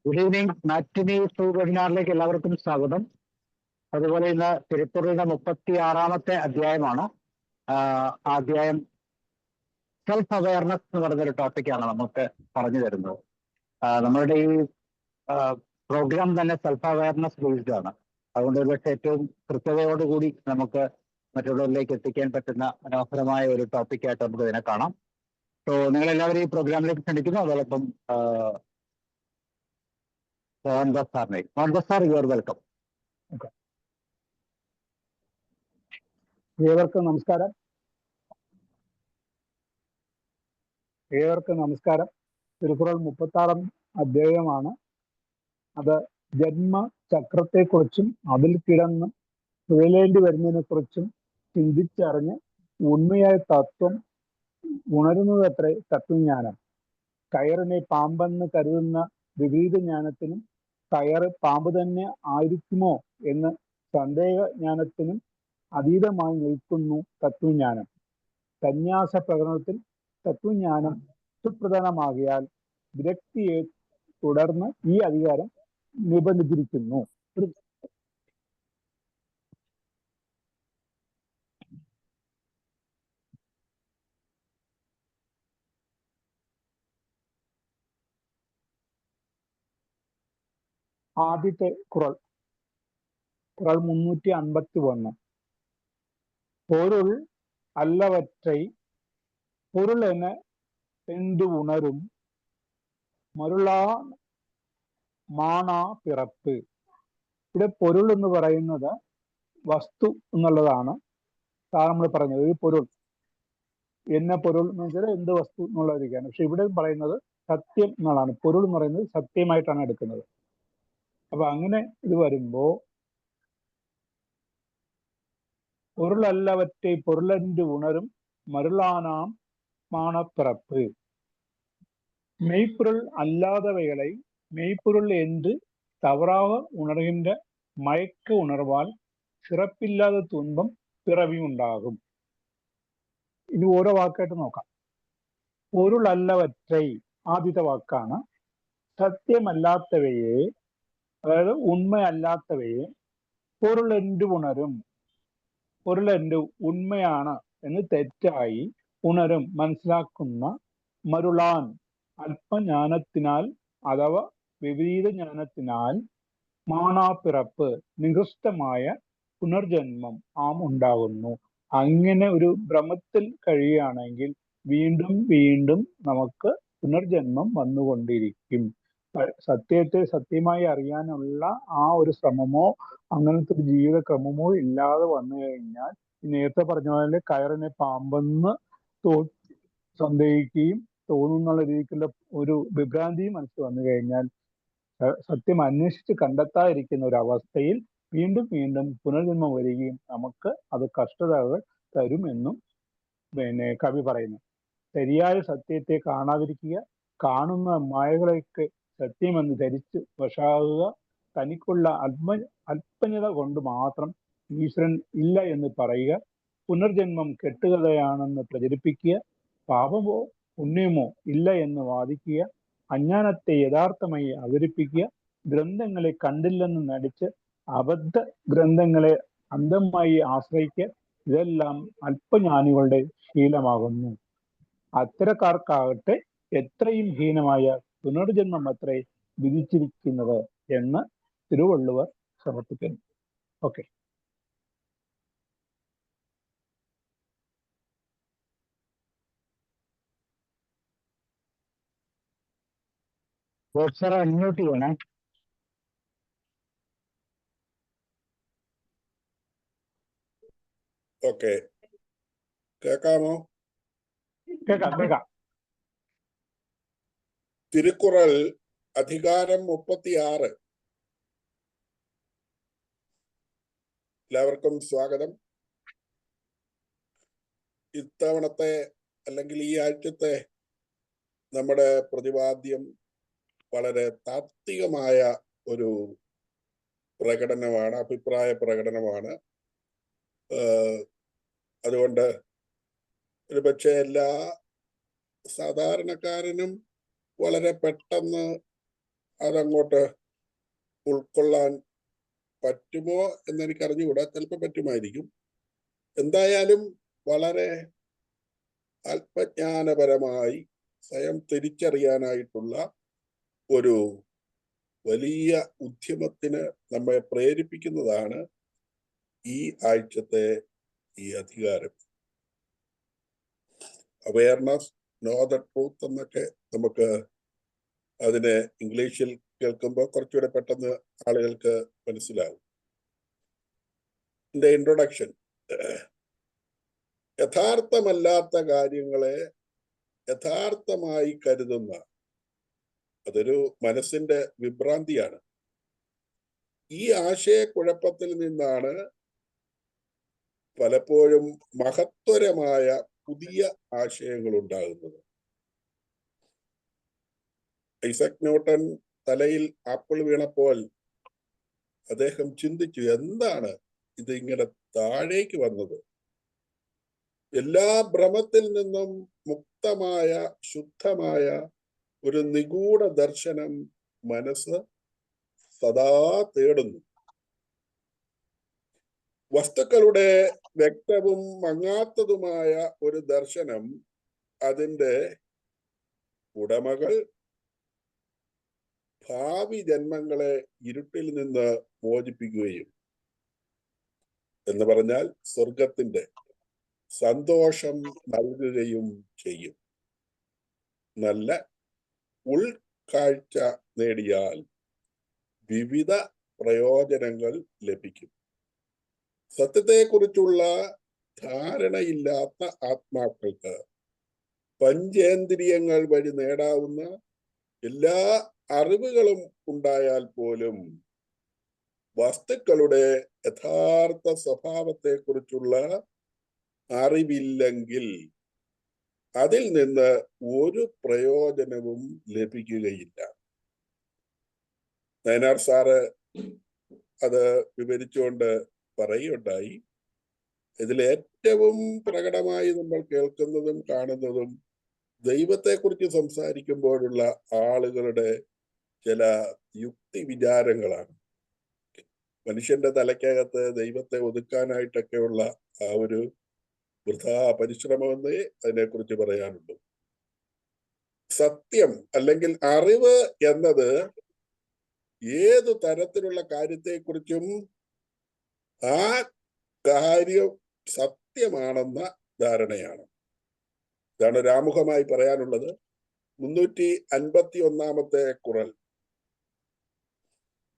Good evening. Matinee to വെബിനാറിലേക്ക് എല്ലാവർക്കും സ്വാഗതം. അതുപോലെ ഇന്ന് തിരുക്കുറളിന്റെ 36-ാമത്തെ അധ്യായമാണ്. ആ അധ്യായം സെൽഫ് അവയർനെസ് എന്ന് പറയുന്നൊരു ടോപ്പിക്കാണ് നമുക്ക് പറഞ്ഞു തരുന്നത്. നമ്മളുടെ ഈ പ്രോഗ്രാം തന്നെ സെൽഫ് അവയർനെസ് ബേസ്ഡ് ആണ്. അതുകൊണ്ട് ഒരുപക്ഷെ ഏറ്റവും കൃത്യതയോടുകൂടി നമുക്ക് മറ്റുള്ളവരിലേക്ക് എത്തിക്കാൻ പറ്റുന്ന മനോഹരമായ ഒരു ടോപ്പിക്കായിട്ട് നമുക്ക് ഇതിനെ കാണാം. സോ നിങ്ങളെല്ലാവരും ഈ പ്രോഗ്രാമിലേക്ക് ക്ഷണിക്കുന്നു. അതോടൊപ്പം മോഹൻദാസ് സാറിനെ. Mohandas sir, you are welcome. ഏവർക്കും നമസ്കാരം. തിരുക്കുറൾ 36-ാം അധ്യായമാണ്. അത് ജന്മചക്രത്തെക്കുറിച്ചും അതിൽ കിടന്ന് തുഴലേണ്ടി വരുന്നതിനെ കുറിച്ചും ചിന്തിച്ചറിഞ്ഞ് ഉണ്മയായ തത്വം ഉണരുന്നതത്രേ തത്വജ്ഞാനം. കയറിനെ പാമ്പെന്ന് കരുതുന്ന വിപരീത ജ്ഞാനത്തിനും കയറ് പാമ്പ് തന്നെ ആയിരിക്കുമോ എന്ന് സന്ദേഹജ്ഞാനത്തിനും അതീതമായി നിൽക്കുന്നു തത്വജ്ഞാനം. സന്യാസ പ്രകടനത്തിൽ തത്വജ്ഞാനം സുപ്രധാനമാകിയാൽ വിരക്തിയെ തുടർന്ന് ഈ അധികാരം നിബന്ധിച്ചിരിക്കുന്നു. ആദ്യത്തെ കുറൾ 351. பொருள் அல்லவற்றை பொருள் என என்று உணரும் മരുളാ മാണാ പിറപ്പ്. ഇവിടെ പൊരുൾ എന്ന് പറയുന്നത് വസ്തു എന്നുള്ളതാണ്. നമ്മൾ പറഞ്ഞത് ഈ പൊരുൾ എന്ന പൊരുൾ എന്ന് വെച്ചാൽ എന്ത് വസ്തു എന്നുള്ളതിരിക്കുകയാണ്. പക്ഷെ ഇവിടെ പറയുന്നത് സത്യം എന്നുള്ളതാണ്. പൊരുൾ എന്ന് പറയുന്നത് സത്യമായിട്ടാണ് എടുക്കുന്നത്. അപ്പൊ അങ്ങനെ ഇത് വരുമ്പോ பொருளல்லவற்றை பொருளென்று உணரும் மருளானாம் மானப்பிறப்பு. மெய்ப்பொருள் அல்லாதவைகளை மெய்ப்பொருள் என்று தவறாக உணர்கின்ற மயக்க உணர்வால் சிறப்பிല്ലാத துன்பம் പിറവി ഉണ്ടാകും. ഇനി ഓരോ വാക്കായിട്ട് നോക്കാം. പൊരുളല്ലവற்றை ആദ്യത്തെ വാക്കാണ്. സത്യമല്ലാത്തവയെ, അതായത് ഉണ്മയല്ലാത്തവയെ പൊരുളെன்று ഉണരും. പൊരുളെன்று ഉണ്മയാണ് എന്ന് തെറ്റായി ഉണരും, മനസ്സിലാക്കുന്ന മരുളാൻ അല്പജ്ഞാനത്തിനാൽ അഥവാ വിപരീത ജ്ഞാനത്തിനാൽ മാണാപ്പിറപ്പ് നികൃഷ്ടമായ പുനർജന്മം ഉണ്ടാകുന്നു. അങ്ങനെ ഒരു ഭ്രമത്തിൽ കഴിയുകയാണെങ്കിൽ വീണ്ടും വീണ്ടും നമുക്ക് പുനർജന്മം വന്നുകൊണ്ടിരിക്കും. സത്യത്തെ സത്യമായി അറിയാനുള്ള ആ ഒരു ശ്രമമോ അങ്ങനത്തെ ഒരു ജീവിതക്രമമോ ഇല്ലാതെ വന്നു കഴിഞ്ഞാൽ നേരത്തെ പറഞ്ഞ പോലെ കയറിനെ പാമ്പെന്ന് സന്ദേഹിക്കുകയും തോന്നുന്നുള്ള രീതിക്കുള്ള ഒരു വിഭ്രാന്തിയും മനസ്സിൽ വന്നു കഴിഞ്ഞാൽ സത്യം അന്വേഷിച്ച് കണ്ടെത്താതിരിക്കുന്ന ഒരു അവസ്ഥയിൽ വീണ്ടും വീണ്ടും പുനർജന്മം വരികയും നമുക്ക് അത് കഷ്ടതകൾ തരുമെന്നും കവി പറയുന്നു. ശരിയായ സത്യത്തെ കാണാതിരിക്കുക, കാണുന്ന മായകളൊക്കെ സത്യമെന്ന് ധരിച്ച് വശാകുക, തനിക്കുള്ള അല്പജ്ഞത കൊണ്ട് മാത്രം ഈശ്വരൻ ഇല്ല എന്ന് പറയുക, പുനർജന്മം കെട്ടുകഥയാണെന്ന് പ്രചരിപ്പിക്കുക, പാപമോ പുണ്യമോ ഇല്ല എന്ന് വാദിക്കുക, അജ്ഞാനത്തെ യഥാർത്ഥമായി അവതരിപ്പിക്കുക, ഗ്രന്ഥങ്ങളെ കണ്ടില്ലെന്ന് നടിച്ച് അബദ്ധ ഗ്രന്ഥങ്ങളെ അന്ധമായി ആശ്രയിക്കുക, ഇതെല്ലാം അല്പജ്ഞാനികളുടെ ശീലമാകുന്നു. അത്തരക്കാർക്കാകട്ടെ എത്രയും ഹീനമായ പുനർജന്മം അത്രേ വിധിച്ചിരിക്കുന്നത് എന്ന് തിരുവള്ളുവർ സമർപ്പിക്കുന്നു. ഓക്കെ. അൺമ്യൂട്ട് ചെയ്യണേ. ഓക്കെ, കേൾക്കാമോ? കേൾക്കാം. തിരുക്കുറൾ അധികാരം 36. എല്ലാവർക്കും സ്വാഗതം. ഇത്തവണത്തെ അല്ലെങ്കിൽ ഈ ആഴ്ചത്തെ നമ്മുടെ പ്രതിപാദ്യം വളരെ താത്വികമായ ഒരു പ്രകടനമാണ്, അഭിപ്രായ പ്രകടനമാണ്. അതുകൊണ്ട് ഒരുപക്ഷെ എല്ലാ സാധാരണക്കാരനും വളരെ പെട്ടെന്ന് അതങ്ങോട്ട് ഉൾക്കൊള്ളാൻ പറ്റുമോ എന്നെനിക്ക് അറിഞ്ഞുകൂടാ. ചിലപ്പോൾ പറ്റുമായിരിക്കും. എന്തായാലും വളരെ ആത്മജ്ഞാനപരമായി സ്വയം തിരിച്ചറിയാനായിട്ടുള്ള ഒരു വലിയ ഉദ്യമത്തിന് നമ്മെ പ്രേരിപ്പിക്കുന്നതാണ് ഈ ആഴ്ചത്തെ ഈ അധികാരം. അവയർനെസ്, നോ ദ ട്രൂത്ത് എന്നൊക്കെ നമുക്ക് അതിനെ ഇംഗ്ലീഷിൽ കേൾക്കുമ്പോൾ കുറച്ചുകൂടെ പെട്ടെന്ന് ആളുകൾക്ക് മനസ്സിലാകും. ഇതിന്റെ ഇൻട്രൊഡക്ഷൻ, യഥാർത്ഥമല്ലാത്ത കാര്യങ്ങളെ യഥാർത്ഥമായി കരുതുന്ന അതൊരു മനസ്സിന്റെ വിഭ്രാന്തിയാണ്. ഈ ആശയക്കുഴപ്പത്തിൽ നിന്നാണ് പലപ്പോഴും മഹത്വരമായ പുതിയ ആശയങ്ങൾ ഉണ്ടാകുന്നത്. ഐസക് ന്യൂട്ടൺ തലയിൽ ആപ്പിൾ വീണപ്പോൾ അദ്ദേഹം ചിന്തിച്ചു, എന്താണ് ഇത് ഇങ്ങനെ താഴേക്ക് വന്നത്? എല്ലാ ഭ്രമത്തിൽ നിന്നും മുക്തമായ ശുദ്ധമായ ഒരു നിഗൂഢ ദർശനം മനസ്സ് സദാ തേടുന്നു. വസ്തുക്കളുടെ വ്യക്തവും മങ്ങാത്തതുമായ ഒരു ദർശനം അതിൻ്റെ ഉടമകൾ ഭാവി ജന്മങ്ങളെ ഇരുട്ടിൽ നിന്ന് മോചിപ്പിക്കുകയും, എന്ന് പറഞ്ഞാൽ സ്വർഗത്തിന്റെ സന്തോഷം നൽകുകയും ചെയ്യും. നല്ല ഉൾക്കാഴ്ച നേടിയാൽ വിവിധ പ്രയോജനങ്ങൾ ലഭിക്കും. സത്യത്തെക്കുറിച്ചുള്ള ധാരണയില്ലാത്ത ആത്മാക്കൾക്ക് പഞ്ചേന്ദ്രിയങ്ങൾ വഴി നേടാവുന്ന എല്ലാ അറിവുകളും ഉണ്ടായാൽ പോലും വസ്തുക്കളുടെ യഥാർത്ഥ സ്വഭാവത്തെക്കുറിച്ചുള്ള അറിവില്ലെങ്കിൽ അതിൽ നിന്ന് ഒരു പ്രയോജനവും ലഭിക്കുകയില്ല. നയനാർ സാറ് അത് വിവരിച്ചുകൊണ്ട് പറയുകയുണ്ടായി, ഇതിലേറ്റവും പ്രകടമായി നമ്മൾ കേൾക്കുന്നതും കാണുന്നതും ദൈവത്തെക്കുറിച്ച് സംസാരിക്കുമ്പോഴുള്ള ആളുകളുടെ ചില യുക്തി വിചാരങ്ങളാണ്. മനുഷ്യന്റെ തലയ്ക്കകത്ത് ദൈവത്തെ ഒതുക്കാനായിട്ടൊക്കെയുള്ള ആ ഒരു വൃഥാ പരിശ്രമമെന്നേ അതിനെക്കുറിച്ച് പറയാനുള്ളൂ. സത്യം അല്ലെങ്കിൽ അറിവ് എന്നത് ഏതു തരത്തിലുള്ള കാര്യത്തെക്കുറിച്ചും ആ കാര്യം സത്യമാണെന്ന ധാരണയാണ്. ഇതാണ് രാമുഖമായി പറയാനുള്ളത്. 351 കുറൽ.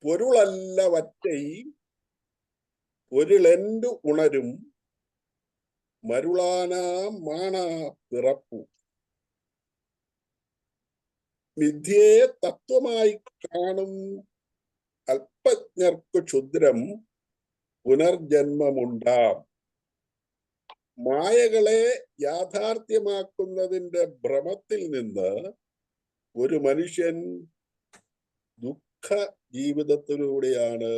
പൊരുളല്ല വറ്റൈ പൊരുളെന്തു ഉണരും മരുളാനാ മാണാ പിറപ്പു. മിഥ്യയെ തത്വമായി കാണും അല്പജ്ഞർക്കു ക്ഷുദ്രം പുനർജന്മമുണ്ടാം. മായകളെ യാഥാർത്ഥ്യമാക്കുന്നതിന്റെ ഭ്രമത്തിൽ നിന്ന് ഒരു മനുഷ്യൻ ദുഃഖ ജീവിതത്തിലൂടെയാണ്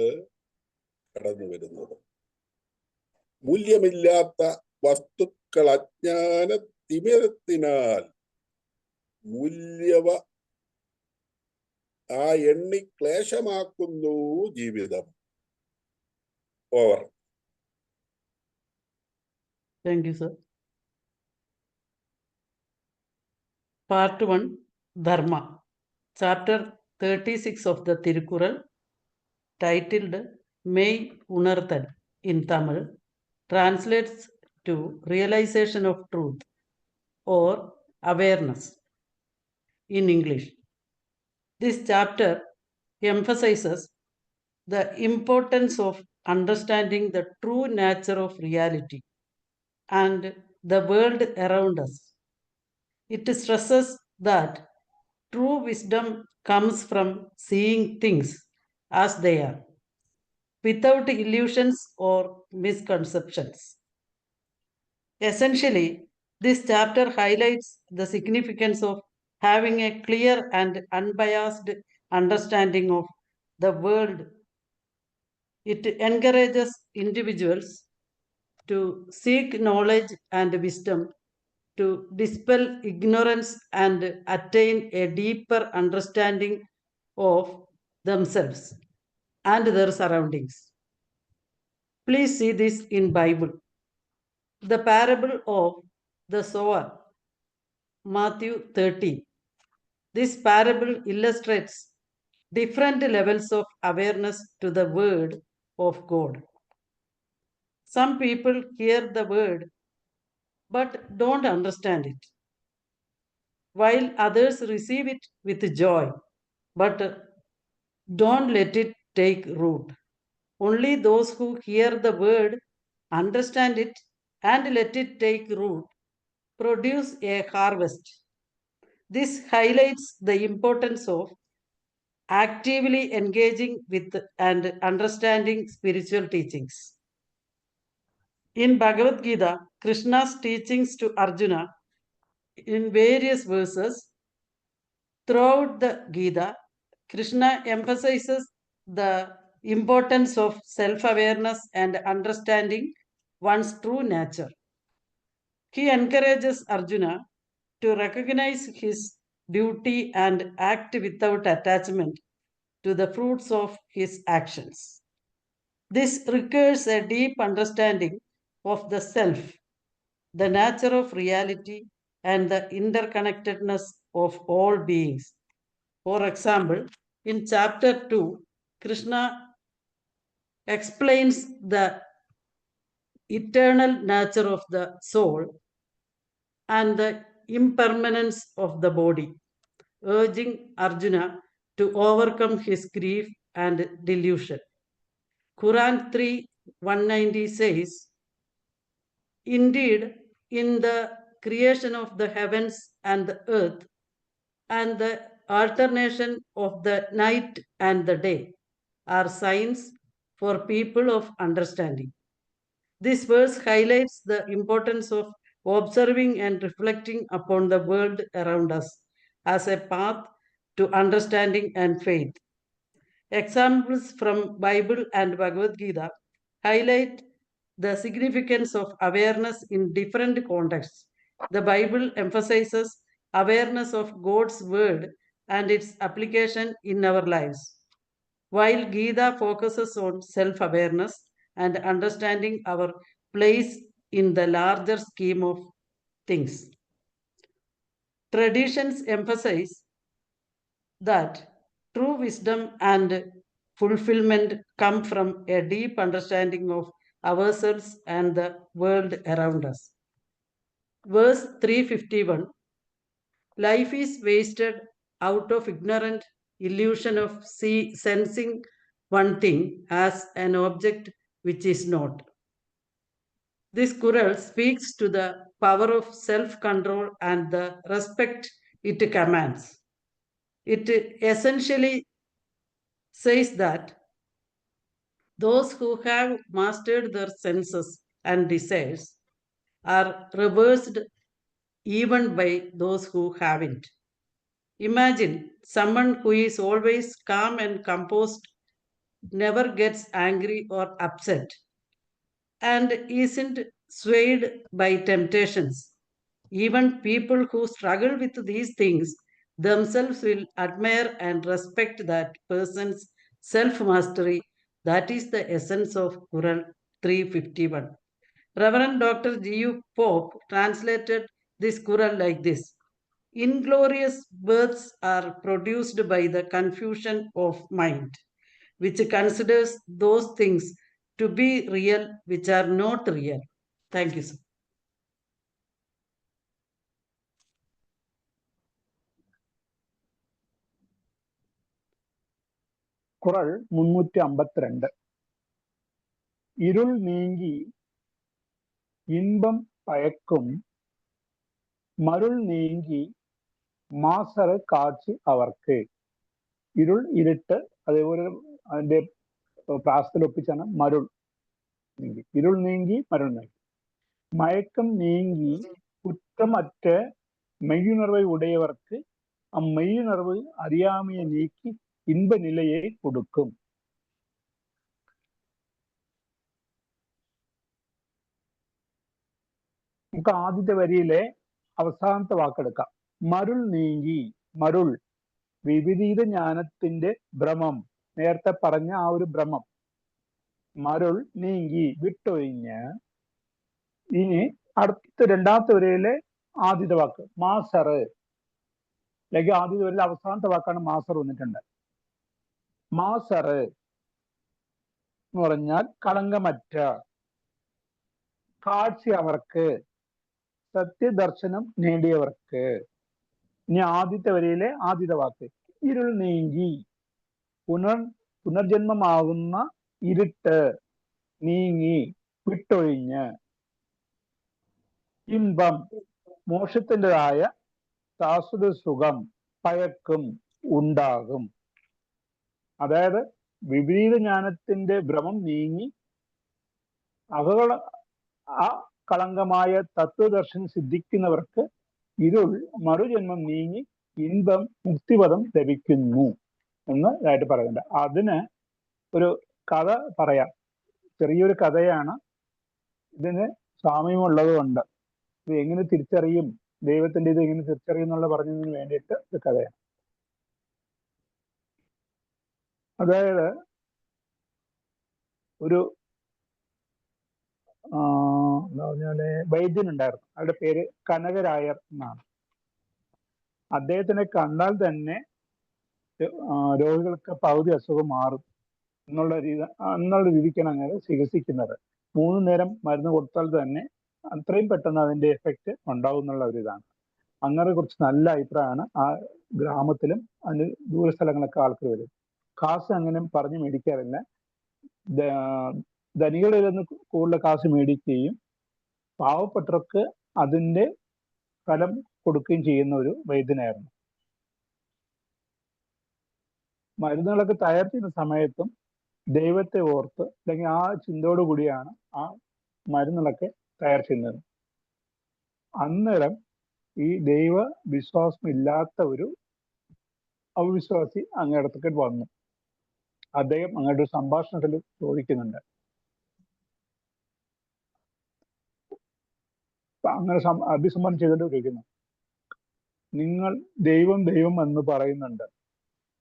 കടന്നു വരുന്നത്. മൂല്യമില്ലാത്ത വസ്തുക്കൾ അജ്ഞാന തിമിരത്തിനാൽ മൂല്യവ ആ എണ്ണി ക്ലേശമാക്കുന്നു ജീവിതം. Over. Thank you, sir. Part 1, Dharma. Chapter 36 of the Tirukural, titled May Unarthal in Tamil, translates to Realization of Truth or Awareness in English. This chapter emphasizes the importance of understanding the true nature of reality and the world around us. It stresses that true wisdom comes from seeing things as they are, without illusions or misconceptions. Essentially, this chapter highlights the significance of having a clear and unbiased understanding of the world. It encourages individuals to seek knowledge and wisdom, to dispel ignorance and attain a deeper understanding of themselves and their surroundings. Please see this in Bible. The parable of the sower, Matthew 13. This parable illustrates different levels of awareness to the word of God. Some people hear the word but don't understand it, while others receive it with joy but don't let it take root. Only those who hear the word, understand it, and let it take root produce a harvest. This highlights the importance of actively engaging with and understanding spiritual teachings. In Bhagavad Gita, Krishna's teachings to Arjuna in various verses throughout the Gita, Krishna emphasizes the importance of self awareness and understanding one's true nature. He encourages Arjuna to recognize his duty and act without attachment to the fruits of his actions. This requires a deep understanding of the self, the nature of reality, and the interconnectedness of all beings. For example, in chapter 2, Krishna explains the eternal nature of the soul and the impermanence of the body, urging Arjuna to overcome his grief and delusion. Quran 3:190 says, indeed, in the creation of the heavens and the earth, and the alternation of the night and the day, are signs for people of understanding. This verse highlights the importance of observing and reflecting upon the world around us as a path to understanding and faith. Examples from Bible and Bhagavad Gita highlight the significance of awareness in different contexts. The Bible emphasizes awareness of God's word and its application in our lives, while Gita focuses on self awareness and understanding our place in the larger scheme of things. Traditions emphasize that true wisdom and fulfillment come from a deep understanding of ourselves and the world around us. Verse 351, life is wasted out of ignorant illusion of sensing one thing as an object which is not. This Quran speaks to the power of self-control and the respect it commands. It essentially says that those who have mastered their senses and desires are reversed even by those who haven't. Imagine someone who is always calm and composed, never gets angry or upset, and isn't swayed by temptations. Even people who struggle with these things themselves will admire and respect that person's self mastery. That is the essence of Quran 351. Reverend Dr. G.U. Pope translated this Quran like this: inglorious births are produced by the confusion of mind, which considers those things to be real which are not real. Thank you, sir. കുറൾ 352. ഇരുൾ നീങ്ങി ഇൻപം പയക്കും മരുൾ നീങ്ങി മാസറ് കാഴ്ച അവർക്ക്. ഇരുൾ ഇരുട്ട്, അതേപോലെ അതിന്റെ പ്രാസത്തിൽ ഒപ്പിച്ചാണ് മരുൾ നീങ്ങി. ഇരുൾ നീങ്ങി മരുൾ നീങ്ങി. മയക്കം നീങ്ങി കുറ്റമറ്റ மெய்யுணர்வை உடையவர்க்கு அம்மெய்யுணர்வு அறியாமையை நீக்கி இன்ப நிலையை கொடுக்கும். നമുക്ക് ആദ്യത്തെ വരിയിലെ അവസാനത്തെ വാക്കെടുക്കാം. മരുൾ നീങ്ങി. മരുൾ വിപരീത ജ്ഞാനത്തിന്റെ ഭ്രമം, നേരത്തെ പറഞ്ഞ ആ ഒരു ഭ്രമം, മരുൾ നീങ്ങി വിട്ടൊഴിഞ്ഞ്. ഇനി അടുത്ത രണ്ടാമത്തെ വരയിലെ ആദ്യത്തെ വാക്ക് മാസറ്, അല്ലെങ്കിൽ ആദ്യത്തെ വരയിലെ അവസാനത്തെ വാക്കാണ് മാസർ വന്നിട്ടുണ്ട്. മാസറ് എന്ന് പറഞ്ഞാൽ കളങ്കമറ്റ, കാഴ്ച അവർക്ക്, സത്യദർശനം നേടിയവർക്ക്. ഇനി ആദ്യത്തെ വരിയിലെ ആദ്യത്തെ വാക്ക് ഇരുൾ നീങ്ങി, പുനർജന്മമാകുന്ന ഇരുട്ട് നീങ്ങി വിട്ടൊഴിഞ്ഞ്. ഇമ്പം, മോക്ഷത്തിൻ്റെതായ ശാശ്വത സുഖം പയക്കും ഉണ്ടാകും. അതായത് വിപരീത ജ്ഞാനത്തിന്റെ ഭ്രമം നീങ്ങി ആ കളങ്കമായ തത്വദർശനം സിദ്ധിക്കുന്നവർക്ക് ഇരുൾ മറുജന്മം നീങ്ങി ഇൻപം മുക്തിപദം ലഭിക്കുന്നു എന്ന് ഇതായിട്ട് പറയുന്നുണ്ട്. അതിന് ഒരു കഥ പറയാം. ചെറിയൊരു കഥയാണ്. ഇതിന് സാമ്യമുള്ളത് കൊണ്ട് ഇത് എങ്ങനെ തിരിച്ചറിയും, ദൈവത്തിന്റെ ഇത് എങ്ങനെ തിരിച്ചറിയും എന്നുള്ള പറഞ്ഞതിന് വേണ്ടിയിട്ട് ഒരു കഥയാണ്. അതായത് ഒരു എന്താ പറഞ്ഞാല് വൈദ്യനുണ്ടായിരുന്നു. അയാളുടെ പേര് കനകരായർ എന്നാണ്. അദ്ദേഹത്തിനെ കണ്ടാൽ തന്നെ രോഗികൾക്ക് പകുതി അസുഖം മാറും എന്നുള്ള രീതിക്കാണ് അങ്ങനെ ചികിത്സിക്കുന്നത്. 3 നേരം മരുന്ന് കൊടുത്താൽ തന്നെ അത്രയും പെട്ടെന്ന് അതിന്റെ എഫക്റ്റ് ഉണ്ടാവും എന്നുള്ള ഒരു ഇതാണ്. അങ്ങനെ കുറച്ച് നല്ല അഭിപ്രായമാണ് ആ ഗ്രാമത്തിലും അതിന് ദൂരസ്ഥലങ്ങളൊക്കെ ആൾക്കാർ വരും. കാശ് അങ്ങനെ പറഞ്ഞ് മേടിക്കാറില്ല. ധനികളിൽ നിന്ന് കൂടുതൽ കാശ് മേടിക്കുകയും പാവപ്പെട്ടവർക്ക് അതിന്റെ ഫലം കൊടുക്കുകയും ചെയ്യുന്ന ഒരു വൈദ്യനായിരുന്നു. മരുന്നുകളൊക്കെ തയ്യാർ ചെയ്യുന്ന സമയത്തും ദൈവത്തെ ഓർത്ത് അല്ലെങ്കിൽ ആ ചിന്തയോടു കൂടിയാണ് ആ മരുന്നുകളൊക്കെ തയ്യാർ ചെയ്യുന്നത്. അന്നേരം ഈ ദൈവ വിശ്വാസം ഇല്ലാത്ത ഒരു അവിശ്വാസി അങ്ങേടത്തേക്ക് വന്നു. അദ്ദേഹം അങ്ങോട്ട് ഒരു സംഭാഷണത്തിൽ ചോദിക്കുന്നുണ്ട്. അങ്ങനെ അഭിസംബോധന ചെയ്തിട്ട് ചോദിക്കുന്നു, നിങ്ങൾ ദൈവം ദൈവം എന്ന് പറയുന്നുണ്ട്,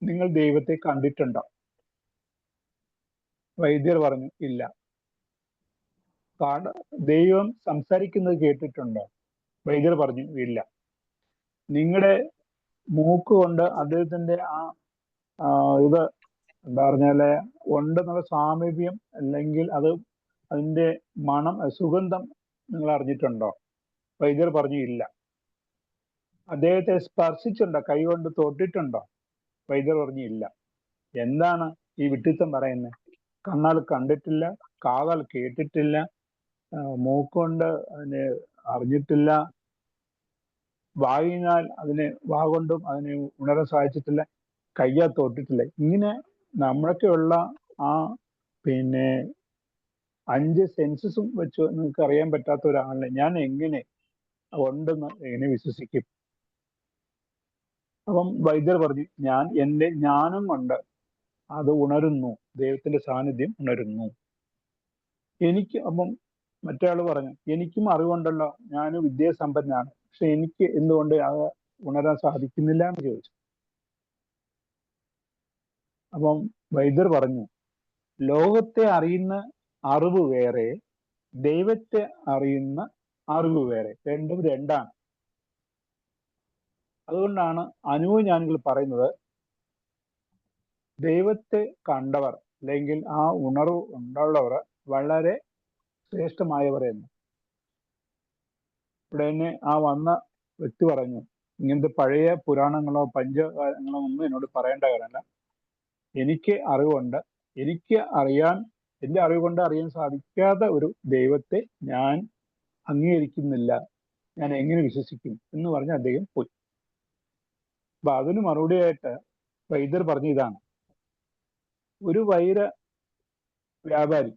നിങ്ങൾ ദൈവത്തെ കണ്ടിട്ടുണ്ടോ? വൈദ്യർ പറഞ്ഞു ഇല്ല. ദൈവം സംസാരിക്കുന്നത് കേട്ടിട്ടുണ്ടോ? വൈദ്യർ പറഞ്ഞു ഇല്ല. നിങ്ങളുടെ മൂക്ക് കൊണ്ട് അദ്ദേഹത്തിന്റെ ഇത് എന്താ പറഞ്ഞാല് ഉണ്ടെന്നുള്ള സാമീപ്യം അല്ലെങ്കിൽ അതിന്റെ മണം സുഗന്ധം നിങ്ങൾ അറിഞ്ഞിട്ടുണ്ടോ? വൈദ്യർ പറഞ്ഞു ഇല്ല. അദ്ദേഹത്തെ സ്പർശിച്ചുണ്ടോ? കൈ കൊണ്ട് തൊട്ടിട്ടുണ്ടോ? വൈദ്യർ പറഞ്ഞു ഇല്ല. എന്താണ് ഈ വിഡ്ഢിത്തം പറയുന്നത്? കണ്ണാൽ കണ്ടിട്ടില്ല, കാതാൽ കേട്ടിട്ടില്ല, മൂക്കൊണ്ട് അതിനെ അറിഞ്ഞിട്ടില്ല, വായിനാൽ വാഗൊണ്ടും അതിനെ ഉണരാൻ സാധിച്ചിട്ടില്ല, കയ്യാ തൊട്ടിട്ടില്ല. ഇങ്ങനെ നമ്മളൊക്കെയുള്ള ആ 5 സെൻസസും വെച്ച് നിങ്ങൾക്ക് അറിയാൻ പറ്റാത്ത ഒരാളിനെ ഞാൻ എങ്ങനെ ഉണ്ടെന്ന് എങ്ങനെ വിശ്വസിക്കും? അപ്പം വൈദ്യർ പറഞ്ഞു എൻ്റെ ജ്ഞാനം കൊണ്ട് അത് ഉണരുന്നു, ദൈവത്തിന്റെ സാന്നിധ്യം ഉണരുന്നു. അപ്പം മറ്റേ ആള് പറഞ്ഞു എനിക്കും അറിവുണ്ടല്ലോ, ഞാൻ വിദ്യാസമ്പന്നനാണ്, പക്ഷെ എനിക്ക് എന്തുകൊണ്ട് അത് ഉണരാൻ സാധിക്കുന്നില്ല എന്ന് ചോദിച്ചു. അപ്പം വൈദ്യർ പറഞ്ഞു ലോകത്തെ അറിയുന്ന അറിവ് വേറെ, ദൈവത്തെ അറിയുന്ന അറിവ് വേറെ, രണ്ടും രണ്ടാണ്. അതുകൊണ്ടാണ് അനുഭവജ്ഞാനികൾ പറയുന്നത് ദൈവത്തെ കണ്ടവർ അല്ലെങ്കിൽ ആ ഉണർവ് ഉണ്ടുള്ളവർ വളരെ ശ്രേഷ്ഠമായവർ എന്ന്. ഇവിടെ തന്നെ ആ വന്ന വ്യക്തി പറഞ്ഞു ഇങ്ങനത്തെ പഴയ പുരാണങ്ങളോ പഞ്ചകാരങ്ങളോ ഒന്നും എന്നോട് പറയേണ്ട കാര്യമല്ല, എനിക്ക് അറിവുണ്ട്, എൻ്റെ അറിവ് കൊണ്ട് അറിയാൻ സാധിക്കാത്ത ഒരു ദൈവത്തെ ഞാൻ അംഗീകരിക്കുന്നില്ല, ഞാൻ എങ്ങനെ വിശ്വസിക്കും എന്ന് പറഞ്ഞ് അദ്ദേഹം പോയി. അപ്പൊ അതിന് മറുപടിയായിട്ട് വൈദ്യർ പറഞ്ഞു ഇതാണ്, ഒരു വൈര വ്യാപാരി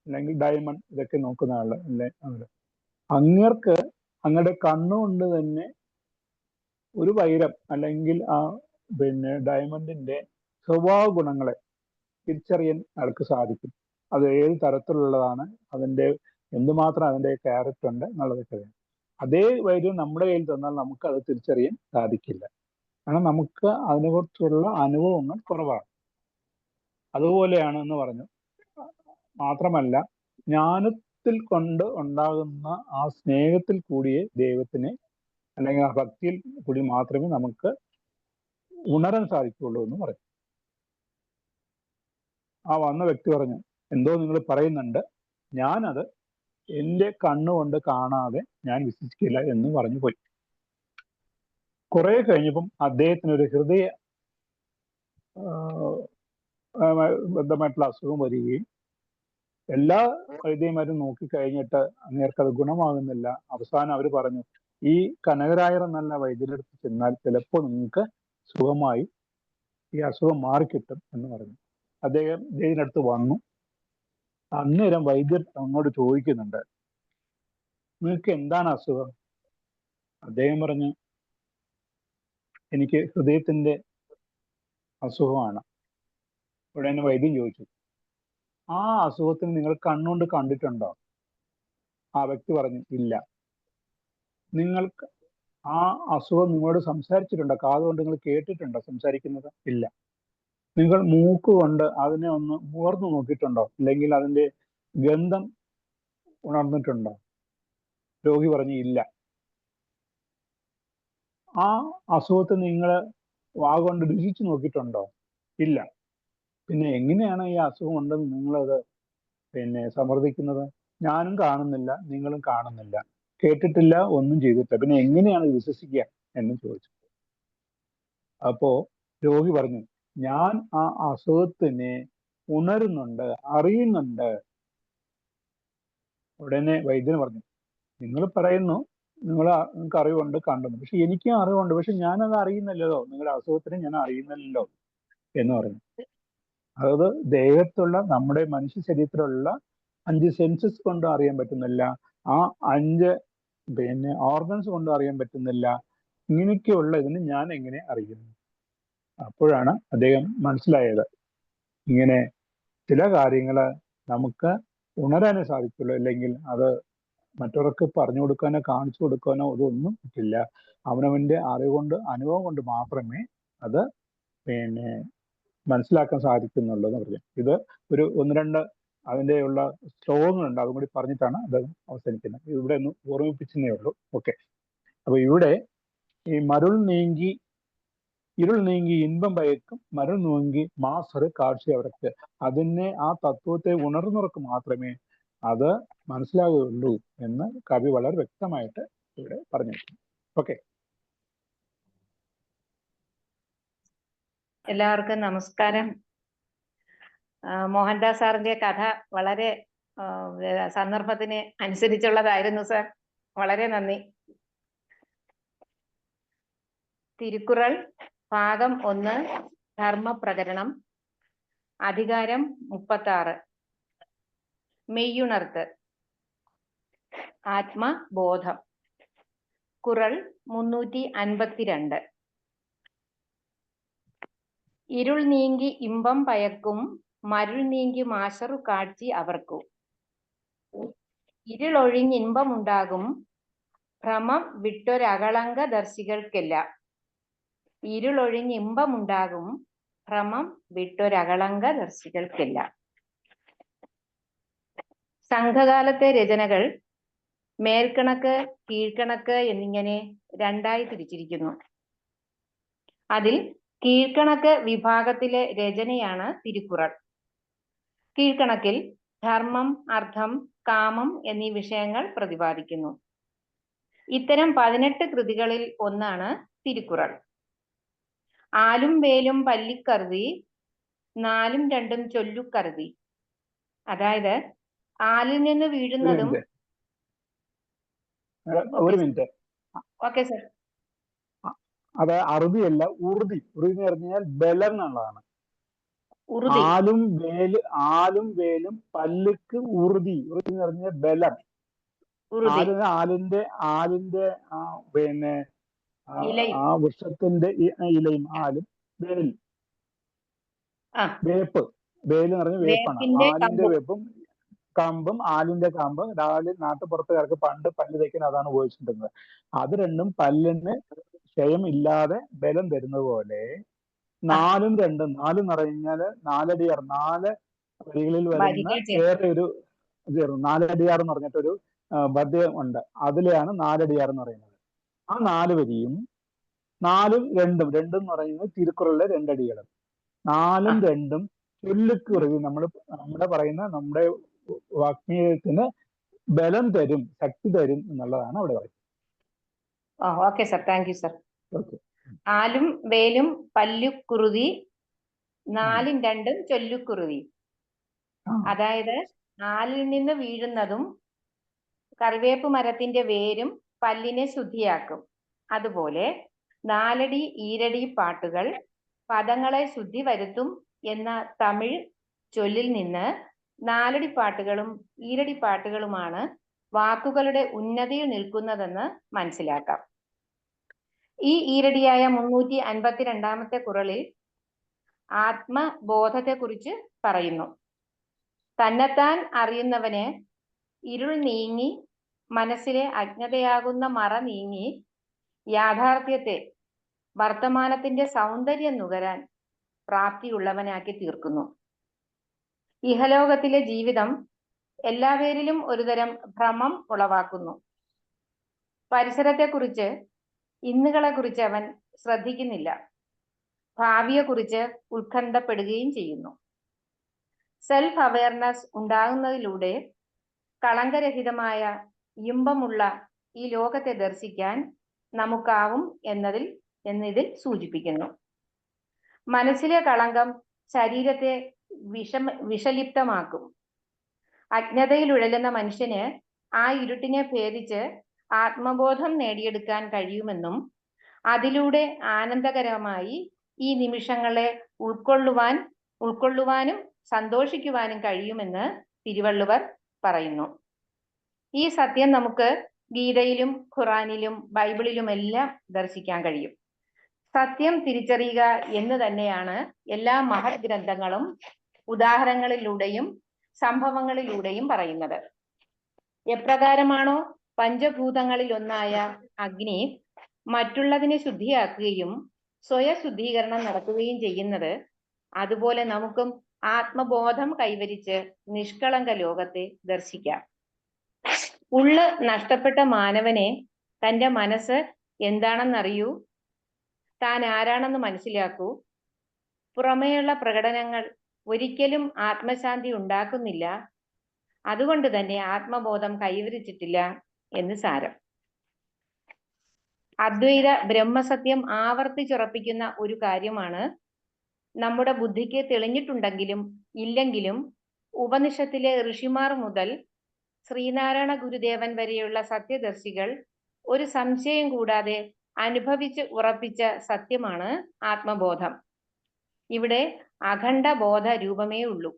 അല്ലെങ്കിൽ ഡയമണ്ട് ഇതൊക്കെ നോക്കുന്ന ആള് അല്ലെ അങ്ങർക്ക് അങ്ങയുടെ കണ്ണുകൊണ്ട് തന്നെ ഒരു വൈരം അല്ലെങ്കിൽ ആ ഡയമണ്ടിന്റെ സ്വഭാവ ഗുണങ്ങളെ തിരിച്ചറിയാൻ അയാൾക്ക് സാധിക്കും. അത് ഏത് തരത്തിലുള്ളതാണ്, അതിന്റെ എന്തുമാത്രം അതിന്റെ ക്യാരക്ടർ ഉണ്ട് എന്നുള്ളതൊക്കെ അറിയാം. അതേ വൈര്യം നമ്മുടെ കയ്യിൽ തന്നാൽ നമുക്ക് അത് തിരിച്ചറിയാൻ സാധിക്കില്ല. കാരണം നമുക്ക് അതിനെക്കുറിച്ചുള്ള അനുഭവങ്ങൾ കുറവാണ്. അതുപോലെയാണ് എന്ന് പറഞ്ഞു. മാത്രമല്ല, ജ്ഞാനത്തിൽ കൊണ്ട് ഉണ്ടാകുന്ന ആ സ്നേഹത്തിൽ കൂടിയേ ദൈവത്തിനെ, അല്ലെങ്കിൽ ആ ഭക്തിയിൽ കൂടി മാത്രമേ നമുക്ക് ഉണരാൻ സാധിക്കുകയുള്ളൂ എന്ന് പറഞ്ഞു. ആ വന്ന വ്യക്തി പറഞ്ഞു, എന്തോ നിങ്ങൾ പറയുന്നുണ്ട്, ഞാനത് എൻ്റെ കണ്ണുകൊണ്ട് കാണാതെ ഞാൻ വിശ്വസിക്കില്ല എന്ന് പറഞ്ഞു പോയി. കുറെ കഴിഞ്ഞപ്പം അദ്ദേഹത്തിന് ഒരു ഹൃദയ ബന്ധമായിട്ടുള്ള അസുഖം വരികയും എല്ലാ വൈദ്യന്മാരും നോക്കിക്കഴിഞ്ഞിട്ട് അങ്ങേർക്ക് അത് ഗുണമാകുന്നില്ല. അവസാനം അവർ പറഞ്ഞു, ഈ കനകരായർ എന്നുള്ള വൈദ്യരെടുത്ത് ചെന്നാൽ ചിലപ്പോൾ നിങ്ങൾക്ക് സുഖമായി ഈ അസുഖം മാറിക്കിട്ടും എന്ന് പറഞ്ഞു. അദ്ദേഹം ഇതിനടുത്ത് വന്നു. അന്നേരം വൈദ്യർ അങ്ങോട്ട് ചോദിക്കുന്നുണ്ട്, നിങ്ങൾക്ക് എന്താണ് അസുഖം? അദ്ദേഹം പറഞ്ഞു, എനിക്ക് ഹൃദയത്തിന്റെ അസുഖമാണ്. ഉടനെ വൈദ്യൻ ചോദിച്ചു, ആ അസുഖത്തിന് നിങ്ങൾ കണ്ണുകൊണ്ട് കണ്ടിട്ടുണ്ടോ? ആ വ്യക്തി പറഞ്ഞു, ഇല്ല. നിങ്ങൾക്ക് ആ അസുഖം നിങ്ങളോട് സംസാരിച്ചിട്ടുണ്ടോ? കാതുകൊണ്ട് നിങ്ങൾ കേട്ടിട്ടുണ്ടോ സംസാരിക്കുന്നത്? ഇല്ല. നിങ്ങൾ മൂക്കുകൊണ്ട് അതിനെ ഒന്ന് മുകർന്നു നോക്കിയിട്ടുണ്ടോ? അല്ലെങ്കിൽ അതിന്റെ ഗന്ധം ഉണർന്നിട്ടുണ്ടോ? രോഗി പറഞ്ഞു, ഇല്ല. ആ അസുഖത്തെ നിങ്ങൾ വാഗൊണ്ട് രുചിച്ചു നോക്കിയിട്ടുണ്ടോ? ഇല്ല. പിന്നെ എങ്ങനെയാണ് ഈ അസുഖം ഉണ്ടെന്ന് നിങ്ങളത് സമർത്ഥിക്കുന്നത്? ഞാനും കാണുന്നില്ല, നിങ്ങളും കാണുന്നില്ല, കേട്ടിട്ടില്ല, ഒന്നും ചെയ്തിട്ടില്ല, പിന്നെ എങ്ങനെയാണ് വിശ്വസിക്കുക എന്ന് ചോദിച്ചു. അപ്പോ രോഗി പറഞ്ഞു, ഞാൻ ആ അസുഖത്തിനെ ഉണരുന്നുണ്ട്, അറിയുന്നുണ്ട്. ഉടനെ വൈദ്യൻ പറഞ്ഞു, നിങ്ങൾ പറയുന്നു നിങ്ങൾക്ക് അറിവുണ്ട്, കണ്ടുന്നു, പക്ഷെ എനിക്കും അറിവുണ്ട്, പക്ഷെ ഞാനത് അറിയുന്നില്ലല്ലോ, നിങ്ങളുടെ അസുഖത്തിനെ ഞാൻ അറിയുന്നില്ലല്ലോ എന്ന് പറഞ്ഞു. അതായത് ദേഹത്തുള്ള നമ്മുടെ മനുഷ്യ ശരീരത്തിലുള്ള 5 സെൻസസ് കൊണ്ട് അറിയാൻ പറ്റുന്നില്ല, ആ 5 ഓർഗൻസ് കൊണ്ട് അറിയാൻ പറ്റുന്നില്ല. ഇങ്ങനെയൊക്കെയുള്ള ഇതിന് ഞാൻ എങ്ങനെ അറിയുന്നു? അപ്പോഴാണ് അദ്ദേഹം മനസ്സിലായത്, ഇങ്ങനെ ചില കാര്യങ്ങൾ നമുക്ക് ഉണരാനേ സാധിക്കുള്ളൂ, അല്ലെങ്കിൽ അത് മറ്റവർക്ക് പറഞ്ഞു കൊടുക്കാനോ കാണിച്ചു കൊടുക്കാനോ അതൊന്നും പറ്റില്ല. അവനവന്റെ അറിവ് കൊണ്ട്, അനുഭവം കൊണ്ട് മാത്രമേ അത് മനസ്സിലാക്കാൻ സാധിക്കുന്നുള്ളൂ എന്ന് പറഞ്ഞു. ഇത് ഒരു 1-2 അതിൻ്റെ ഉള്ള ശ്ലോകങ്ങളുണ്ട്, അതും കൂടി പറഞ്ഞിട്ടാണ് അത് അവസാനിക്കുന്നത്. ഇവിടെ ഒന്ന് ഓർമ്മിപ്പിച്ചേ ഉള്ളൂ. ഓക്കെ. അപ്പൊ ഇവിടെ ഈ ഇരുൾ നീങ്ങി ഇൻപം ഭയക്കും, മരുൾ നീങ്ങി മാസറ് കാഴ്ച അവർക്ക്, അതിനെ, ആ തത്വത്തെ ഉണർന്നവർക്ക് മാത്രമേ അത് മനസ്സിലാകുകയുള്ളൂ എന്ന് കവി വളരെ വ്യക്തമായിട്ട് ഇവിടെ പറഞ്ഞിട്ടുണ്ട്. ഓക്കെ. എല്ലാവർക്കും നമസ്കാരം. മോഹൻദാസ് സാറിന്റെ കഥ വളരെ സന്ദർഭത്തിന് അനുസരിച്ചുള്ളതായിരുന്നു സാർ. വളരെ നന്ദി. തിരുക്കുറൾ ഭാഗം 1, ധർമ്മപ്രകരണം, അധികാരം 36, മെയ്യുണർത്ത്, ആത്മബോധം. കുറൾ 352. ഇരുൾ നീങ്ങി ഇമ്പം പയക്കും, മരുൾ നീങ്ങി മാശറു കാഴ്ചി അവർക്കു. ഇരുളൊഴിഞ്ഞ് ഇമ്പമുണ്ടാകും, ഭ്രമം വിട്ടൊരകളങ്ക ദർശികൾക്കെല്ലാം. ഇരുളൊഴിഞ്ഞ് ഇമ്പമുണ്ടാകും, ഭ്രമം വിട്ടൊരകളങ്ക ദർശികൾക്കെല്ലാം. സംഘകാലത്തെ രചനകൾ മേൽക്കണക്ക്, കീഴ്ക്കണക്ക് എന്നിങ്ങനെ 2ആയി തിരിച്ചിരിക്കുന്നു. അതിൽ കീഴ്ക്കണക്ക് വിഭാഗത്തിലെ രചനയാണ് തിരുക്കുറൾ. കീഴ്ക്കണക്കിൽ ധർമ്മം, അർത്ഥം, കാമം എന്നീ വിഷയങ്ങൾ പ്രതിപാദിക്കുന്നു. ഇത്തരം 18 കൃതികളിൽ ഒന്നാണ് തിരുക്കുറൾ. ആലും വേലും പല്ലിക്കറുതി, 4ഉം 2ഉം ചൊല്ലുക്കറുതി. അതായത് ആലിൽ നിന്ന് വീഴുന്നതും. ഒരു മിനിറ്റ്. Okay sir. അത് അറുതിയല്ല, ഉറുതി. ഉറുതി എന്ന് പറഞ്ഞാൽ ബലം എന്നുള്ളതാണ്. ആലും വേലും പല്ലുക്ക് ഉറുതി. ഉറുതി എന്ന് പറഞ്ഞാൽ ബലം. ആലിന്റെ ആ വൃക്ഷത്തിന്റെ ഇലയും ആലും വേൽ. വേപ്പ്. വേല് എന്ന് പറഞ്ഞാൽ വേപ്പാണ്. ആലിന്റെ വേപ്പും കമ്പും, ആലിന്റെ കാമ്പ്. നാട്ടുപുറത്തുകാർക്ക് പണ്ട് പല്ല് തേക്കാൻ അതാണ് ഉപയോഗിച്ചിട്ടുള്ളത്. അത് രണ്ടും പല്ലിന് ക്ഷയം ഇല്ലാതെ ബലം തരുന്നത് പോലെ 4ഉം 2ഉം 4 എന്ന് പറഞ്ഞാല് 4 അടിയാർ, 4 വരികളിൽ വരുന്ന വേറെ ഒരു 4 അടിയാർ എന്ന് പറഞ്ഞിട്ടൊരു പദ്യം ഉണ്ട്. അതിലെയാണ് 4 അടിയാർ എന്ന് പറയുന്നത്. ആ 4 വരിയും 4ഉം 2ഉം എന്ന് പറയുന്നത് തിരുക്കുറളിലെ 2 അടികളും 4ഉം 2ഉം ചൊല്ലിക്കുറവി നമ്മുടെ പറയുന്ന നമ്മുടെ വാഗ്മീയത്തിന് ബലം തരും, ശക്തി തരും എന്നുള്ളതാണ് അവിടെ പറയുന്നത്. Okay sir, thank you sir. Okay. ആലും വേലും പല്ലുക്കുറുതി 4ഉം 2ഉം ചൊല്ലുക്കുറുതി. അതായത് 4ൽ നിന്ന് വീഴുന്നതും കറിവേപ്പ് മരത്തിന്റെ വേരും പല്ലിനെ ശുദ്ധിയാക്കും. അതുപോലെ 4 അടി ഈരടി പാട്ടുകൾ പദങ്ങളെ ശുദ്ധി വരുത്തും എന്ന തമിഴ് ചൊല്ലിൽ നിന്ന് 4 അടി പാട്ടുകളും ഈരടി പാട്ടുകളുമാണ് വാക്കുകളുടെ ഉന്നതിയിൽ നിൽക്കുന്നതെന്ന് മനസ്സിലാക്കാം. ഈ ഈരടിയായ 352-ാമത്തെ കുറളിൽ ആത്മബോധത്തെക്കുറിച്ച് പറയുന്നു. തന്നെത്താൻ അറിയുന്നവന് ഇരുൾ നീങ്ങി മനസ്സിലെ അജ്ഞതയാകുന്ന മറ നീങ്ങി യാഥാർത്ഥ്യത്തെ, വർത്തമാനത്തിന്റെ സൗന്ദര്യം നുകരാൻ പ്രാപ്തിയുള്ളവനാക്കി തീർക്കുന്നു. ഇഹലോകത്തിലെ ജീവിതം എല്ലാവരിലും ഒരുതരം ഭ്രമം ഉളവാക്കുന്നു. പരിസരത്തെക്കുറിച്ച്, ഇന്നുകളെക്കുറിച്ച് അവൻ ശ്രദ്ധിക്കുന്നില്ല. ഭാവിയെക്കുറിച്ച് ഉത്കണ്ഠപ്പെടുകയും ചെയ്യുന്നു. സെൽഫ് അവയർനെസ് ഉണ്ടാകുന്നതിലൂടെ കളങ്കരഹിതമായ ഇമ്പമുള്ള ഈ ലോകത്തെ ദർശിക്കാൻ നമുക്കാവും എന്നിതിൽ സൂചിപ്പിക്കുന്നു. മനസ്സിലെ കളങ്കം ശരീരത്തെ വിഷലിപ്തമാക്കും. അജ്ഞതയിൽ ഉഴലുന്ന മനുഷ്യന് ആ ഇരുട്ടിനെ ഭേദിച്ച് ആത്മബോധം നേടിയെടുക്കാൻ കഴിയുമെന്നും അതിലൂടെ ആനന്ദകരമായി ഈ നിമിഷങ്ങളെ ഉൾക്കൊള്ളുവാനും സന്തോഷിക്കുവാനും കഴിയുമെന്ന് തിരുവള്ളുവർ പറയുന്നു. ഈ സത്യം നമുക്ക് ഗീതയിലും ഖുറാനിലും ബൈബിളിലുമെല്ലാം ദർശിക്കാൻ കഴിയും. സത്യം തിരിച്ചറിയുക എന്ന് തന്നെയാണ് എല്ലാ മഹത് ഗ്രന്ഥങ്ങളും ഉദാഹരണങ്ങളിലൂടെയും സംഭവങ്ങളിലൂടെയും പറയുന്നത്. എപ്രകാരമാണോ പഞ്ചഭൂതങ്ങളിൽ ഒന്നായ അഗ്നി മറ്റുള്ളതിനെ ശുദ്ധിയാക്കുകയും സ്വയശുദ്ധീകരണം നടത്തുകയും ചെയ്യുന്നത്, അതുപോലെ നമുക്കും ആത്മബോധം കൈവരിച്ച് നിഷ്കളങ്ക ലോകത്തെ ദർശിക്കാം. ഉള്ള് നഷ്ടപ്പെട്ട മാനവനെ തൻ്റെ മനസ്സ് എന്താണെന്നറിയൂ, താൻ ആരാണെന്ന് മനസ്സിലാക്കൂ. പുറമേയുള്ള പ്രകടനങ്ങൾ ഒരിക്കലും ആത്മശാന്തി ഉണ്ടാക്കുന്നില്ല. അതുകൊണ്ട് തന്നെ ആത്മബോധം കൈവരിച്ചിട്ടില്ല എന്ന് സാരം. അദ്വൈത ബ്രഹ്മസത്യം ആവർത്തിച്ചുറപ്പിക്കുന്ന ഒരു കാര്യമാണ്, നമ്മുടെ ബുദ്ധിക്ക് തെളിഞ്ഞിട്ടുണ്ടെങ്കിലും ഇല്ലെങ്കിലും ഉപനിഷത്തിലെ ഋഷിമാർ മുതൽ ശ്രീനാരായണ ഗുരുദേവൻ വരെയുള്ള സത്യദർശികൾ ഒരു സംശയം കൂടാതെ അനുഭവിച്ച് ഉറപ്പിച്ച സത്യമാണ് ആത്മബോധം. ഇവിടെ അഖണ്ഡ ബോധ രൂപമേ ഉള്ളൂ.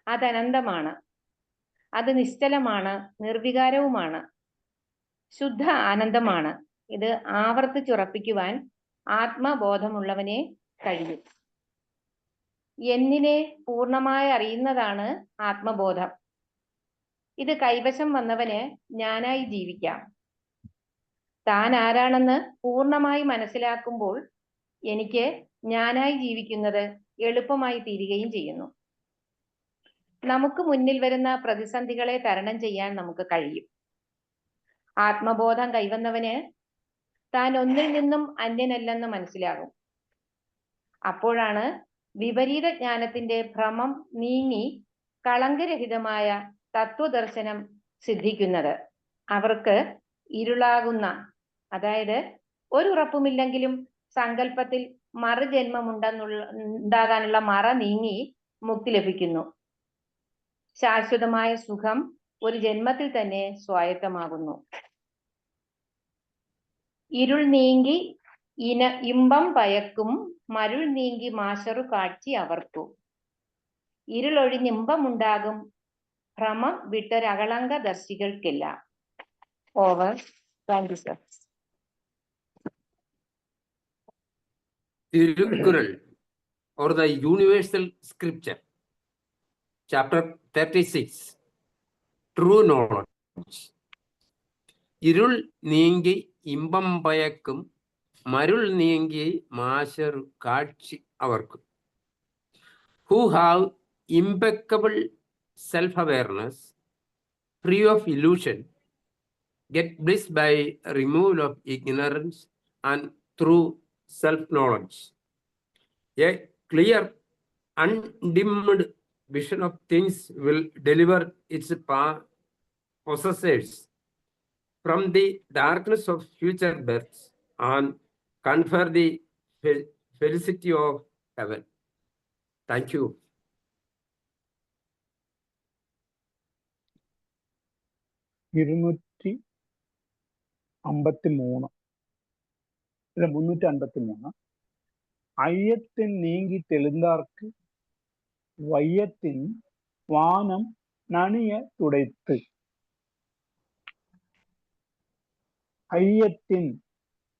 അതനന്തമാണ്, അത് നിശ്ചലമാണ്, നിർവികാരവുമാണ്, ശുദ്ധ ആനന്ദമാണ്. ഇത് ആവർത്തിച്ചുറപ്പിക്കുവാൻ ആത്മബോധമുള്ളവനെ കഴിയും. എന്നിനെ പൂർണ്ണമായി അറിയുന്നതാണ് ആത്മബോധം. ഇത് കൈവശം വന്നവന് ഞാനായി ജീവിക്കാം. താൻ ആരാണെന്ന് പൂർണ്ണമായി മനസ്സിലാക്കുമ്പോൾ എനിക്ക് ഞാനായി ജീവിക്കുന്നത് എളുപ്പമായി തീരുകയും ചെയ്യുന്നു. നമുക്ക് മുന്നിൽ വരുന്ന പ്രതിസന്ധികളെ തരണം ചെയ്യാൻ നമുക്ക് കഴിയും. ആത്മബോധം കൈവന്നവന് താൻ ഒന്നിൽ നിന്നും അന്യനല്ലെന്ന് മനസ്സിലാകും. അപ്പോഴാണ് വിപരീത ജ്ഞാനത്തിന്റെ ഭ്രമം നീങ്ങി കളങ്കരഹിതമായ തത്വദർശനം സിദ്ധിക്കുന്നത്. അവർക്ക് ഇരുളാകുന്ന, അതായത് ഒരു ഉറപ്പുമില്ലെങ്കിലും സങ്കല്പത്തിൽ ഉണ്ടാകാനുള്ള മറ നീങ്ങി മുക്തി ലഭിക്കുന്നു. ശാശ്വതമായ സുഖം ഒരു ജന്മത്തിൽ തന്നെ സ്വായത്തമാകുന്നു. ഇരുൾ നീങ്ങി ഇമ്പം പയക്കും, മരുൾ നീങ്ങി മാശറു കാഴ്ച അവർക്കു. ഇരുളൊഴിഞ്ഞിമ്പമുണ്ടാകും, ഭ്രമം വിട്ടൊരകളങ്ക ദർശികൾക്കെല്ലാം. Over. Thank you sir. Tirukkural, or the Universal Scripture, chapter 36, True Knowledge. ഇരുൾ നീങ്ങി ഇമ്പം പയക്കും, മരുൾ നീങ്ങി മാശരു കാഴ്ച അവർക്ക്. Who have impeccable self-awareness, free of illusion, get bliss by removal of ignorance and through self-knowledge. A clear, undimmed vision of things will deliver its possessors from the darkness of future births and confer the felicity of heaven. Thank you. ഇരുന്നൂറ്റി 353 ஐயத்தின் நீங்கி தெளிந்தார்க்கு வையத்தின் வானம் நனிய துடைத்து. ஐயத்தின்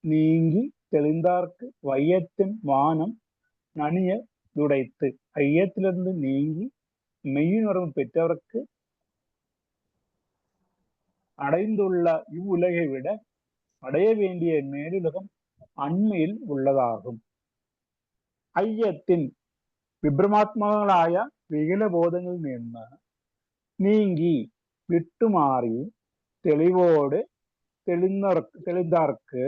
நீங்கி தெளிந்தார்க்கு வையத்தின் வானம் நனிய துடைத்து. ஐயத்திலிருந்து நீங்கி மெய்யுணர்வு பெற்றவருக்கு அடைந்துள்ள இவ்வுலகை விட அடைய வேண்டிய மேலுலகம் அண்மையில் உள்ளதாகும். ஐயத்தின் വിഭ്രമാത്മകങ്ങളായ വികലബോധങ്ങളിൽ നിന്ന് നീങ്ങി വിട്ടുമാറി തെളിവോട് തെളിந்தாർക്ക്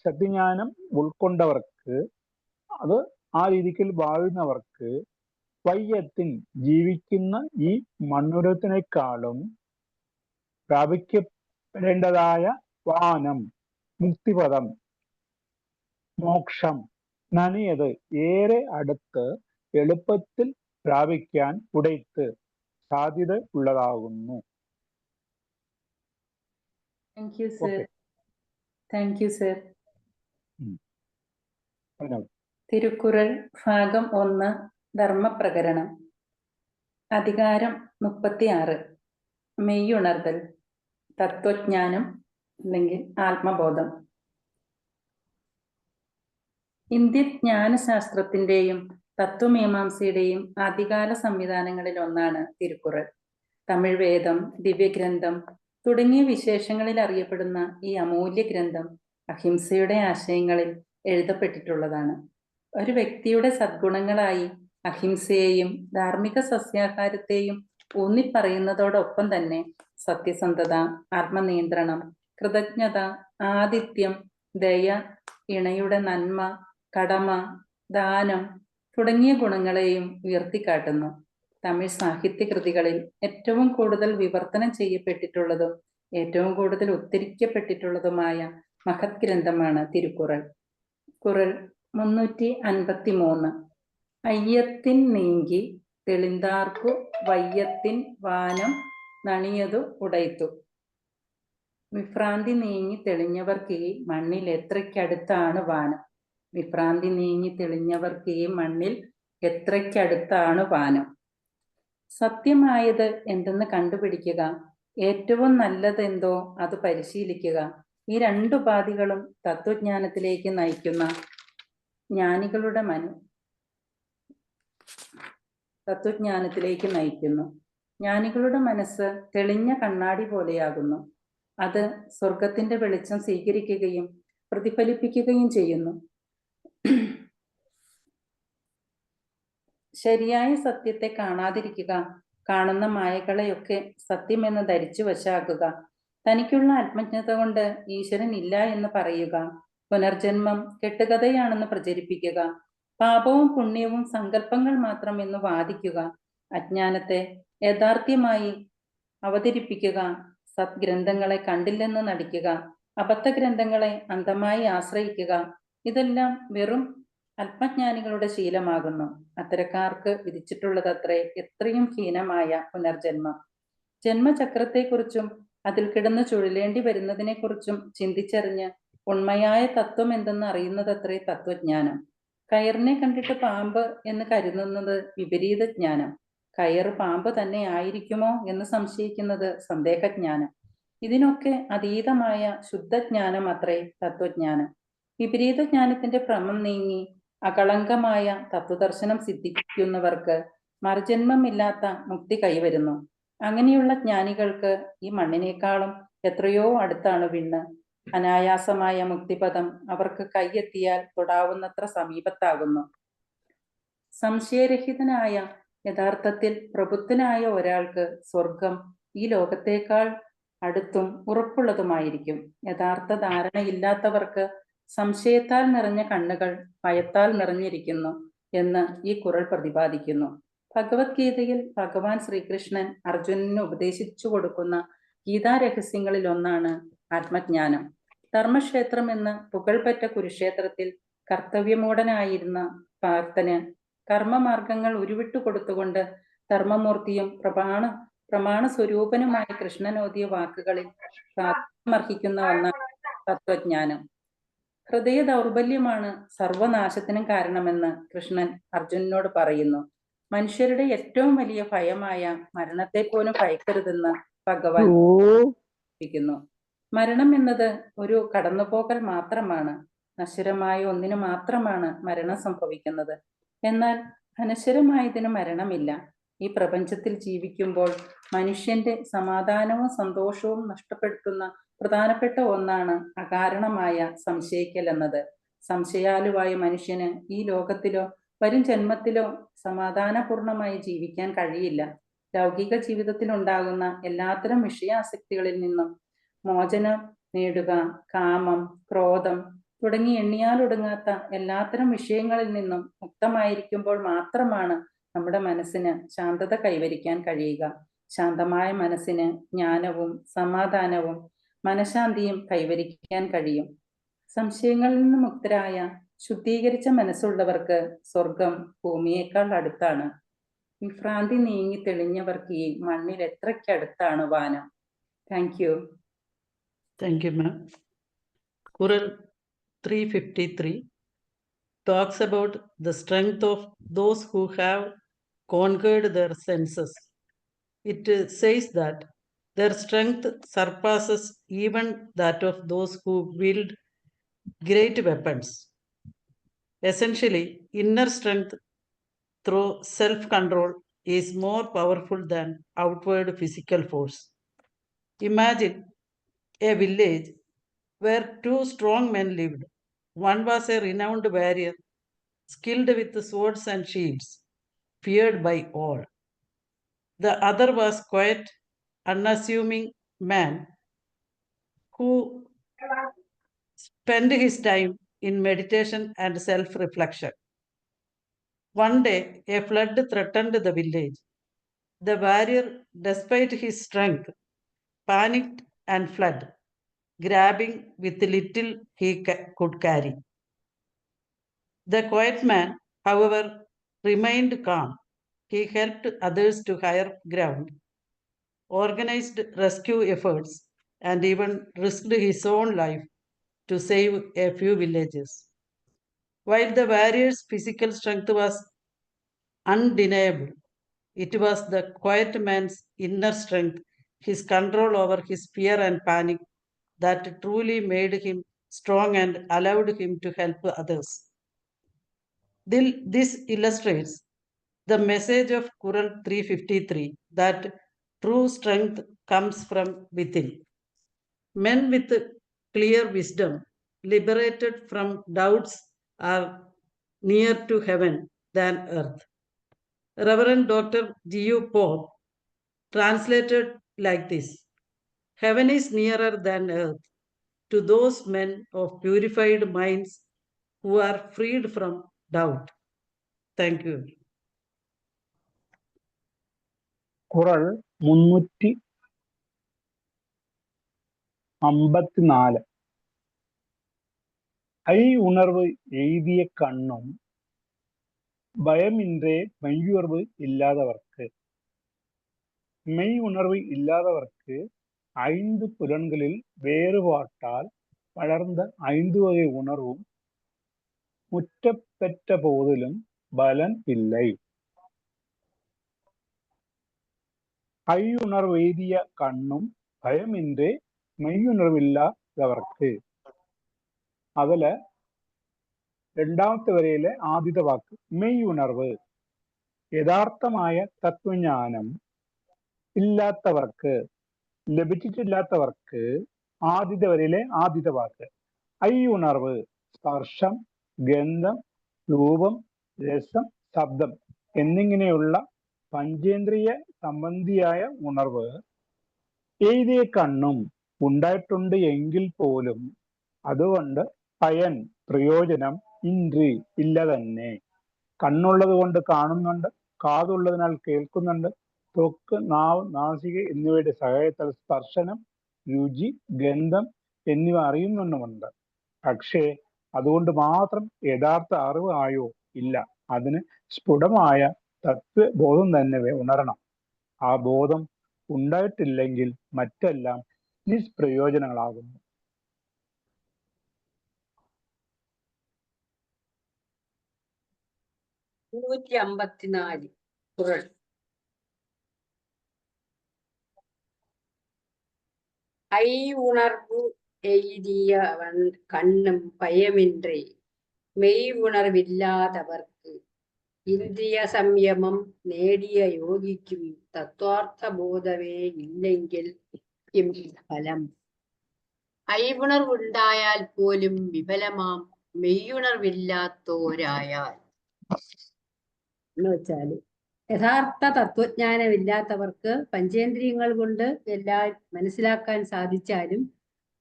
സത്യജ്ഞാനം ഉൾക്കൊണ്ടവർക്ക് അത് ആ രീതിയിൽ വാഴുന്നവർക്ക് വയ്യത്തിൻ ജീവിക്കുന്ന ഈ മണ്ണുരത്തിനേക്കാളും പ്രാപിക്കപ്പെടേണ്ടതായ വാനം, മുക്തിപദം, മോക്ഷം നനിയത് ഏറെ അടുത്ത് എളുപ്പത്തിൽ പ്രാപിക്കാൻ ഉടയ്ത്ത് സാധ്യത ഉള്ളതാകുന്നു. Thank you, sir. Thank you, sir. Thirukkural ഭാഗം 1 ധർമ്മപ്രകരണം. അധികാരം 36. മെയ്യുണർതൽ, തത്വജ്ഞാനം അല്ലെങ്കിൽ ആത്മബോധം. ഇന്ത്യൻ ജ്ഞാനശാസ്ത്രത്തിന്റെയും തത്വമീമാംസയുടെയും ആദ്യകാല സംവിധാനങ്ങളിൽ ഒന്നാണ് തിരുക്കുറൾ. തമിഴ് വേദം, ദിവ്യഗ്രന്ഥം തുടങ്ങിയ വിശേഷങ്ങളിൽ അറിയപ്പെടുന്ന ഈ അമൂല്യ ഗ്രന്ഥം അഹിംസയുടെ ആശയങ്ങളിൽ എഴുതപ്പെട്ടിട്ടുള്ളതാണ്. ഒരു വ്യക്തിയുടെ സദ്ഗുണങ്ങളായി അഹിംസയെയും ധാർമ്മിക സസ്യാഹാരത്തെയും ഊന്നിപ്പറയുന്നതോടൊപ്പം തന്നെ സത്യസന്ധത, ആത്മനിയന്ത്രണം, കൃതജ്ഞത, ആതിഥ്യം, ദയ, ഇണയുടെ നന്മ, കടമ, ദാനം തുടങ്ങിയ ഗുണങ്ങളെയും ഉയർത്തിക്കാട്ടുന്നു. തമിഴ് സാഹിത്യകൃതികളിൽ ഏറ്റവും കൂടുതൽ വിവർത്തനം ചെയ്യപ്പെട്ടിട്ടുള്ളതും ഏറ്റവും കൂടുതൽ ഉദ്ധരിക്കപ്പെട്ടിട്ടുള്ളതുമായ മഹത് ഗ്രന്ഥമാണ് തിരുക്കുറൾ. കുറൾ 353. അയ്യത്തിൻ നീങ്കി തെളിന്താർക്കു വയ്യത്തിൻ വാനം നണിയതു ഉടയ്ത്തു. വിഭ്രാന്തി നീങ്ങി തെളിഞ്ഞവർക്ക് ഈ മണ്ണിൽ എത്രയ്ക്കടുത്താണ് വാനം. വിഭ്രാന്തി നീങ്ങി തെളിഞ്ഞവർക്ക് ഈ മണ്ണിൽ എത്രയ്ക്കടുത്താണ് വാനം. സത്യമായത് എന്തെന്ന് കണ്ടുപിടിക്കുക, ഏറ്റവും നല്ലതെന്തോ അത് പരിശീലിക്കുക. ഈ 2 ഉപാധികളും തത്വജ്ഞാനത്തിലേക്ക് നയിക്കുന്ന തത്വജ്ഞാനത്തിലേക്ക് നയിക്കുന്നു. ജ്ഞാനികളുടെ മനസ്സ് തെളിഞ്ഞ കണ്ണാടി പോലെയാകുന്നു. അത് സ്വർഗത്തിന്റെ വെളിച്ചം സ്വീകരിക്കുകയും പ്രതിഫലിപ്പിക്കുകയും ചെയ്യുന്നു. ശരിയായ സത്യത്തെ കാണാതിരിക്കുക, കാണുന്ന മായകളെയൊക്കെ സത്യമെന്ന് ധരിച്ചു വശാക്കുക, തനിക്കുള്ള ആത്മജ്ഞത കൊണ്ട് ഈശ്വരൻ ഇല്ല എന്ന് പറയുക, പുനർജന്മം കെട്ടുകഥയാണെന്ന് പ്രചരിപ്പിക്കുക, പാപവും പുണ്യവും സങ്കല്പങ്ങൾ മാത്രം എന്ന് വാദിക്കുക, അജ്ഞാനത്തെ യഥാർത്ഥ്യമായി അവതരിപ്പിക്കുക, സദ്ഗ്രന്ഥങ്ങളെ കണ്ടില്ലെന്ന് നടിക്കുക, അബദ്ധഗ്രന്ഥങ്ങളെ അന്ധമായി ആശ്രയിക്കുക, ഇതെല്ലാം വെറും ആത്മജ്ഞാനികളുടെ ശീലമാകുന്നു. അത്തരക്കാർക്ക് വിധിച്ചിട്ടുള്ളതത്രേ എത്രയും ഹീനമായ പുനർജന്മം. ജന്മചക്രത്തെക്കുറിച്ചും അതിൽ കിടന്ന് ചുഴലേണ്ടി വരുന്നതിനെക്കുറിച്ചും ചിന്തിച്ചറിഞ്ഞ് ഉണ്മയായ തത്വം എന്തെന്ന് അറിയുന്നതത്രേ തത്വജ്ഞാനം. കയറിനെ കണ്ടിട്ട് പാമ്പ് എന്ന് കരുതുന്നത് വിപരീത ജ്ഞാനം. കയറ് പാമ്പ് തന്നെ ആയിരിക്കുമോ എന്ന് സംശയിക്കുന്നത് സന്ദേഹജ്ഞാനം. ഇതിനൊക്കെ അതീതമായ ശുദ്ധജ്ഞാനം അത്രേ തത്വജ്ഞാനം. വിപരീത ജ്ഞാനത്തിന്റെ ഭ്രമം നീങ്ങി അകളങ്കമായ തത്വദർശനം സിദ്ധിക്കുന്നവർക്ക് മറുജന്മമില്ലാത്ത മുക്തി കൈവരുന്നു. അങ്ങനെയുള്ള ജ്ഞാനികൾക്ക് ഈ മണ്ണിനേക്കാളും എത്രയോ അടുത്താണ് വിണ്ണ്. അനായാസമായ മുക്തിപദം അവർക്ക് കൈയെത്തിയാൽ തൊടാവുന്നത്ര സമീപത്താകുന്നു. സംശയരഹിതനായ, യഥാർത്ഥത്തിൽ പ്രബുദ്ധനായ ഒരാൾക്ക് സ്വർഗം ഈ ലോകത്തേക്കാൾ അടുത്തും ഉറപ്പുള്ളതുമായിരിക്കും. യഥാർത്ഥ ധാരണയില്ലാത്തവർക്ക് സംശയത്താൽ നിറഞ്ഞ കണ്ണുകൾ ഭയത്താൽ നിറഞ്ഞിരിക്കുന്നു എന്ന് ഈ ഖുറൽ പ്രതിപാദിക്കുന്നു. ഭഗവത്ഗീതയിൽ ഭഗവാൻ ശ്രീകൃഷ്ണൻ അർജുനന് ഉപദേശിച്ചു കൊടുക്കുന്ന ഗീതാരഹസ്യങ്ങളിൽ ഒന്നാണ് ആത്മജ്ഞാനം. ധർമ്മക്ഷേത്രം എന്ന് പുകൾപെറ്റ കുരുക്ഷേത്രത്തിൽ കർത്തവ്യമൂഢനായിരുന്ന പാർത്ഥന് കർമ്മമാർഗങ്ങൾ ഉരുവിട്ടു കൊടുത്തുകൊണ്ട് ധർമ്മമൂർത്തിയും പ്രമാണ സ്വരൂപനുമായ കൃഷ്ണനോദിയ വാക്കുകളിൽ പ്രാധാന്യമർഹിക്കുന്ന ഒന്നാണ് തത്വജ്ഞാനം. ഹൃദയ ദൗർബല്യമാണ് സർവനാശത്തിനും കാരണമെന്ന് കൃഷ്ണൻ അർജുനനോട് പറയുന്നു. മനുഷ്യരുടെ ഏറ്റവും വലിയ ഭയമായ മരണത്തെ പോലും ഭയക്കരുതെന്ന് ഭഗവാൻ പഠിപ്പിക്കുന്നു. മരണം എന്നത് ഒരു കടന്നുപോകൽ മാത്രമാണ്. നശ്വരമായ ഒന്നിനു മാത്രമാണ് മരണം സംഭവിക്കുന്നത്. എന്നാൽ അനശ്വരമായതിന് മരണമില്ല. ഈ പ്രപഞ്ചത്തിൽ ജീവിക്കുമ്പോൾ മനുഷ്യന്റെ സമാധാനവും സന്തോഷവും നഷ്ടപ്പെടുത്തുന്ന പ്രധാനപ്പെട്ട ഒന്നാണ് അകാരണമായ സംശയിക്കൽ എന്നത്. സംശയാലുവായ മനുഷ്യന് ഈ ലോകത്തിലോ വരും ജന്മത്തിലോ സമാധാനപൂർണമായി ജീവിക്കാൻ കഴിയില്ല. ലൗകിക ജീവിതത്തിൽ ഉണ്ടാകുന്ന എല്ലാത്തരം വിഷയാസക്തികളിൽ നിന്നും മോചനം നേടുക, കാമം, ക്രോധം തുടങ്ങി എണ്ണിയാലൊടുങ്ങാത്ത എല്ലാത്തരം വിഷയങ്ങളിൽ നിന്നും മുക്തമായിരിക്കുമ്പോൾ മാത്രമാണ് നമ്മുടെ മനസ്സിന് ശാന്തത കൈവരിക്കാൻ കഴിയുക. ശാന്തമായ മനസ്സിന് ജ്ഞാനവും സമാധാനവും മനഃശാന്തിയും കൈവരിക്കാൻ കഴിയും. സംശയങ്ങളിൽ നിന്ന് മുക്തരായ ശുദ്ധീകരിച്ച മനസ്സുള്ളവർക്ക് സ്വർഗം ഭൂമിയേക്കാൾ അടുത്താണ്. വിഭ്രാന്തി നീങ്ങി തെളിഞ്ഞവർക്ക് ഈ മണ്ണിൽ എത്രയ്ക്കടുത്താണ് വാനം. Thank you. Thank you, ma'am. Qural 353 talks about the strength of those who have conquered their senses. It says that their strength surpasses even that of those who wield great weapons. Essentially, inner strength through self-control is more powerful than outward physical force. Imagine a village where two strong men lived. One was a renowned warrior, skilled with swords and shields, feared by all. The other was quiet, unassuming man who spent his time in meditation and self-reflection. One day, a flood threatened the village. The warrior, despite his strength, panicked and fled, grabbing with little he could carry. The quiet man, however, remained calm. He helped others to higher ground, organized rescue efforts, and even risked his own life to save a few villages. While the warrior's physical strength was undeniable, it was the quiet man's inner strength, his control over his fear and panic, that truly made him strong and allowed him to help others. This illustrates the message of Qural 353 that true strength comes from within. Men with clear wisdom, liberated from doubts, are near to heaven than earth. Reverend Dr. G.U. Pope translated like this: Heaven is nearer than earth to those men of purified minds who are freed from doubt. Thank you. ഖുറൽ 354. ഐ ഉണർവ് എഴുതിയ കണ്ണും பயமின்றே மெய்யுணர்வு இல்லாதவர்க்கு. மெய் உணர்வு இல்லாதவர்க்கு 5 புலன்களில் வேறுபாட்டால் வளர்ந்த 5 வகை உணர்வும் முற்றப்பெற்ற போதிலும் பலன் இல்லை. ஐயுணர்வு எய்திய கண்ணும் பயமின்றே മെയ്യുണർവില്ലാത്തവർക്ക്. അതില് രണ്ടാമത്തെ വരയിലെ ആദ്യത്തെ വാക്ക് മെയ്യുണർവ്. യഥാർത്ഥമായ തത്വജ്ഞാനം ഇല്ലാത്തവർക്ക്, ലഭിച്ചിട്ടില്ലാത്തവർക്ക് ആദ്യത്തെ വരിയിലെ ആദ്യത്തെ വാക്ക്. ഐ ഉണർവ്, സ്പർശം, ഗന്ധം, രൂപം, രസം, ശബ്ദം എന്നിങ്ങനെയുള്ള പഞ്ചേന്ദ്രിയ സംബന്ധിയായ ഉണർവ് എഴുതിയ കണ്ണും ഉണ്ടായിട്ടുണ്ട് എങ്കിൽ പോലും അതുകൊണ്ട് പയൻ പ്രയോജനം ഇന്ദ്രി ഇല്ല തന്നെ. കണ്ണുള്ളത് കൊണ്ട് കാണുന്നുണ്ട്, കാതുള്ളതിനാൽ കേൾക്കുന്നുണ്ട്, ത്വക്ക്, നാവ്, നാസിക എന്നിവയുടെ സഹായത്താൽ സ്പർശനം, രുചി, ഗന്ധം എന്നിവ അറിയുന്നുമുണ്ട്. പക്ഷേ അതുകൊണ്ട് മാത്രം യഥാർത്ഥ അറിവ് ആയോ? ഇല്ല. അതിന് സ്ഫുടമായ തത്വബോധം തന്നെ ഉണരണം. ആ ബോധം ഉണ്ടായിട്ടില്ലെങ്കിൽ മറ്റെല്ലാം നിഷ്പ്രയോജനങ്ങളാകുന്നു. കുറൾ. ഐ ഉണർവു എയ്തിയവൻ കണ്ണും ഭയമിன்றி മെയ് ഉണർവില്ലാത്തവർക്ക് ഇന്ദ്രിയ സംയമം നേടിയ യോഗിക്കും തത്വാർത്ഥ ബോധമേ ഇല്ലെങ്കിൽ ഫലം. ഐവുണർവുണ്ടായാൽ പോലും വിഫലമാം മെയ്യുണർവില്ലാത്തോരായാൽ. എന്ന് വെച്ചാല് യഥാർത്ഥ തത്വജ്ഞാനമില്ലാത്തവർക്ക് പഞ്ചേന്ദ്രിയങ്ങൾ കൊണ്ട് എല്ലാം മനസ്സിലാക്കാൻ സാധിച്ചാലും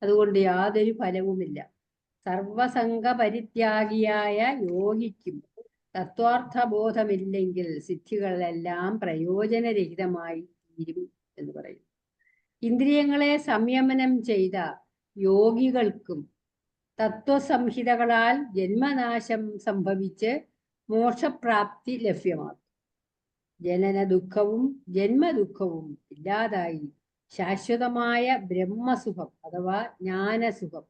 അതുകൊണ്ട് യാതൊരു ഫലവുമില്ല. സർവസംഗ പരിത്യാഗിയായ യോഗിക്കും തത്വാർത്ഥബോധമില്ലെങ്കിൽ സിദ്ധികളെല്ലാം പ്രയോജനരഹിതമായി തീരും എന്ന് പറയും. ഇന്ദ്രിയങ്ങളെ സംയമനം ചെയ്ത യോഗികൾക്കും തത്വസംഹിതകളാൽ ജന്മനാശം സംഭവിച്ച് മോക്ഷപ്രാപ്തി ലഭ്യമാകും. ജനന ദുഃഖവും ജന്മദുഃഖവും ഇല്ലാതായി ശാശ്വതമായ ബ്രഹ്മസുഖം അഥവാ ജ്ഞാനസുഖം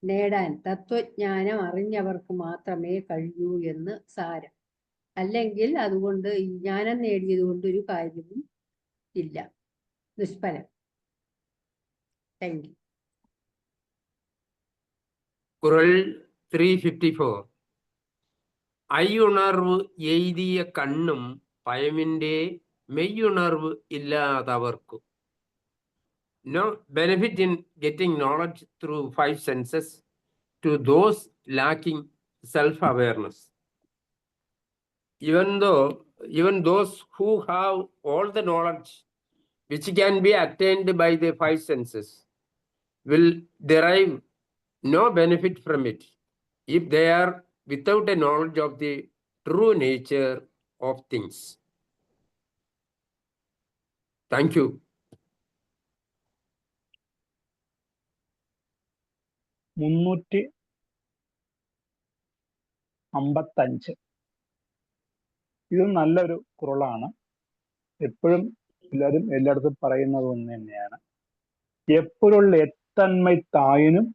നേടാൻ തത്വജ്ഞാനം അറിഞ്ഞവർക്ക് മാത്രമേ കഴിയൂ എന്ന് സാരം. അല്ലെങ്കിൽ അതുകൊണ്ട് ഈ ജ്ഞാനം നേടിയത് കൊണ്ട് ഒരു കാര്യവും ഇല്ല, നിഷ്ഫലം. Thank you. കുറൾ 354. ഐ ഉണർവ് എഴുതിയ കണ്ണും ഭയമിൻ്റെ മെയ്യുണർവ് ഇല്ലാത്തവർക്കും. No benefit in getting knowledge through 5 senses to those lacking self-awareness. Even those who have all the knowledge which can be attained by the 5 senses will derive no benefit from it if they are without a knowledge of the true nature of things. Thank you. മുന്നൂറ്റി 55. ഇത് നല്ലൊരു കുറളാണ്. എപ്പോഴും എല്ലാവരും എല്ലായിടത്തും പറയുന്നത് ഒന്ന് തന്നെയാണ്. എപ്പൊരുൾ എത്തന്മൈ തായിനും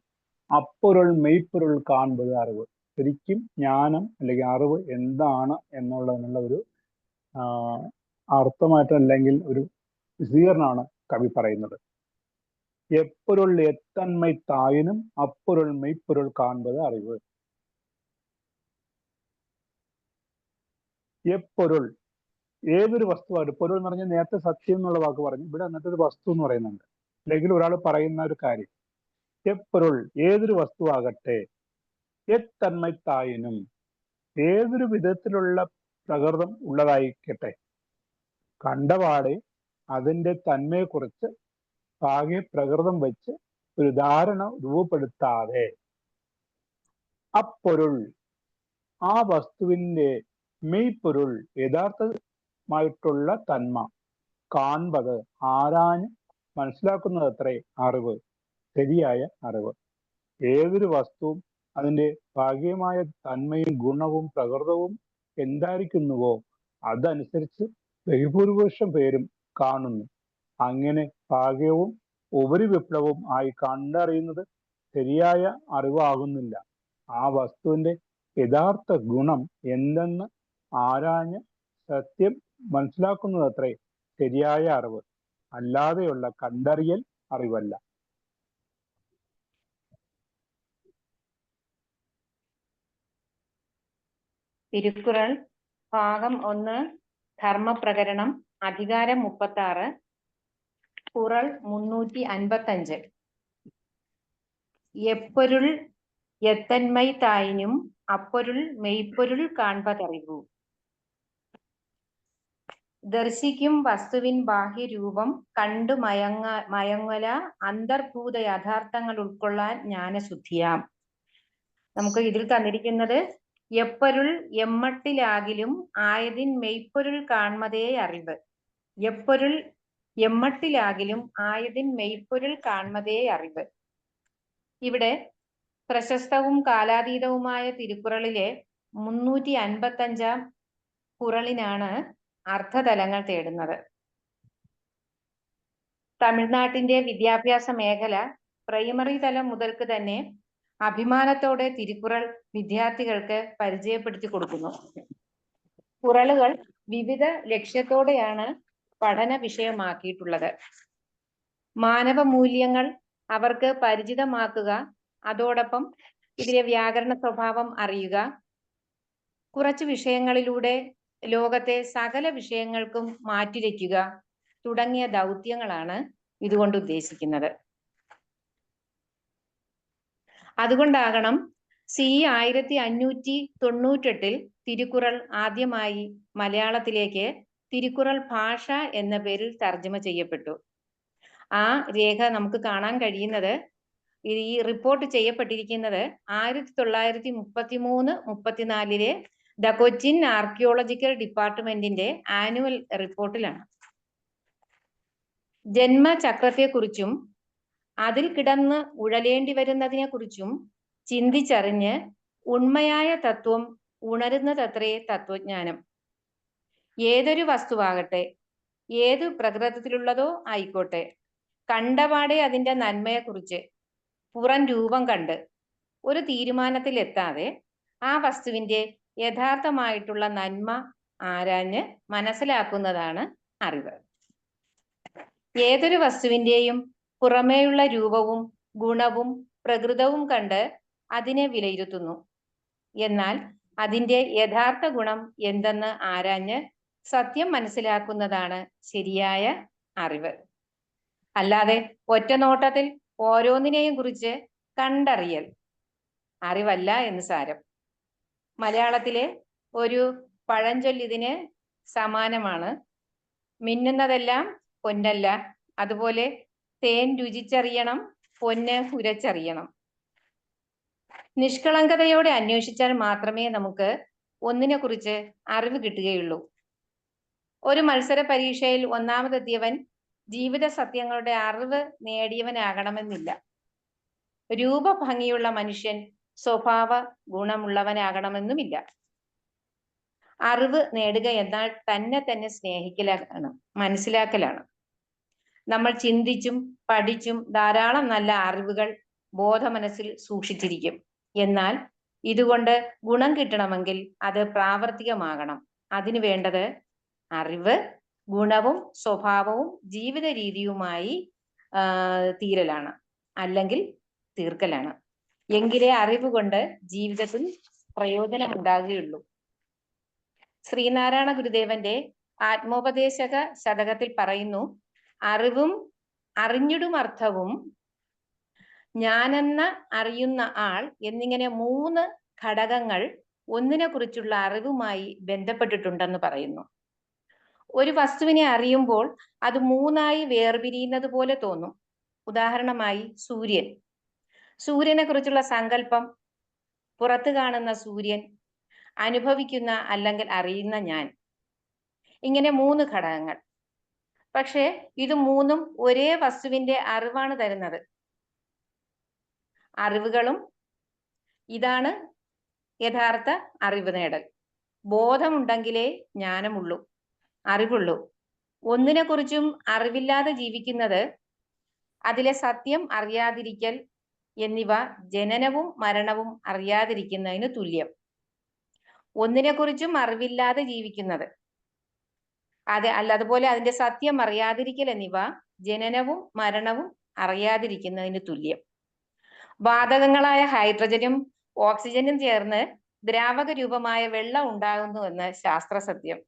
അപ്പൊരുൾ മെയ്പ്പൊരുൾ കാണുന്നത് അറിവ്. ശരിക്കും ജ്ഞാനം അല്ലെങ്കിൽ അറിവ് എന്താണ് എന്നുള്ളതിനുള്ള ഒരു അർത്ഥമായിട്ട് അല്ലെങ്കിൽ ഒരു വിശദീകരണമാണ് കവി പറയുന്നത്. എപ്പൊരുൾ എത്തന്മൈ തായിനും അപ്പൊരുൾ മെയ്പ്പൊരുൾ കാണുന്നത് അറിവ്. എപ്പൊരുൾ ഏതൊരു വസ്തുവായിട്ട്, പൊരുൾ എന്ന് പറഞ്ഞാൽ നേരത്തെ സത്യം എന്നുള്ള വാക്ക് പറഞ്ഞു, ഇവിടെ എന്നിട്ട് ഒരു വസ്തു എന്ന് പറയുന്നുണ്ട്, അല്ലെങ്കിൽ ഒരാൾ പറയുന്ന ഒരു കാര്യം. എപ്പൊരുൾ ഏതൊരു വസ്തുവാകട്ടെ, എത്തന്മൈത്തായിനും ഏതൊരു വിധത്തിലുള്ള പ്രകൃതം ഉള്ളതായിക്കട്ടെ, കണ്ടപാടെ അതിൻ്റെ തന്മയെക്കുറിച്ച് ആകെ പ്രകൃതം വെച്ച് ഒരു ധാരണ രൂപപ്പെടുത്താതെ അപ്പൊരുൾ ആ വസ്തുവിൻ്റെ മെയ്പ്പൊരുൾ യഥാർത്ഥമായിട്ടുള്ള തന്മ കാൺപത് ആരാഞ്ഞ് മനസ്സിലാക്കുന്നത് അത്രേ അറിവ്, ശരിയായ അറിവ്. ഏതൊരു വസ്തുവും അതിൻ്റെ ഭാഗികമായ തന്മയും ഗുണവും പ്രകൃതവും എന്തായിരിക്കുന്നുവോ അതനുസരിച്ച് ബഹുഭൂരിപക്ഷം പേരും കാണുന്നു. അങ്ങനെ ഭാഗ്യവും ഉപരിവിപ്ലവവും ആയി കണ്ടറിയുന്നത് ശരിയായ അറിവാകുന്നില്ല. ആ വസ്തുവിൻ്റെ യഥാർത്ഥ ഗുണം എന്തെന്ന് ആരാഞ്ഞ് സത്യം മനസ്സിലാക്കുന്നത് അത്രേ ശരിയായ അറിവ്, അല്ലാതെയുള്ള കണ്ടറിയൽ അറിവല്ല. തിരുക്കുറൾ ഭാഗം 1 ധർമ്മപ്രകരണം അധികാരം 36 കുറൾ 355. எப்பொருள் எத்தன்மை தாயினும் அப்பொருள் மெய்ப்பொருள் காண்பதறிவு. ദർശിക്കും വസ്തുവിൻ ബാഹ്യരൂപം കണ്ടു മയങ്ങല അന്തർഭൂത യാഥാർത്ഥങ്ങൾ ഉൾക്കൊള്ളാൻ ജ്ഞാനശുദ്ധിയാം. നമുക്ക് ഇതിൽ തന്നിരിക്കുന്നത് എപ്പൊരുൾ എമ്മട്ടിലാകിലും ആയതിൻ മെയ്പ്പൊരുൾ കാൺമതേ അറിവ്. എപ്പൊരുൾ എമ്മട്ടിലാകിലും ആയതിൻ മെയ്പ്പൊരുൾ കാൺമതേ അറിവ്. ഇവിടെ പ്രശസ്തവും കാലാതീതവുമായ തിരുക്കുറളിലെ 355 കുറളിനാണ് അർത്ഥതലങ്ങൾ തേടുന്നത്. തമിഴ്നാട്ടിന്റെ വിദ്യാഭ്യാസ മേഖല പ്രൈമറി തലം മുതൽക്ക് തന്നെ അഭിമാനത്തോടെ തിരുക്കുറൾ വിദ്യാർത്ഥികൾക്ക് പരിചയപ്പെടുത്തി കൊടുക്കുന്നു. കുറളുകൾ വിവിധ ലക്ഷ്യത്തോടെയാണ് പഠന വിഷയമാക്കിയിട്ടുള്ളത്. മാനവ മൂല്യങ്ങൾ അവർക്ക് പരിചിതമാക്കുക, അതോടൊപ്പം ഇതിലെ വ്യാകരണ സ്വഭാവം അറിയുക, കുറച്ച് വിഷയങ്ങളിലൂടെ ലോകത്തെ സകല വിഷയങ്ങൾക്കും മാറ്റിവെക്കുക തുടങ്ങിയ ദൗത്യങ്ങളാണ് ഇതുകൊണ്ട് ഉദ്ദേശിക്കുന്നത്. അതുകൊണ്ടാകണം CE 1598 തിരുക്കുറൾ ആദ്യമായി മലയാളത്തിലേക്ക് തിരുക്കുറൾ ഭാഷ എന്ന പേരിൽ തർജ്ജമ ചെയ്യപ്പെട്ടു. ആ രേഖ നമുക്ക് കാണാൻ കഴിയുന്നത്, ഈ റിപ്പോർട്ട് ചെയ്യപ്പെട്ടിരിക്കുന്നത് 1933-34 ദ കൊച്ചിൻ ആർക്കിയോളജിക്കൽ ഡിപ്പാർട്ട്മെന്റിന്റെ ആനുവൽ റിപ്പോർട്ടിലാണ്. ജന്മചക്രത്തെക്കുറിച്ചും അതിൽ കിടന്ന് ഉഴലേണ്ടി വരുന്നതിനെ കുറിച്ചും ചിന്തിച്ചറിഞ്ഞ് ഉണ്മയായ തത്വം ഉണരുന്നതത്രേ തത്വജ്ഞാനം. ഏതൊരു വസ്തുവാകട്ടെ, ഏതു പ്രകൃതത്തിലുള്ളതോ ആയിക്കോട്ടെ, കണ്ടപാടെ അതിന്റെ നന്മയെക്കുറിച്ച് പുറം രൂപം കണ്ട് ഒരു തീരുമാനത്തിൽ എത്താതെ ആ വസ്തുവിന്റെ യഥാർത്ഥമായിട്ടുള്ള നന്മ ആരാഞ്ഞ് മനസ്സിലാക്കുന്നതാണ് അറിവ്. ഏതൊരു വസ്തുവിന്റെയും പുറമേയുള്ള രൂപവും ഗുണവും പ്രകൃതവും കണ്ട് അതിനെ വിലയിരുത്തുന്നു. എന്നാൽ അതിന്റെ യഥാർത്ഥ ഗുണം എന്തെന്ന് ആരാഞ്ഞ് സത്യം മനസ്സിലാക്കുന്നതാണ് ശരിയായ അറിവ്. അല്ലാതെ ഒറ്റനോട്ടത്തിൽ ഓരോന്നിനെയും കുറിച്ച് കണ്ടറിയൽ അറിവല്ല എന്ന് സാരം. മലയാളത്തിലെ ഒരു പഴഞ്ചൊല്ലിതിന് സമാനമാണ്. മിന്നുന്നതെല്ലാം പൊന്നല്ല, അതുപോലെ തേൻ രുചിച്ചറിയണം, പൊന്ന് ഉരച്ചറിയണം. നിഷ്കളങ്കതയോടെ അന്വേഷിച്ചാൽ മാത്രമേ നമുക്ക് ഒന്നിനെ കുറിച്ച് അറിവ് കിട്ടുകയുള്ളൂ. ഒരു മത്സര പരീക്ഷയിൽ ഒന്നാമതെത്തിയവൻ ജീവിത സത്യങ്ങളുടെ അറിവ് നേടിയവനാകണമെന്നില്ല. രൂപഭംഗിയുള്ള മനുഷ്യൻ സ്വഭാവ ഗുണമുള്ളവനാകണമെന്നുമില്ല. അറിവ് നേടുക എന്നാൽ തന്നെ സ്നേഹിക്കലാണ്, മനസ്സിലാക്കലാണ്. നമ്മൾ ചിന്തിച്ചും പഠിച്ചും ധാരാളം നല്ല അറിവുകൾ ബോധമനസ്സിൽ സൂക്ഷിച്ചിരിക്കും. എന്നാൽ ഇതുകൊണ്ട് ഗുണം കിട്ടണമെങ്കിൽ അത് പ്രാവർത്തികമാകണം. അതിനു വേണ്ടത് അറിവ്, ഗുണവും സ്വഭാവവും ജീവിത രീതിയുമായി തീരലാണ്, അല്ലെങ്കിൽ തീർക്കലാണ്. എങ്കിലേ അറിവ് കൊണ്ട് ജീവിതത്തിൽ പ്രയോജനം ഉണ്ടാകുകയുള്ളൂ. ശ്രീനാരായണ ഗുരുദേവന്റെ ആത്മോപദേശക ശതകത്തിൽ പറയുന്നു, അറിവും അറിഞ്ഞിടും അർത്ഥവും ഞാനെന്ന അറിയുന്ന ആൾ എന്നിങ്ങനെ 3 ഘടകങ്ങൾ ഒന്നിനെ കുറിച്ചുള്ള അറിവുമായി ബന്ധപ്പെട്ടിട്ടുണ്ടെന്ന് പറയുന്നു. ഒരു വസ്തുവിനെ അറിയുമ്പോൾ അത് 3ആയി വേർപിരിയുന്നത് പോലെ തോന്നും. ഉദാഹരണമായി സൂര്യനെ കുറിച്ചുള്ള സങ്കല്പം, പുറത്ത് കാണുന്ന സൂര്യൻ, അനുഭവിക്കുന്ന അല്ലെങ്കിൽ അറിയുന്ന ഞാൻ, ഇങ്ങനെ 3 ഘടകങ്ങൾ. പക്ഷെ ഇത് 3ഉം ഒരേ വസ്തുവിന്റെ അറിവാണ് തരുന്നത്. അറിവുകളും ഇതാണ് യഥാർത്ഥ അറിവ് നേടൽ. ബോധമുണ്ടെങ്കിലേ ജ്ഞാനമുള്ളൂ, അറിവുള്ളൂ. ഒന്നിനെ കുറിച്ചും അറിവില്ലാതെ ജീവിക്കുന്നത്, അതിലെ സത്യം അറിയാതിരിക്കൽ എന്നിവ ജനനവും മരണവും അറിയാതിരിക്കുന്നതിന് തുല്യം. ഒന്നിനെ കുറിച്ചും അറിവില്ലാതെ ജീവിക്കുന്നത്, അതുപോലെ അതിന്റെ സത്യം അറിയാതിരിക്കൽ എന്നിവ ജനനവും മരണവും അറിയാതിരിക്കുന്നതിന് തുല്യം. വാതകങ്ങളായ ഹൈഡ്രജനും ഓക്സിജനും ചേർന്ന് ദ്രാവക രൂപമായ വെള്ളം ഉണ്ടാകുന്നുവെന്ന് ശാസ്ത്ര സത്യം.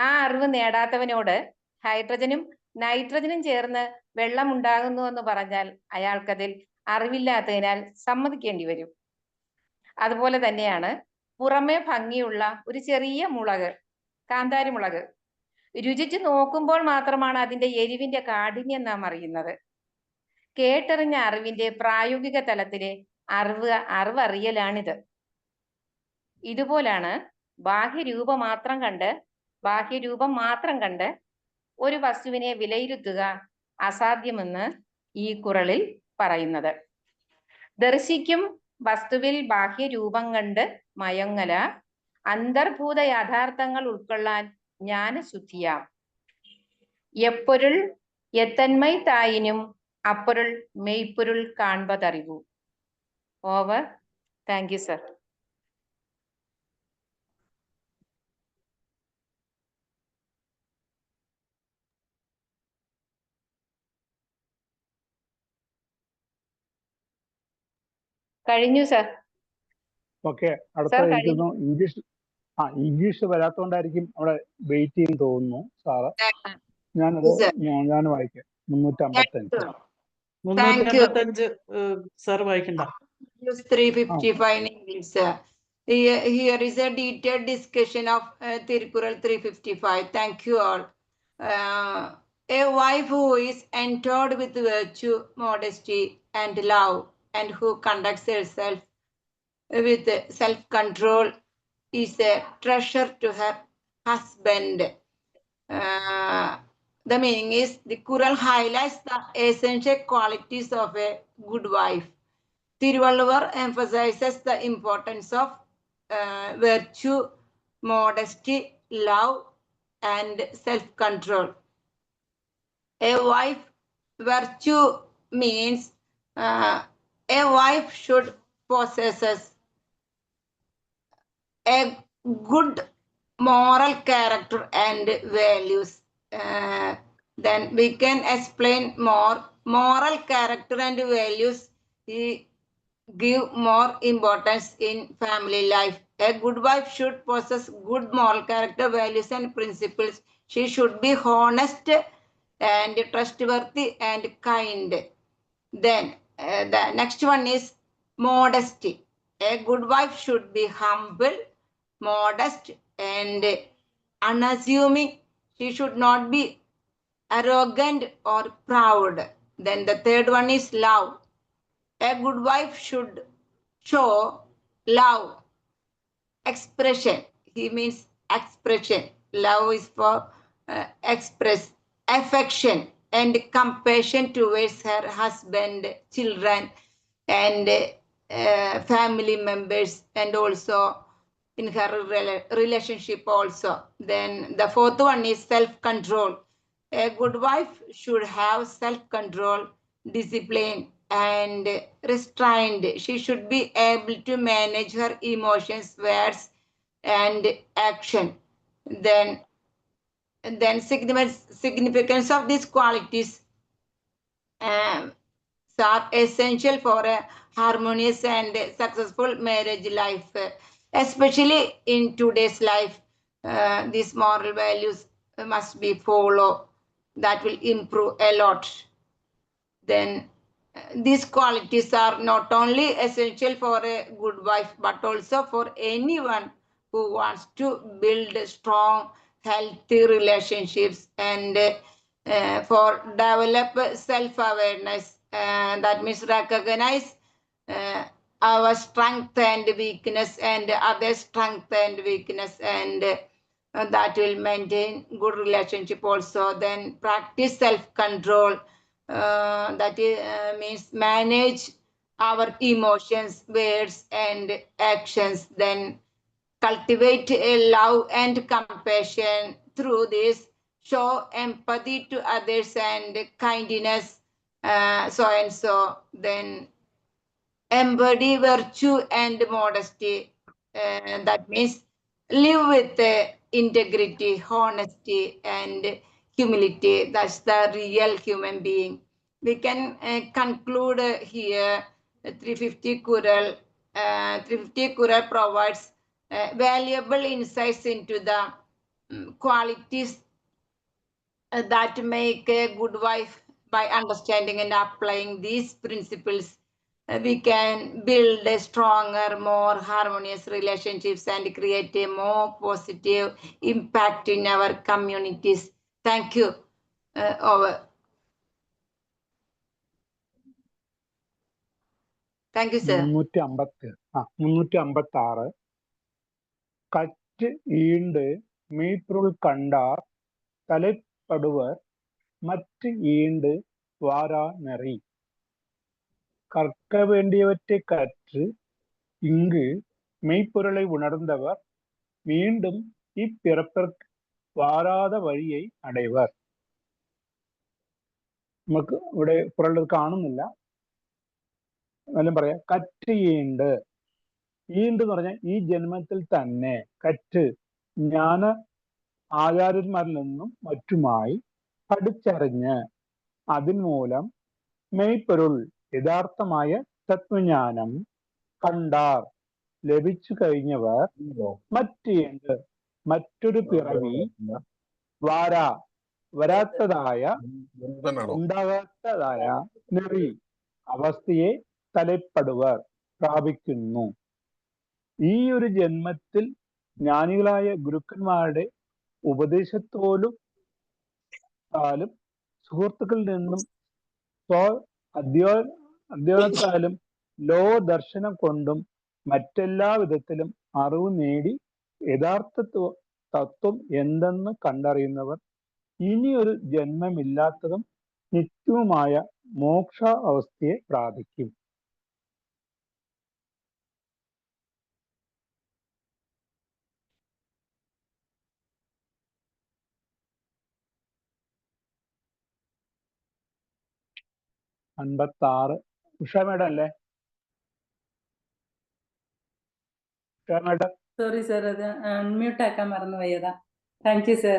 ആ അറിവ് നേടാത്തവനോട് ഹൈഡ്രജനും നൈട്രജനും ചേർന്ന് വെള്ളം ഉണ്ടാകുന്നു എന്ന് പറഞ്ഞാൽ അയാൾക്കതിൽ അറിവില്ലാത്തതിനാൽ സമ്മതിക്കേണ്ടി വരും. അതുപോലെ തന്നെയാണ് പുറമെ ഭംഗിയുള്ള ഒരു ചെറിയ മുളക്, കാന്താരി മുളക്, രുചിച്ച് നോക്കുമ്പോൾ മാത്രമാണ് അതിന്റെ എരിവിന്റെ കാഠിന്യം നാം അറിയുന്നത്. കേട്ടറിഞ്ഞ അറിവിന്റെ പ്രായോഗിക തലത്തിലെ അറിവറിയലാണിത്. ഇതുപോലാണ് ബാഹ്യരൂപം മാത്രം കണ്ട് ഒരു വസ്തുവിനെ വിലയിരുത്തുക അസാധ്യമെന്ന് ഈ കുറളിൽ പറയുന്നത്. ദർശിക്കും വസ്തുവിൽ ബാഹ്യരൂപം കണ്ട് മയങ്ങല, അന്തർഭൂത യാഥാർത്ഥങ്ങൾ ഉൾക്കൊള്ളാൻ ജ്ഞാനശുദ്ധിയാം. എപ്പൊരുൾ എത്തന്മൈ തായിനും അപ്പൊരുൾ മെയ്പ്പൊരുൾ കാൺപതറിവു. ഓവർ. Thank you sir. കഴിഞ്ഞു സർ. ഓക്കെ, അടുത്ത എനിക്കൊന്നു ഇംഗ്ലീഷ് വരാത്തോണ്ടായിരിക്കും അവിടെ വെയിറ്റ് ചെയ്യും തോന്നുന്നു സാറ്. ഞാൻ വായിക്കാം. 355 sir വായിക്കണ്ട. 355 in English, sir. Here is a detailed discussion of Tirukkural 355. Thank you all. A wife who is endowed with virtue, modesty, and love, and who conducts herself with self-control is a treasure to her husband. The meaning is, the Quran highlights the essential qualities of a good wife. Tiruvalluvar emphasizes the importance of virtue, modesty, love, and self-control. A wife, virtue means a wife should possess a good moral character and values. Then we can explain more. Moral character and values give more importance in family life. A good wife should possess good moral character, values, and principles. She should be honest and trustworthy and kind. Then the next one is modesty. A good wife should be humble, modest, and unassuming. She should not be arrogant or proud. Then the third one is love. A good wife should show love, expression. He means expression. Love is for express affection and compassion towards her husband, children, and family members, and also in her relationship also. Then the fourth one is self-control. A good wife should have self-control, discipline, and restraint. She should be able to manage her emotions, words, and action. Then significance of these qualities are essential for a harmonious and successful marriage life, especially in today's life. These moral values must be followed. That will improve a lot. Then these qualities are not only essential for a good wife, but also for anyone who wants to build strong, healthy relationships and for develop self-awareness. That means recognize our strength and weakness and other strength and weakness, and that will maintain good relationship also. Then practice self-control. That means manage our emotions, words, and actions. Then cultivate a love and compassion. Through this, show empathy to others and kindness, so and so. Then embody virtue and modesty. That means live with integrity, honesty, and humility. That's the real human being. We can conclude here 350 Kural. 350 Kural provides valuable insights into the qualities that make a good wife by understanding and applying these principles. we can build a stronger, more harmonious relationships and create a more positive impact in our communities. Thank you. Over. Thank you, sir. 356 cut ഈണ്ട് മെയ്പൊരുൾ കണ്ടാർ തലപ്പെടുവർ മറ്റ് ഈണ്ട് വാരാ Neri. கற்க வேண்டியவற்றை கற்று இங்கு மெய்ப்பொருளை உணர்ந்தவர் மீண்டும் இப்பிறப்பிற்கு வாராத வழியை അടൈവർ. നമുക്ക് ഇവിടെ പുറകിൽ കാണുന്നില്ല, എന്നാലും പറയാം. കറ്റ് ഈണ്ട്, ഈണ്ട് എന്ന് പറഞ്ഞാൽ ഈ ജന്മത്തിൽ തന്നെ കറ്റ് ജ്ഞാന ആചാര്യന്മാരിൽ നിന്നും മറ്റുമായി പഠിച്ചറിഞ്ഞ് അതിൻമൂലം മെയ്പ്പൊരുൾ യഥാർത്ഥമായ തത്വജ്ഞാനം കണ്ടാർ ലഭിച്ചു കഴിഞ്ഞവർ മറ്റേണ്ട് മറ്റൊരു പിറവി വരാത്തതായ ഉണ്ടാകാത്തതായ നെറി അവസ്ഥയെ തലപ്പെടുവർ പ്രാപിക്കുന്നു. ഈ ഒരു ജന്മത്തിൽ ജ്ഞാനികളായ ഗുരുക്കന്മാരുടെ ഉപദേശത്തോലും സുഹൃത്തുക്കളിൽ നിന്നും അധ്യയനത്താലും ദർശനം കൊണ്ടും മറ്റെല്ലാ വിധത്തിലും അറിവ് നേടി യഥാർത്ഥ തത്വം എന്തെന്ന് കണ്ടറിയുന്നവർ ഇനിയൊരു ജന്മമില്ലാത്തതും നിത്യവുമായ മോക്ഷ അവസ്ഥയെ പ്രാപിക്കും. അൻപത്താറ്. ഉഷ മേഡം അല്ലേ? ഉഷ മേഡം. സോറി സർ, അത് അൺമ്യൂട്ട് ആക്കാൻ മറന്നു പോയതാ. Thank you sir.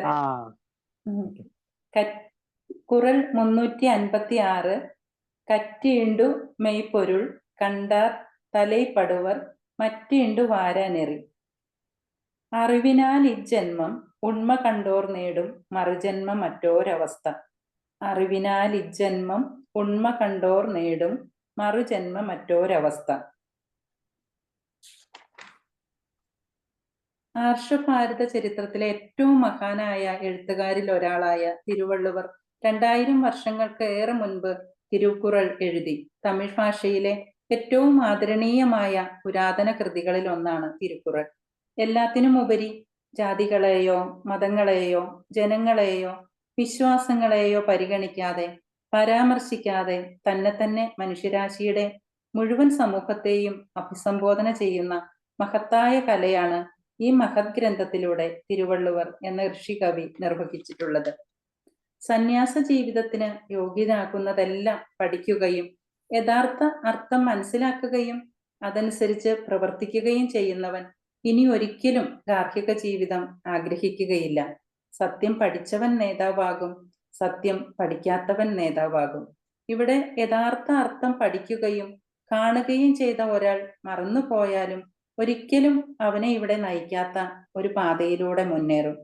കുറൽ 356 കറ്റീണ്ടു മെയ്പൊരുൾ കണ്ടാർ തലൈപ്പെടുവർ മറ്റീണ്ടു വാരാനെറി. അറിവിനാൽ ഇജ്ജന്മം ഉണ്മ കണ്ടോർ നേടും മറുജന്മ മറ്റോരവസ്ഥ. അറിവിനാൽ ഇജ്ജന്മം ഉണ്മ കണ്ടോർ നേടും മറുജന്മ മറ്റോരവസ്ഥ. ആർഷഭാരത ചരിത്രത്തിലെ ഏറ്റവും മഹാനായ എഴുത്തുകാരിൽ ഒരാളായ തിരുവള്ളുവർ 2000 വർഷങ്ങൾക്ക് ഏറെ മുൻപ് തിരുക്കുറൾ എഴുതി. തമിഴ് ഭാഷയിലെ ഏറ്റവും ആദരണീയമായ പുരാതന കൃതികളിൽ ഒന്നാണ് തിരുക്കുറൾ. എല്ലാത്തിനുമുപരി ജാതികളെയോ മതങ്ങളെയോ ജനങ്ങളെയോ വിശ്വാസങ്ങളെയോ പരിഗണിക്കാതെ പരാമർശിക്കാതെ തന്നെ മനുഷ്യരാശിയുടെ മുഴുവൻ സമൂഹത്തെയും അഭിസംബോധന ചെയ്യുന്ന മഹത്തായ കലയാണ് ഈ മഹത് ഗ്രന്ഥത്തിലൂടെ തിരുവള്ളുവർ എന്ന ഋഷികവി നിർവഹിച്ചിട്ടുള്ളത്. സന്യാസ ജീവിതത്തിന് യോഗ്യനാക്കുന്നതെല്ലാം പഠിക്കുകയും യഥാർത്ഥ അർത്ഥം മനസ്സിലാക്കുകയും അതനുസരിച്ച് പ്രവർത്തിക്കുകയും ചെയ്യുന്നവൻ ഇനി ഒരിക്കലും ഗാർഹിക ജീവിതം ആഗ്രഹിക്കുകയില്ല. സത്യം പഠിച്ചവൻ നേതാവാകും, സത്യം പഠിക്കാത്തവൻ നേതാവാകും. ഇവിടെ യഥാർത്ഥ അർത്ഥം പഠിക്കുകയും കാണുകയും ചെയ്ത ഒരാൾ മറന്നുപോയാലും ഒരിക്കലും അവനെ ഇവിടെ നയിക്കാത്ത ഒരു പാതയിലൂടെ മുന്നേറും.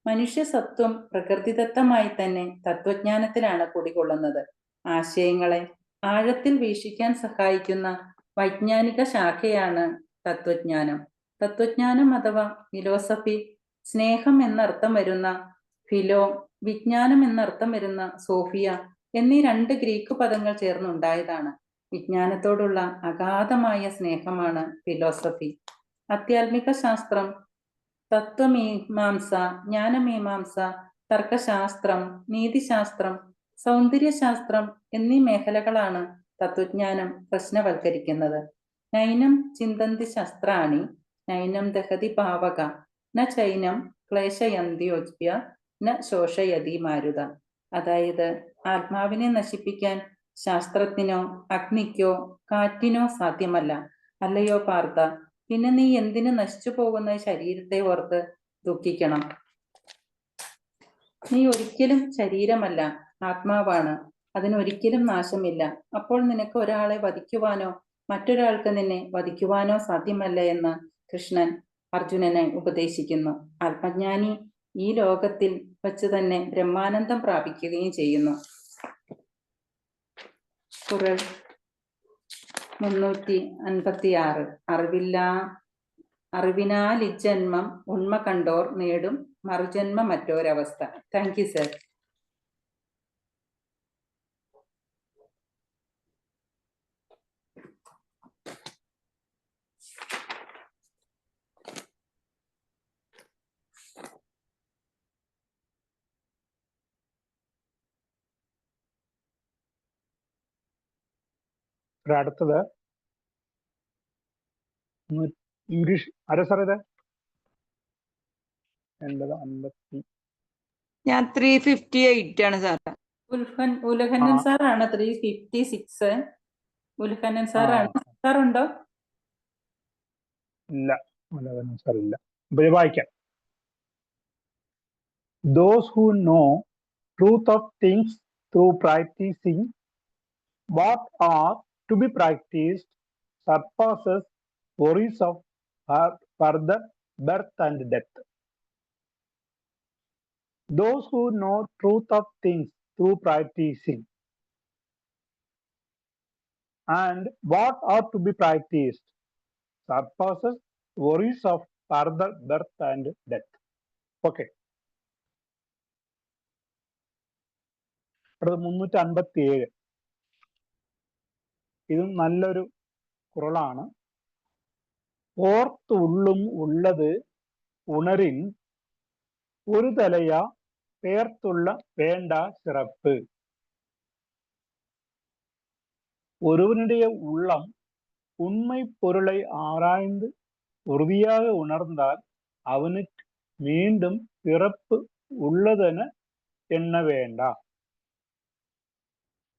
മനുഷ്യസത്വം പ്രകൃതിദത്തമായി തന്നെ തത്വജ്ഞാനത്തിലാണ് കുടികൊള്ളുന്നത്. ആശയങ്ങളെ ആഴത്തിൽ വീക്ഷിക്കാൻ സഹായിക്കുന്ന വൈജ്ഞാനിക ശാഖയാണ് തത്വജ്ഞാനം. തത്വജ്ഞാനം അഥവാ ഫിലോസഫി സ്നേഹം എന്നർത്ഥം വരുന്ന ഫിലോ, വിജ്ഞാനം എന്നർത്ഥം വരുന്ന സോഫിയ എന്നീ 2 ഗ്രീക്ക് പദങ്ങൾ ചേർന്നുണ്ടായതാണ്. വിജ്ഞാനത്തോടുള്ള അഗാധമായ സ്നേഹമാണ് ഫിലോസഫി. ആധ്യാത്മിക ശാസ്ത്രം, തത്വമീമാംസ, ജ്ഞാനമീമാംസ, തർക്കശാസ്ത്രം, നീതിശാസ്ത്രം, സൗന്ദര്യശാസ്ത്രം എന്നീ മേഖലകളാണ് തത്വജ്ഞാനം പ്രശ്നവൽക്കരിക്കുന്നത്. നൈനം ചിന്തന്തി ശസ്ത്രാണി നൈനം ദഹതി പാവക ന ചൈനം ക്ലേശയന്ത്യോജ്യ ന ശോഷയതി മാരുത. അതായത് ആത്മാവിനെ നശിപ്പിക്കാൻ ശാസ്ത്രത്തിനോ അഗ്നിക്കോ കാറ്റിനോ സാധ്യമല്ല. അല്ലയോ പാർത്ഥ, പിന്നെ നീ എന്തിനു നശിച്ചു പോകുന്ന ശരീരത്തെ ഓർത്ത് ദുഃഖിക്കണം? നീ ഒരിക്കലും ശരീരമല്ല, ആത്മാവാണ്. അതിനൊരിക്കലും നാശമില്ല. അപ്പോൾ നിനക്ക് ഒരാളെ വധിക്കുവാനോ മറ്റൊരാൾക്ക് നിന്നെ വധിക്കുവാനോ സാധ്യമല്ല എന്ന് കൃഷ്ണൻ അർജുനനെ ഉപദേശിക്കുന്നു. ആത്മജ്ഞാനി ഈ ലോകത്തിൽ വച്ച് തന്നെ ബ്രഹ്മാനന്ദം പ്രാപിക്കുകയും ചെയ്യുന്നു. കുറൽ 356. അറിവിനാൽ ഇജ്ജന്മം ഉണ്മ കണ്ടോർ നേടും മറുജന്മ മറ്റൊരവസ്ഥ. Thank you sir. അടുത്തത് ഇംഗ്ലീഷ് ആരാ സാർ ഇത്? 50. ഞാൻ 358 ആണ് സാർ. ഉലഹന്നൻ സാറാണ് 356. ഉലഹന്നൻ സാറാണ്. സാറുണ്ടോ? ഇല്ല, ഉലഹന്നൻ സാർ ഇല്ല. വായിക്കാം. Those who know truth of things through practicing what are to be practiced surpasses worries of further birth and death. Those who know truth of things through practicing and what are to be practiced surpasses worries of further birth and death. Okay. 357. ഇതും നല്ലൊരു കുറളാണ്. ഓർത്തുള്ളും ഉള്ളത് ഉണരിൻ ഒരു തലയ പേർത്തുള്ള വേണ്ട சிறப்பு. ஒருவனுடைய உள்ளம் உண்மை பொருளை ஆராய்ந்து உறுதியாக உணர்ந்தால் அவனுக்கு மீண்டும் பிறப்பு உள்ளതെന്ന് എണ്ണ വേണ്ട.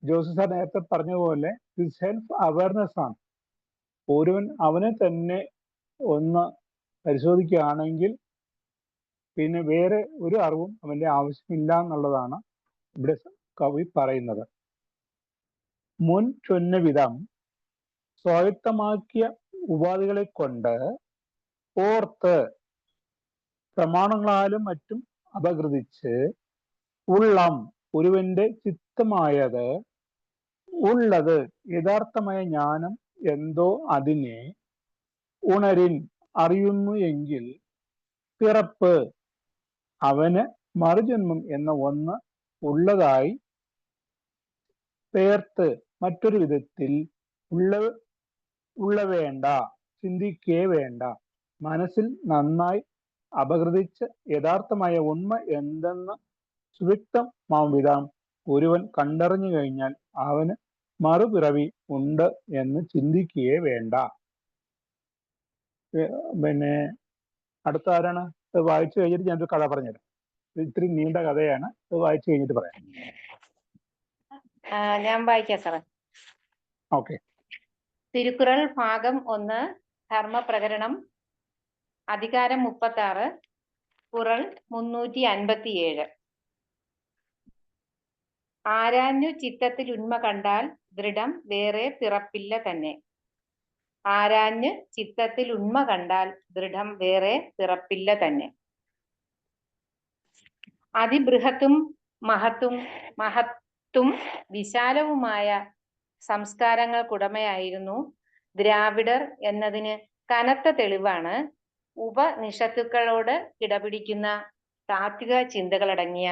ജോസഫ് സാർ നേരത്തെ പറഞ്ഞതുപോലെ ഇത് സെൽഫ് അവയർനെസ് ആണ്. ഒരുവൻ അവനെ തന്നെ ഒന്ന് പരിശോധിക്കുകയാണെങ്കിൽ പിന്നെ വേറെ ഒരു അറിവും അവന്റെ ആവശ്യമില്ല എന്നുള്ളതാണ് ഇവിടെ കവി പറയുന്നത്. മുൻ ചൊന്ന വിധം സ്വായത്തമാക്കിയ ഉപാധികളെ കൊണ്ട് ഓർത്ത് പ്രമാണങ്ങളാലും മറ്റും അപഗ്രഥിച്ച് ഉള്ളം ഒരുവന്റെ ചിത്തമായത് ഉള്ളത് യഥാർത്ഥമായ ജ്ഞാനം എന്തോ അതിനെ ഉണരിൻ അറിയുന്നു എങ്കിൽ പിറപ്പ് അവന് മറുജന്മം എന്ന ഒന്ന് ഉള്ളതായി പേർത്ത് മറ്റൊരു വിധത്തിൽ ഉള്ള വേണ്ട, ചിന്തിക്കേ വേണ്ട. മനസ്സിൽ നന്നായി അപഗ്രഥിച്ച് യഥാർത്ഥമായ ഉണ്മ എന്തെന്ന് സുവ്യക്തമാം വിധം ഒരുവൻ കണ്ടറിഞ്ഞു കഴിഞ്ഞാൽ അവന് മറുപിറവി ഉണ്ട് എന്ന് ചിന്തിക്കുകയേ വേണ്ട. പിന്നെ അടുത്ത ആരാണ്? അത് വായിച്ചു കഴിഞ്ഞിട്ട് ഞാനൊരു കഥ പറഞ്ഞുതരാം. ഇത്തിരി നീണ്ട കഥയാണ്, അത് വായിച്ചു കഴിഞ്ഞിട്ട് പറയാം. ഞാൻ വായിക്കാം സാറേ. ഓക്കെ. തിരുക്കുറൾ ഭാഗം 1, ധർമ്മപ്രകരണം, അധികാരം 36, കുറൾ 357. ആരാഞ്ഞു ചിത്തത്തിൽ ഉണ്മ കണ്ടാൽ ദൃഢം വേറെ പിറപ്പില്ല തന്നെ. ആരാഞ്ഞ് ചിത്തത്തിൽ ഉണ്മ കണ്ടാൽ ദൃഢം വേറെ പിറപ്പില്ല തന്നെ. അതിബൃഹത്തും മഹത്തും വിശാലവുമായ സംസ്കാരങ്ങൾക്കുടമയായിരുന്നു ദ്രാവിഡർ എന്നതിന് കനത്ത തെളിവാണ് ഉപനിഷത്തുക്കളോട് കിടപിടിക്കുന്ന താത്വിക ചിന്തകളടങ്ങിയ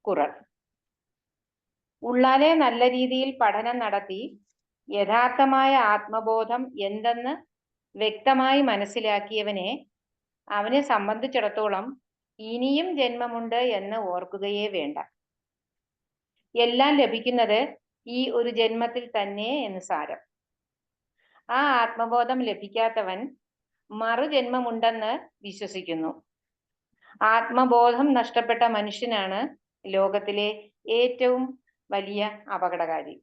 കുറൾ. ഉള്ളാലെ നല്ല രീതിയിൽ പഠനം നടത്തി യഥാർത്ഥമായ ആത്മബോധം എന്തെന്ന് വ്യക്തമായി മനസ്സിലാക്കിയവനെ അവനെ സംബന്ധിച്ചിടത്തോളം ഇനിയും ജന്മമുണ്ട് എന്ന് ഓർക്കുകയേ വേണ്ട. എല്ലാം ലഭിക്കുന്നത് ഈ ഒരു ജന്മത്തിൽ തന്നെ എന്ന് സാരം. ആ ആത്മബോധം ലഭിക്കാത്തവൻ മറുജന്മമുണ്ടെന്ന് വിശ്വസിക്കുന്നു. ആത്മബോധം നഷ്ടപ്പെട്ട മനുഷ്യനാണ് ലോകത്തിലെ ഏറ്റവും വലിയ അപകടകാരി.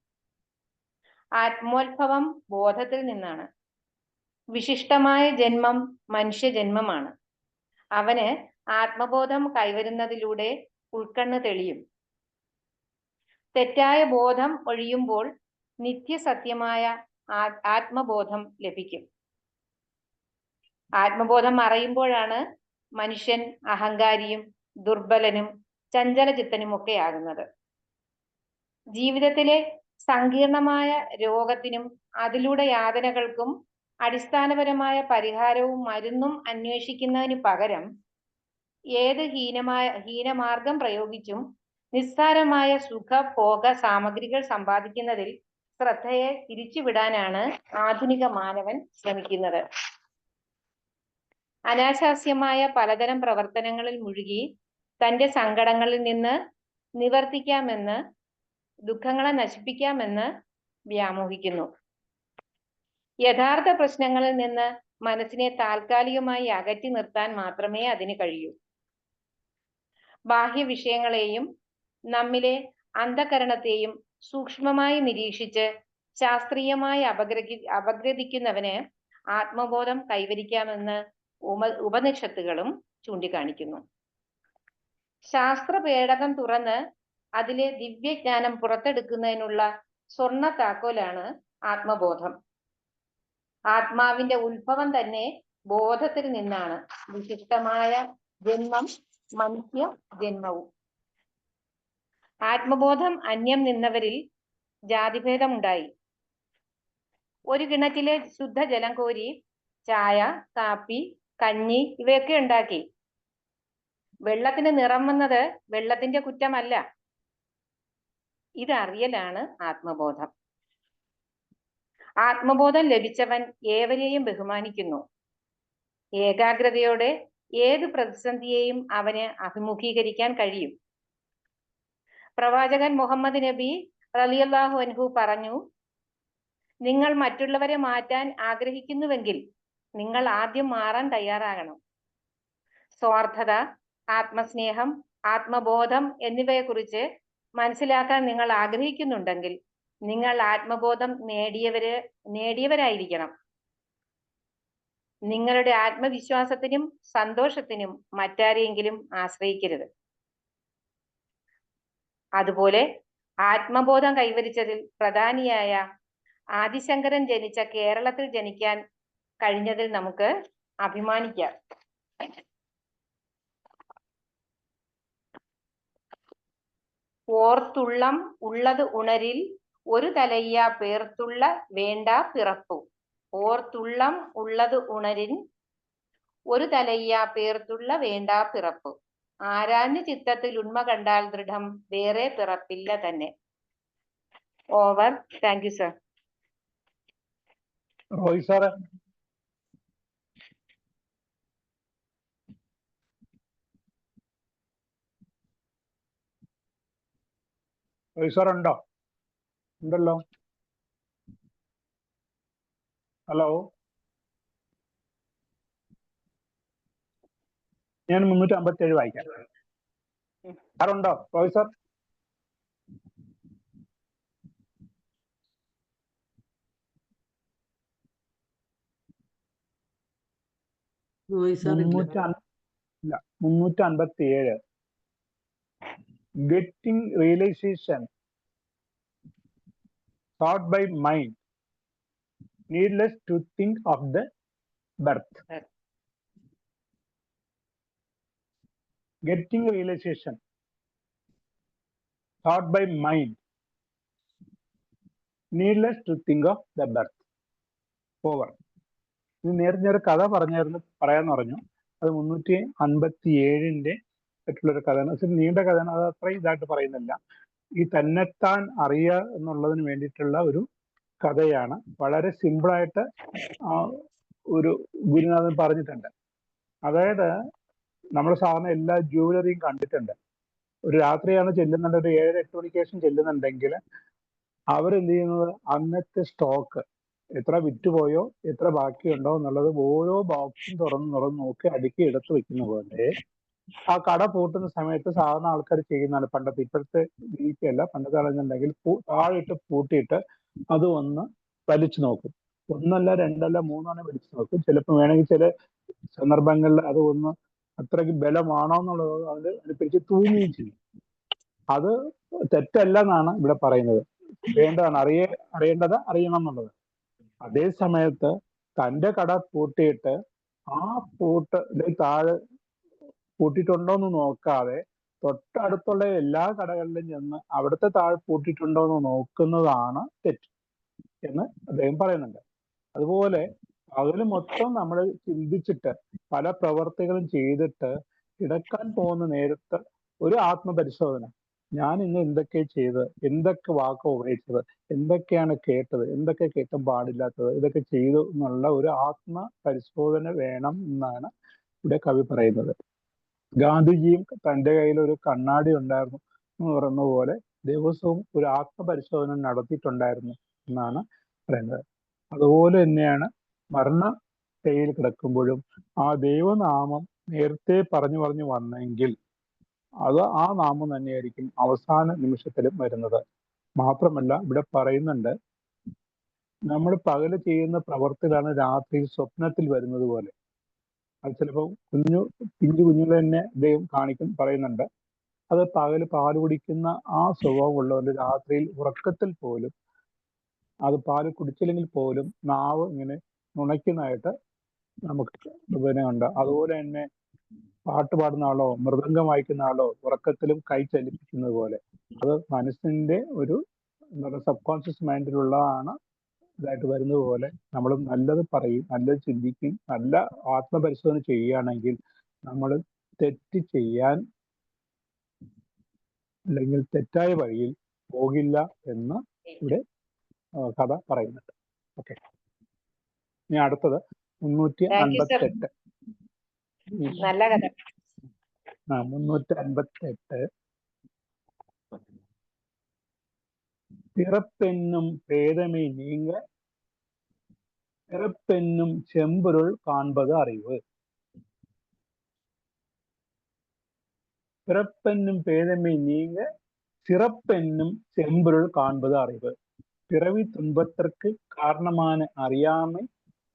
ആത്മോത്ഭവം ബോധത്തിൽ നിന്നാണ്. വിശിഷ്ടമായ ജന്മം മനുഷ്യജന്മമാണ്. അവന് ആത്മബോധം കൈവരുന്നതിലൂടെ ഉൾക്കണ്ണ് തെളിയും. തെറ്റായ ബോധം ഒഴിയുമ്പോൾ നിത്യസത്യമായ ആത്മബോധം ലഭിക്കും. ആത്മബോധം മറയുമ്പോഴാണ് മനുഷ്യൻ അഹങ്കാരിയും ദുർബലനും ചഞ്ചലചിത്തനുമൊക്കെ ആകുന്നത്. ജീവിതത്തിലെ സങ്കീർണമായ രോഗത്തിനും അതിലൂടെ യാതനകൾക്കും അടിസ്ഥാനപരമായ പരിഹാരവും മരുന്നും അന്വേഷിക്കുന്നതിന് പകരം ഏത് ഹീനമാർഗം പ്രയോഗിച്ചും നിസ്സാരമായ സുഖഭോഗ സാമഗ്രികൾ സമ്പാദിക്കുന്നതിൽ ശ്രദ്ധയെ തിരിച്ചുവിടാനാണ് ആധുനിക മാനവൻ ശ്രമിക്കുന്നത്. അനാശാസ്യമായ പലതരം പ്രവർത്തനങ്ങളിൽ മുഴുകി തന്റെ സങ്കടങ്ങളിൽ നിന്ന് നിവർത്തിക്കാമെന്ന്, ദുഃഖങ്ങളെ നശിപ്പിക്കാമെന്ന് വ്യാമോഹിക്കുന്നു. യഥാർത്ഥ പ്രശ്നങ്ങളിൽ നിന്ന് മനസ്സിനെ താൽക്കാലികമായി അകറ്റി നിർത്താൻ മാത്രമേ അതിന് കഴിയൂ. ബാഹ്യ വിഷയങ്ങളെയും നമ്മിലെ അന്ധകരണത്തെയും സൂക്ഷ്മമായി നിരീക്ഷിച്ച് ശാസ്ത്രീയമായി അപഗ്രഥിക്കുന്നവന് ആത്മബോധം കൈവരിക്കാമെന്ന് ഉപനിഷത്തുകളും ചൂണ്ടിക്കാണിക്കുന്നു. ശാസ്ത്ര പേടകം തുറന്ന് അതിലെ ദിവ്യജ്ഞാനം പുറത്തെടുക്കുന്നതിനുള്ള സ്വർണ്ണ താക്കോലാണ് ആത്മബോധം. ആത്മാവിന്റെ ഉത്ഭവം തന്നെ ബോധത്തിൽ നിന്നാണ്. വിശിഷ്ടമായ ജന്മം മനുഷ്യ ജന്മവും. ആത്മബോധം അന്യം നിന്നവരിൽ ജാതിഭേദമുണ്ടായി. ഒരു കിണറ്റിലെ ശുദ്ധജലം കോരി ചായ, കാപ്പി, കഞ്ഞി ഇവയൊക്കെ ഉണ്ടാക്കി. വെള്ളത്തിന് നിറം വന്നത് വെള്ളത്തിന്റെ കുറ്റമല്ല. ഇതറിയലാണ് ആത്മബോധം. ആത്മബോധം ലഭിച്ചവൻ ഏവരെയും ബഹുമാനിക്കുന്നു. ഏകാഗ്രതയോടെ ഏത് പ്രതിസന്ധിയെയും അവന് അഭിമുഖീകരിക്കാൻ കഴിയും. പ്രവാചകൻ മുഹമ്മദ് നബി റളിയല്ലാഹു അൻഹു പറഞ്ഞു, നിങ്ങൾ മറ്റുള്ളവരെ മാറ്റാൻ ആഗ്രഹിക്കുന്നുവെങ്കിൽ നിങ്ങൾ ആദ്യം മാറാൻ തയ്യാറാകണം. സ്വാർത്ഥത, ആത്മസ്നേഹം, ആത്മബോധം എന്നിവയെക്കുറിച്ച് മനസ്സിലാക്കാൻ നിങ്ങൾ ആഗ്രഹിക്കുന്നുണ്ടെങ്കിൽ നിങ്ങൾ ആത്മബോധം നേടിയവരായിരിക്കണം. നിങ്ങളുടെ ആത്മവിശ്വാസത്തിനും സന്തോഷത്തിനും മറ്റാരെയെങ്കിലും ആശ്രയിക്കരുത്. അതുപോലെ ആത്മബോധം കൈവരിച്ചതിൽ പ്രധാനിയായ ആദിശങ്കരൻ ജനിച്ച കേരളത്തിൽ ജനിക്കാൻ കഴിഞ്ഞതിൽ നമുക്ക് അഭിമാനിക്കാം. ഓർത്തുള്ളം ഉള്ളത് ഉണരിൽ ഒരു തലയ്യ പേർത്തുള്ള വേണ്ട പിറപ്പു. ഓർത്തുള്ളം ഉള്ളത് ഉണരിൻ ഒരു തലയ്യ പേർത്തുള്ള വേണ്ട പിറപ്പു. ആരാഞ്ഞു ചിത്തത്തിൽ ഉണ്മ കണ്ടാൽ ദൃഢം വേറെ പിറപ്പില്ല തന്നെ. Over. Thank you sir. Roy sir. Roy sir ഉണ്ടോ? ഉണ്ടല്ലോ. ഹലോ, ഞാൻ 357 വായിക്കാം. സാറുണ്ടോ റോയ് സാർ? Voice are ഇല്ല. 357. Getting realization thought by mind, needless to think of the birth. Getting realization thought by mind, needless to think of the birth. Over. ഇത് നേരത്തെ ഒരു കഥ പറയാന്ന് പറഞ്ഞു. അത് 357 ആയിട്ടുള്ളൊരു കഥയാണ്. അത് നീണ്ട കഥയാണ്. അത് അത്രയും ഇതായിട്ട് പറയുന്നില്ല. ഈ തന്നെത്താൻ അറിയുക എന്നുള്ളതിന് വേണ്ടിയിട്ടുള്ള ഒരു കഥയാണ്. വളരെ സിമ്പിളായിട്ട് ഒരു ഗുരുനാഥൻ പറഞ്ഞിട്ടുണ്ട്. അതായത് നമ്മൾ സാധാരണ എല്ലാ ജുവലറിയും കണ്ടിട്ടുണ്ട്. ഒരു രാത്രിയാണ് ചെല്ലുന്നുണ്ട്, ഒരു 7-8 മണിക്ക് ശേഷം ചെല്ലുന്നുണ്ടെങ്കിൽ അവരെന്ത് ചെയ്യുന്നത്, അന്നത്തെ സ്റ്റോക്ക് എത്ര വിറ്റുപോയോ എത്ര ബാക്കിയുണ്ടോ എന്നുള്ളത് ഓരോ ബോക്സും തുറന്ന് നോക്കി അടുക്കി എടുത്ത് വെക്കുന്ന പോലെ ആ കട പൂട്ടുന്ന സമയത്ത് സാധാരണ ആൾക്കാർ ചെയ്യുന്നതാണ്. പണ്ടത്തെ, ഇപ്പോഴത്തെ രീതിക്കല്ല, പണ്ടത്തെ ആണെന്നുണ്ടെങ്കിൽ താഴിട്ട് പൂട്ടിയിട്ട് അത് ഒന്ന് വലിച്ചു നോക്കും. ഒന്നല്ല രണ്ടല്ല മൂന്നെണ്ണം വലിച്ചു നോക്കും. ചിലപ്പോൾ വേണമെങ്കിൽ ചില സന്ദർഭങ്ങളിൽ അത് ഒന്ന് അത്രയ്ക്ക് ബലമാണോ എന്നുള്ളത് അതിന് പിടിച്ച് തൂങ്ങുകയും ചെയ്യും. അത് തെറ്റല്ല എന്നാണ് ഇവിടെ പറയുന്നത്. വേണ്ടതാണ്, അറിയേണ്ടത് അറിയണം എന്നുള്ളത്. അതേ സമയത്ത് തൻ്റെ കട പൂട്ടിയിട്ട് ആ താഴെ പൂട്ടിയിട്ടുണ്ടോ എന്ന് നോക്കാതെ തൊട്ടടുത്തുള്ള എല്ലാ കടകളിലും ചെന്ന് അവിടുത്തെ താഴെ പൂട്ടിയിട്ടുണ്ടോ എന്ന് നോക്കുന്നതാണ് തെറ്റ്. എന്ന് അദ്ദേഹം പറയുന്നുണ്ട്. അതുപോലെ പകല് മൊത്തം നമ്മൾ ചിന്തിച്ചിട്ട് പല പ്രവർത്തികളും ചെയ്തിട്ട് കിടക്കാൻ പോകുന്ന നേരത്ത് ഒരു ആത്മപരിശോധന, ഞാൻ ഇന്ന് എന്തൊക്കെ ചെയ്ത്, എന്തൊക്കെ വാക്ക് ഉപയോഗിച്ചത്, എന്തൊക്കെയാണ് കേട്ടത്, എന്തൊക്കെ കേൾക്കാൻ പാടില്ലാത്തത്, ഇതൊക്കെ ചെയ്തു എന്നുള്ള ഒരു ആത്മപരിശോധന വേണം എന്നാണ് ഇവിടെ കവി പറയുന്നത്. ഗാന്ധിജിയും തൻ്റെ കയ്യിൽ ഒരു കണ്ണാടി ഉണ്ടായിരുന്നു എന്ന് പറയുന്ന പോലെ ദിവസവും ഒരു ആത്മപരിശോധന നടത്തിയിട്ടുണ്ടായിരുന്നു എന്നാണ് പറയുന്നത്. അതുപോലെ തന്നെയാണ് മരണശയ്യയിൽ കിടക്കുമ്പോഴും ആ ദൈവനാമം നേരത്തെ പറഞ്ഞു വന്നെങ്കിൽ അത് ആ നാമം തന്നെയായിരിക്കും അവസാന നിമിഷത്തിലും വരുന്നത്. മാത്രമല്ല ഇവിടെ പറയുന്നുണ്ട്, നമ്മൾ പകല് ചെയ്യുന്ന പ്രവർത്തികളാണ് രാത്രിയിൽ സ്വപ്നത്തിൽ വരുന്നത് പോലെ. അത് ചിലപ്പോൾ പിഞ്ചു കുഞ്ഞുങ്ങൾ തന്നെ അദ്ദേഹം പറയുന്നുണ്ട്. അത് പകല് പാല് കുടിക്കുന്ന ആ സ്വഭാവമുള്ളവരുടെ രാത്രിയിൽ ഉറക്കത്തിൽ പോലും, അത് പാല് കുടിച്ചില്ലെങ്കിൽ പോലും നാവ് ഇങ്ങനെ നുണയ്ക്കുന്നതായിട്ട് നമുക്ക് ഉണ്ട്. അതുപോലെ തന്നെ പാട്ട് പാടുന്ന ആളോ മൃദംഗം വായിക്കുന്ന ആളോ ഉറക്കത്തിലും കൈ ചലിപ്പിക്കുന്നത് പോലെ അത് മനസ്സിന്റെ ഒരു എന്താ പറയുക സബ് കോൺഷ്യസ് മൈൻഡിലുള്ളതാണ് ഇതായിട്ട് വരുന്നത് പോലെ നമ്മൾ നല്ലത് പറയും, നല്ലത് ചിന്തിക്കും, നല്ല ആത്മപരിശോധന ചെയ്യുകയാണെങ്കിൽ നമ്മൾ തെറ്റ് ചെയ്യാൻ അല്ലെങ്കിൽ തെറ്റായ വഴിയിൽ പോകില്ല എന്ന് ഇവിടെ കഥ പറയുന്നുണ്ട്. ഓക്കെ, ഇനി അടുത്തത് 358. നല്ല കഥ. 358. பிறப்பென்னும் பேதமை நீங்க பிறப்பென்னும் செம்பொருள் காண்பது அறிவு. பிறப்பென்னும் பேதமை நீங்க சிறப்பென்னும் செம்பொருள் காண்பது அறிவு. பிறவி துன்பத்திற்கு காரணமான அறியாமை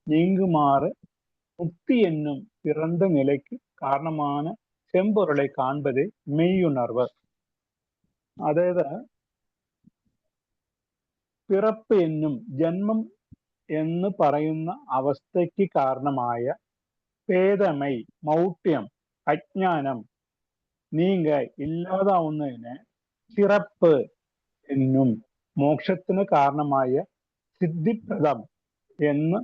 நீங்குமாறு முக்தி என்னும் பிறந்த நிலைக்கு காரணமான செம்பொருளை காண்பதே மெய்யுணர்வு. അതായത് പിറപ്പ് എന്നും ജന്മം എന്ന് പറയുന്ന അവസ്ഥയ്ക്ക് കാരണമായ പേദമൈ മൗഢ്യം അജ്ഞാനം നീങ്ക ഇല്ലാതാവുന്നതിന് ചിറപ്പ് എന്നും മോക്ഷത്തിന് കാരണമായ സിദ്ധിപ്രദം എന്ന്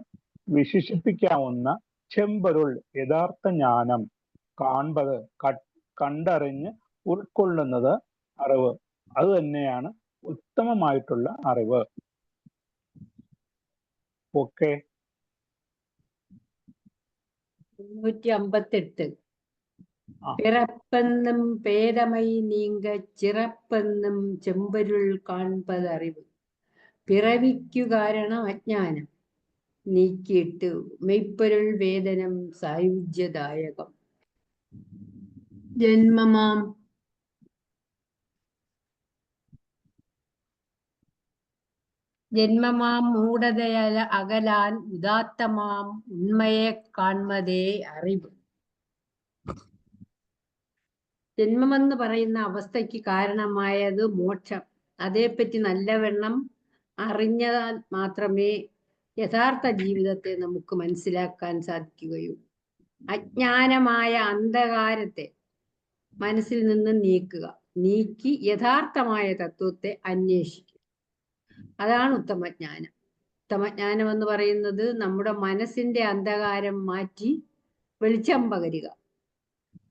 വിശേഷിപ്പിക്കാവുന്ന ചെമ്പൊരുൾ യഥാർത്ഥ ജ്ഞാനം കാൺപത് കണ്ടറിഞ്ഞ് ഉൾക്കൊള്ളുന്നത് അറിവ്. അത് തന്നെയാണ് ഉത്തമമായിട്ടുള്ള അറിവ്. ഓക്കെ. 358. பிறப்பென்னும் பேதமை நீங்க ചിറപ്പെന്നും ചെമ്പൊരുൾ കാൺപതറിവ്. പിറവിക്കു കാരണം അജ്ഞാനം നീക്കിയിട്ട് മെയ്പ്പൊരുൾ വേദനം സായുജ്യദായകം. ജന്മമാം മൂഢതയല അകലാൻ ഉദാത്തമാം ഉണ്മയെ കാൺമതേ അറിവ്. ജന്മമെന്ന് പറയുന്ന അവസ്ഥയ്ക്ക് കാരണമായത് മോക്ഷം. അതേപ്പറ്റി നല്ലവണ്ണം അറിഞ്ഞാൽ മാത്രമേ യഥാർത്ഥ ജീവിതത്തെ നമുക്ക് മനസ്സിലാക്കാൻ സാധിക്കുകയുള്ളൂ. അജ്ഞാനമായ അന്ധകാരത്തെ മനസ്സിൽ നിന്ന് നീക്കി യഥാർത്ഥമായ തത്വത്തെ അന്വേഷിക്കുക. അതാണ് ഉത്തമജ്ഞാനം. ഉത്തമജ്ഞാനം എന്ന് പറയുന്നത് നമ്മുടെ മനസ്സിന്റെ അന്ധകാരം മാറ്റി വെളിച്ചം പകരുക.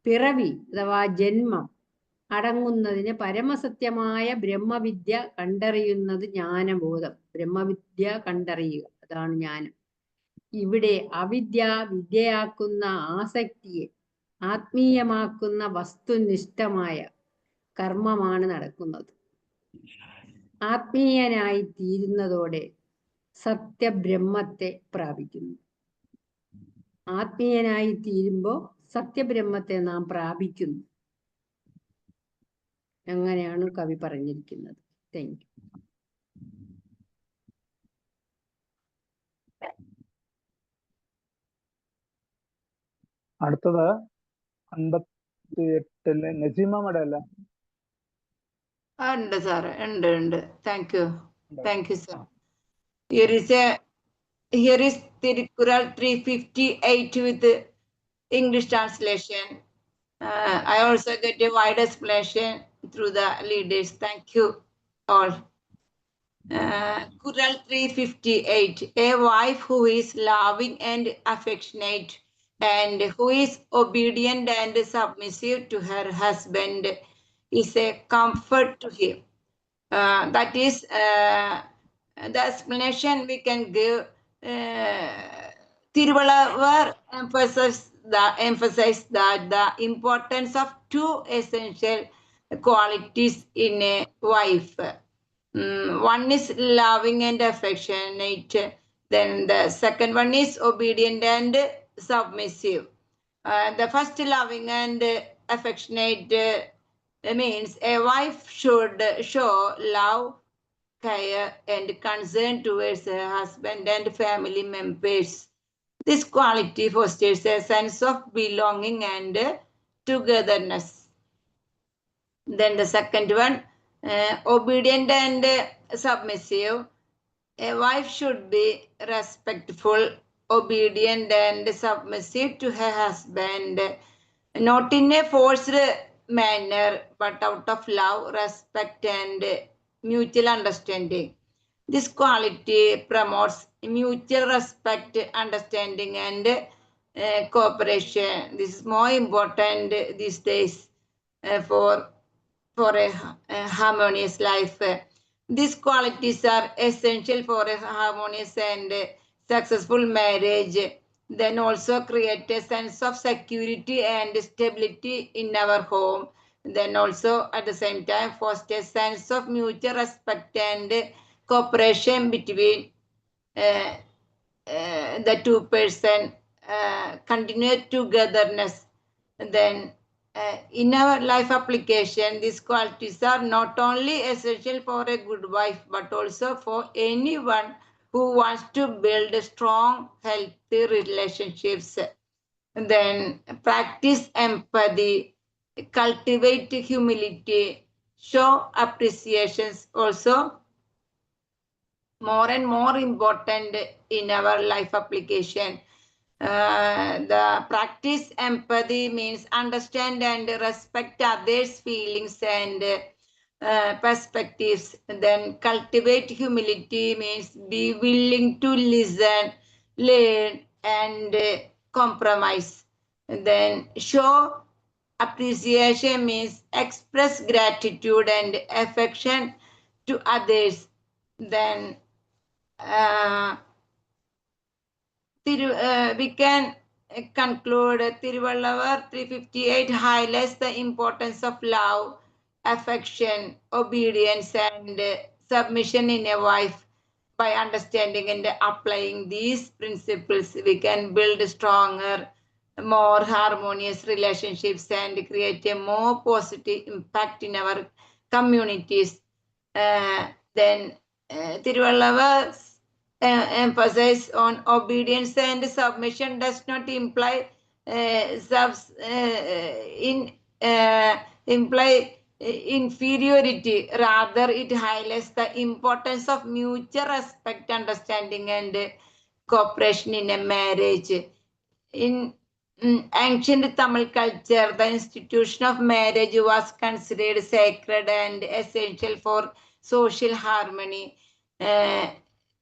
പിറവി അഥവാ ജന്മം അടങ്ങുന്നതിന് പരമസത്യമായ ബ്രഹ്മവിദ്യ കണ്ടറിയുന്നത് ജ്ഞാനബോധം. ബ്രഹ്മവിദ്യ കണ്ടറിയുക, അതാണ് ജ്ഞാനം. ഇവിടെ അവിദ്യ വിദ്യയാക്കുന്ന ആസക്തിയെ ആത്മീയമാക്കുന്ന വസ്തുനിഷ്ഠമായ കർമ്മമാണ് നടക്കുന്നത്. ആത്മീയനായി തീരുന്നതോടെ സത്യബ്രഹ്മത്തെ പ്രാപിക്കുന്നു. ആത്മീയനായി തീരുമ്പോൾ സത്യബ്രഹ്മത്തെ നാം പ്രാപിക്കുന്നു. അങ്ങനെയാണ് കവി പറഞ്ഞിരിക്കുന്നത്. Thank you. അടുത്തത് 58 നസീമ മേഡം അല്ലേ? ഉണ്ട് സാർ, ഉണ്ട്. Thank you sir. Here is Tirukkural 358 with English translation. I also get a wide explanation through the leaders. Thank you all. Kural 358. A wife who is loving and affectionate and who is obedient and submissive to her husband is a comfort to him. That is the explanation we can give. Tiruvalavar emphasized that the importance of two essential qualities in a wife. One is loving and affectionate. Then the second one is obedient and submissive. The first, loving and affectionate, means a wife should show love, care, and concern towards her husband and family members. This quality fosters a sense of belonging and togetherness. Then the second one, obedient and submissive. A wife should be respectful, obedient, and submissive to her husband, not in a forced manner, but out of love, respect, and mutual understanding. This quality promotes mutual respect, understanding, and cooperation. This is more important these days for a harmonious life. These qualities are essential for a harmonious and successful marriage. Then also create a sense of security and stability in our home. Then also at the same time foster a sense of mutual respect and cooperation between the two person, continued togetherness. Then in our life application, these qualities are not only essential for a good wife, but also for anyone who wants to build strong, healthy relationships. Then practice empathy, cultivate humility, show appreciations also more and more important in our life application. The practice empathy means understand and respect others' feelings and perspectives. Then cultivate humility means be willing to listen, learn, and compromise. Then show appreciation means express gratitude and affection to others. Then we can conclude Tiruvallavar 358 highlights the importance of love, affection, obedience, and submission in a wife. By understanding and applying these principles, we can build stronger, more harmonious relationships and create a more positive impact in our communities. Then Tiruvallavar's emphasis on obedience and submission does not imply inferiority. Rather, it highlights the importance of mutual respect, understanding, and cooperation in a marriage. In ancient Tamil culture, the institution of marriage was considered sacred and essential for social harmony.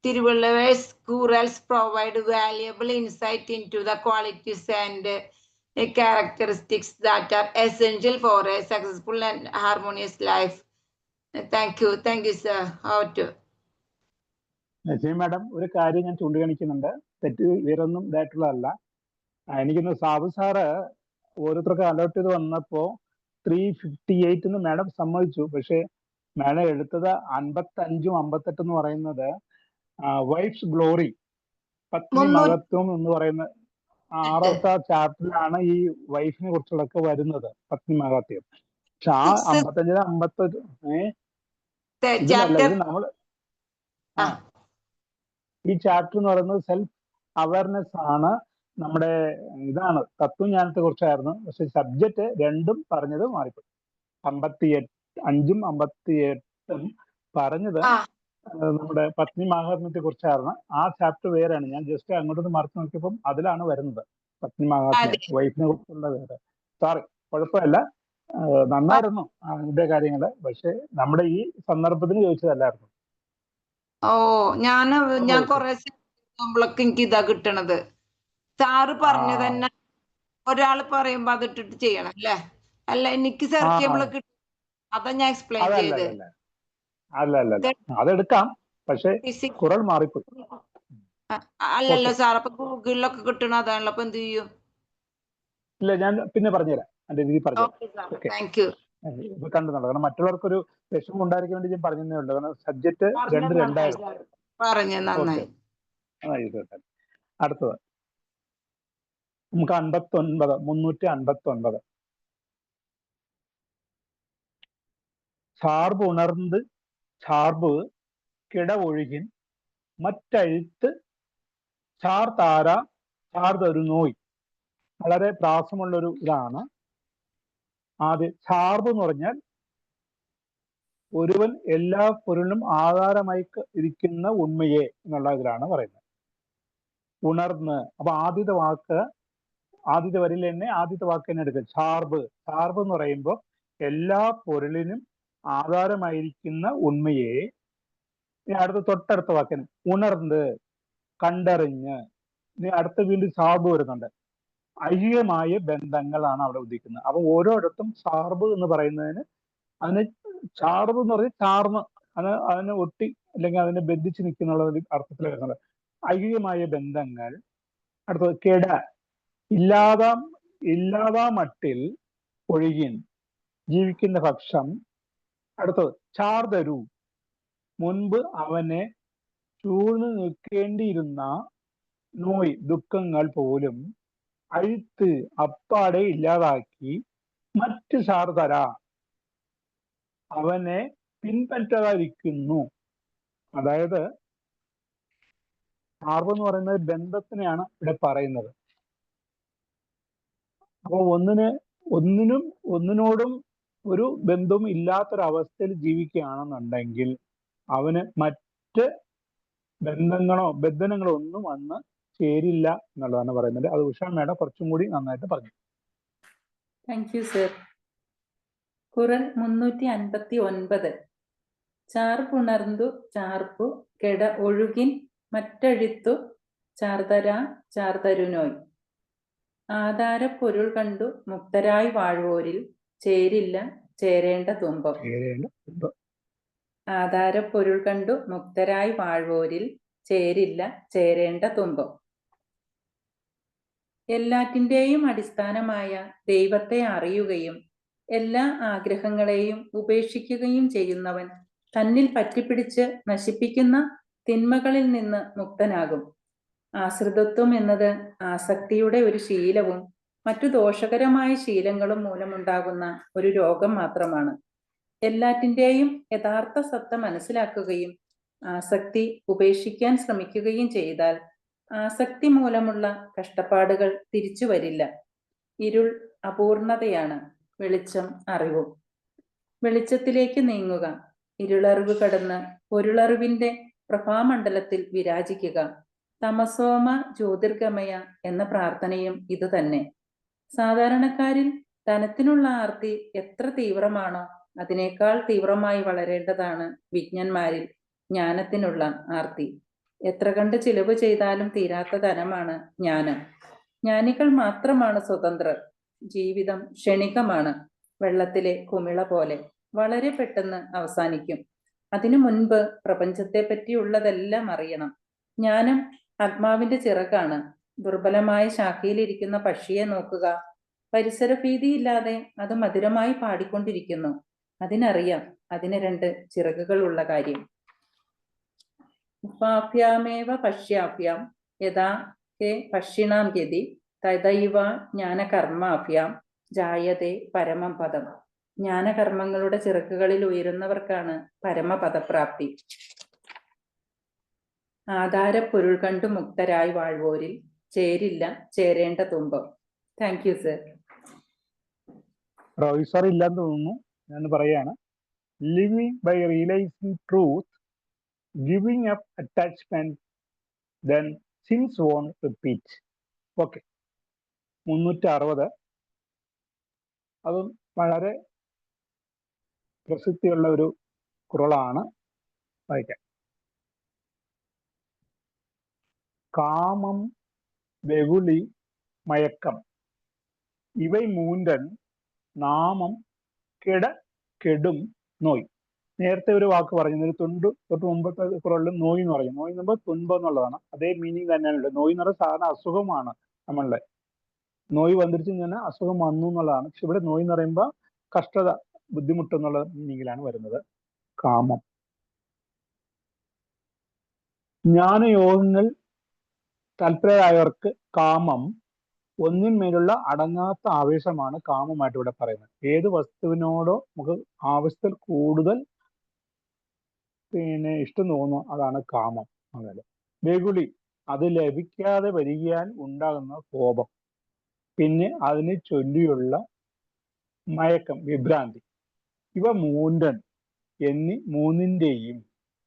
Tiruvallavar's Kurals provide valuable insight into the qualities and characteristics that are essential for a successful and harmonious life. Thank you, sir. How to? Naseem madam, ഒരു കാര്യം ഞാൻ ചൂണ്ടിക്കാണിക്കുന്നുണ്ട്, തെറ്റ് വേറൊന്നും ഇതായിട്ടുള്ളതല്ല. എനിക്കൊന്ന് Sabu sir ഓരോരുത്തർക്ക് allot ചെയ്ത് വന്നപ്പോ 358 എന്ന് മാഡം സമ്മതിച്ചു. പക്ഷെ മാഡം എടുത്തത് 55 58 എന്ന് പറയുന്നത് വൈഫ്സ് ഗ്ലോറി, പത്നി മഹത്വം എന്ന് പറയുന്ന 6ാമത്തെ ചാപ്റ്ററിലാണ് ഈ വൈഫിനെ കുറിച്ചുള്ളൊക്കെ വരുന്നത്, പത്നി മഹത്വം. പക്ഷെ ആ 55 51 ഇതിലല്ല. ഇത് നമ്മൾ ഈ ചാപ്റ്റർ എന്ന് പറയുന്നത് സെൽഫ് അവയർനെസ് ആണ്. നമ്മുടെ ഇതാണ്, തത്വജ്ഞാനത്തെ കുറിച്ചായിരുന്നു. പക്ഷെ സബ്ജക്റ്റ് രണ്ടും പറഞ്ഞത് മാറിപ്പോയി. 55 58 പറഞ്ഞത് നമ്മുടെ പത്നി മഹാത്മ്യത്തെ കുറിച്ചായിരുന്നു. ആ ചാപ്റ്റർ വേറെയാണ്. ഞാൻ ജസ്റ്റ് അങ്ങോട്ടൊന്ന് മറച്ചു നോക്കിയപ്പം അതിലാണ് വരുന്നത് പത്നി മഹാത്മ്യം, വൈഫിനെ കുറിച്ചുള്ള വേറെ. സോറി, കുഴപ്പമില്ല, നന്നായിരുന്നു അതിന്റെ കാര്യങ്ങള്. പക്ഷെ നമ്മുടെ ഈ സന്ദർഭത്തിന് ചോദിച്ചതല്ലായിരുന്നു. ഓ ഞാൻ കൊറേ നമ്മളൊക്കെ എനിക്ക് ഇതാ കിട്ടണത്. സാറ് പറഞ്ഞു തന്നെ ഒരാള് പറയുമ്പോ അതിട്ടിട്ട് ചെയ്യണം അല്ലേ? അല്ല എനിക്ക് സെർച്ച് ചെയ്യുമ്പോൾ കിട്ടും. അതാ ഞാൻ എക്സ്പ്ലെയിൻ ചെയ്ത്. അല്ല അതെടുക്കാം, പക്ഷെ ഖുറാൻ മാറിപ്പോയി. അല്ലല്ലോ സാർ, അപ്പൊ ഗൂഗിളിലൊക്കെ കിട്ടണ അതാണല്ലോ, അപ്പൊ എന്ത് ചെയ്യും? ഇല്ല, ഞാൻ പിന്നെ പറഞ്ഞുതരാം, എന്റെ രീതി പറഞ്ഞുതരാം. Thank you. ഇപ്പൊ കണ്ടെന്നുള്ളൂ, കാരണം മറ്റുള്ളവർക്കൊരു വിഷമം ഉണ്ടായിരിക്കാൻ വേണ്ടി ഞാൻ പറഞ്ഞതേ ഉള്ളൂ. കാരണം സബ്ജക്ട് രണ്ടായിരുന്നു. പറഞ്ഞു, നന്നായി. അടുത്തത് നമുക്ക് 359. சார்பு உணர்ந்து சார்பு கிட ஒழுகின் മറ്റഴുത്ത് ചാർതാര ചാർതൊരു നോയ്. വളരെ പ്രാസമുള്ളൊരു ഇതാണ്. ആദ്യം ചാർബ് എന്ന് പറഞ്ഞാൽ ഒരുവൻ എല്ലാ പൊരുളിനും ആധാരമായി ഇരിക്കുന്ന ഉണ്മയെ എന്നുള്ള ഇതിലാണ് പറയുന്നത്. ഉണർന്ന്, അപ്പൊ ആദ്യത്തെ വരിയിൽ തന്നെ ആദ്യത്തെ വാക്ക് തന്നെ എടുക്കുക, ചാർബ്. ചാർബ് എന്ന് പറയുമ്പോൾ എല്ലാ പൊരുളിനും ആധാരമായിരിക്കുന്ന ഉണ്മയെ. തൊട്ടടുത്ത വാക്കിന് ഉണർന്ന്, കണ്ടറിഞ്ഞ്. ഇനി അടുത്ത വീണ്ടും സാർബ് വരുന്നുണ്ട്. ഐഹികമായ ബന്ധങ്ങളാണ് അവിടെ ഉദ്ദേശിക്കുന്നത്. അപ്പൊ ഓരോയിടത്തും സാർബ് എന്ന് പറയുന്നതിന്, അതിന് ചാർബ് എന്ന് പറഞ്ഞാൽ ചാർന്ന്, അതിനെ ഒട്ടി അല്ലെങ്കിൽ അതിനെ ബന്ധിച്ച് നിൽക്കുന്നുള്ള ഒരു അർത്ഥത്തിൽ വരുന്നത് ഐഹികമായ ബന്ധങ്ങൾ. അടുത്തത് കെട, ഇല്ലാതാ മട്ടിൽ ഒഴുകിൻ, ജീവിക്കുന്ന പക്ഷം. അടുത്തത് ചാർതരു, മുൻപ് അവനെ ചൂഴ്ന്നു നിൽക്കേണ്ടിയിരുന്ന നോയ്, ദുഃഖങ്ങൾ പോലും അഴുത്ത് അപ്പാടെ ഇല്ലാതാക്കി. മറ്റു ചാർതര, അവനെ പിൻപറ്റാതിരിക്കുന്നു. അതായത് ചാർബ് എന്ന് പറയുന്നത് ബന്ധത്തിനെയാണ് ഇവിടെ പറയുന്നത്. അപ്പൊ ഒന്നിനോടും ഒരു ബന്ധവും ഇല്ലാത്തൊരവസ്ഥയിൽ ജീവിക്കുകയാണെന്നുണ്ടെങ്കിൽ അവന് മറ്റ് ബന്ധനങ്ങളോ ഒന്നും വന്ന് ചേരില്ല എന്നുള്ളതാണ് പറയുന്നത്. അത് ഉഷ മേഡം കുറച്ചും കൂടി നന്നായിട്ട് പറഞ്ഞു. Thank you sir. ഖുറാൻ 359. ചാർപ്പുണർന്നു ചാർപ്പു കെട ഒഴുകിൻ മറ്റഴുത്തു ചാർതരാ ചാർതരുനോയ്. ആധാരപ്പൊരുൾ കണ്ടു മുക്തരായി വാഴുവോരിൽ ചേരില്ല ചേരേണ്ട തുമ്പം. ആധാരപ്പൊരുൾ കണ്ടു മുക്തരായി വാഴുവോരിൽ ചേരില്ല ചേരേണ്ട തുമ്പം. എല്ലാറ്റിൻ്റെയും അടിസ്ഥാനമായ ദൈവത്തെ അറിയുകയും എല്ലാ ആഗ്രഹങ്ങളെയും ഉപേക്ഷിക്കുകയും ചെയ്യുന്നവൻ തന്നിൽ പറ്റിപ്പിടിച്ച് നശിപ്പിക്കുന്ന തിന്മകളിൽ നിന്ന് മുക്തനാകും. ആശ്രിതത്വം എന്നത് ആസക്തിയുടെ ഒരു ശീലവും മറ്റു ദോഷകരമായ ശീലങ്ങളും മൂലമുണ്ടാകുന്ന ഒരു രോഗം മാത്രമാണ്. എല്ലാറ്റിൻ്റെയും യഥാർത്ഥ സത്ത മനസ്സിലാക്കുകയും ആസക്തി ഉപേക്ഷിക്കാൻ ശ്രമിക്കുകയും ചെയ്താൽ ആസക്തി മൂലമുള്ള കഷ്ടപ്പാടുകൾ തിരിച്ചു വരില്ല. ഇരുൾ അപൂർണതയാണ്, വെളിച്ചം അറിവും. വെളിച്ചത്തിലേക്ക് നീങ്ങുക, ഇരുളറിവ് കടന്ന് പൊരുളറിവിന്റെ പ്രഭാമണ്ഡലത്തിൽ വിരാജിക്കുക. തമസോമ ജ്യോതിർഗമയ എന്ന പ്രാർത്ഥനയും ഇത് തന്നെ. സാധാരണക്കാരിൽ ധനത്തിനുള്ള ആർത്തി എത്ര തീവ്രമാണോ അതിനേക്കാൾ തീവ്രമായി വളരേണ്ടതാണ് വിജ്ഞന്മാരിൽ ജ്ഞാനത്തിനുള്ള ആർത്തി. എത്ര കണ്ട് ചിലവ് ചെയ്താലും തീരാത്ത ധനമാണ് ജ്ഞാനം. ജ്ഞാനികൾ മാത്രമാണ് സ്വതന്ത്രർ. ജീവിതം ക്ഷണികമാണ്, വെള്ളത്തിലെ കുമിള പോലെ വളരെ പെട്ടെന്ന് അവസാനിക്കും. അതിനു മുൻപ് പ്രപഞ്ചത്തെ പറ്റിയുള്ളതെല്ലാം അറിയണം. ജ്ഞാനം ആത്മാവിന്റെ ചിറകാണ്. ദുർബലമായ ശാഖയിലിരിക്കുന്ന പക്ഷിയെ നോക്കുക, പരിസരഭീതിയില്ലാതെ അത് മധുരമായി പാടിക്കൊണ്ടിരിക്കുന്നു. അതിനറിയാം അതിന് 2 ചിറകുകളുള്ള കാര്യം. ഉപാഭ്യാമേവ പശ്യാഭ്യാം യഥാ ഹേ പക്ഷിണാം ഗതി തദൈവ ജ്ഞാനകർമാഭ്യാം ജായതേ പരമം പദം. ജ്ഞാനകർമ്മങ്ങളുടെ ചിറകുകളിൽ ഉയരുന്നവർക്കാണ് പരമപദപ്രാപ്തി. ആധാരപ്പൊരുൾ കണ്ടു മുക്തരായി വാഴുവോരിൽ ചേരില്ല ചേരേണ്ട തുമ്പം. Thank you sir. Roy sir ഇല്ലാന്ന് തോന്നുന്നു, ഞാൻ പറയാണ്. Living by realising truth, giving up attachment, then sins won't repeat. ഓക്കെ, 360. അതും വളരെ പ്രസിദ്ധിയുള്ള ഒരു ഖുറാനാണ്. വായിക്കാം. காமம், வெகுளி, மயக்கம் இவை மூன்றன் നാമം കിട കെടും നോയ്. നേരത്തെ ഒരു വാക്ക് പറഞ്ഞു, തൊട്ട് മുമ്പത്തെ കുറകളിൽ നോയ് എന്ന് പറയും. നോയ് എന്ന് പറയുമ്പോൾ തുன்பം എന്നുള്ളതാണ്. അതേ മീനിങ് തന്നെയാണുള്ളത്. നോയ് എന്ന് പറയുന്നത് സാധാരണ അസുഖമാണ്. നമ്മളുടെ നോയ് വന്നിരിച്ചു കഴിഞ്ഞാൽ അസുഖം വന്നു എന്നുള്ളതാണ്. പക്ഷെ ഇവിടെ നോയ് എന്ന് പറയുമ്പോൾ കഷ്ടത, ബുദ്ധിമുട്ട് എന്നുള്ള മീനിങ്ങിലാണ് വരുന്നത്. കാമം, ജ്ഞാനയോഗങ്ങൾ താല്പര്യരായവർക്ക് കാമം ഒന്നിന്മേലുള്ള അടങ്ങാത്ത ആവേശമാണ് കാമമായിട്ട് ഇവിടെ പറയുന്നത്. ഏത് വസ്തുവിനോടോ നമുക്ക് ആവശ്യത്തിൽ കൂടുതൽ ഇഷ്ടം തോന്നുന്നു, അതാണ് കാമം. അങ്ങനെ വെകുളി, അത് ലഭിക്കാതെ വരികയാൽ ഉണ്ടാകുന്ന കോപം. പിന്നെ അതിനെ ചൊല്ലിയുള്ള മയക്കം, വിഭ്രാന്തി. ഇവ മൂന്നൻ എന്നീ മൂന്നിൻ്റെയും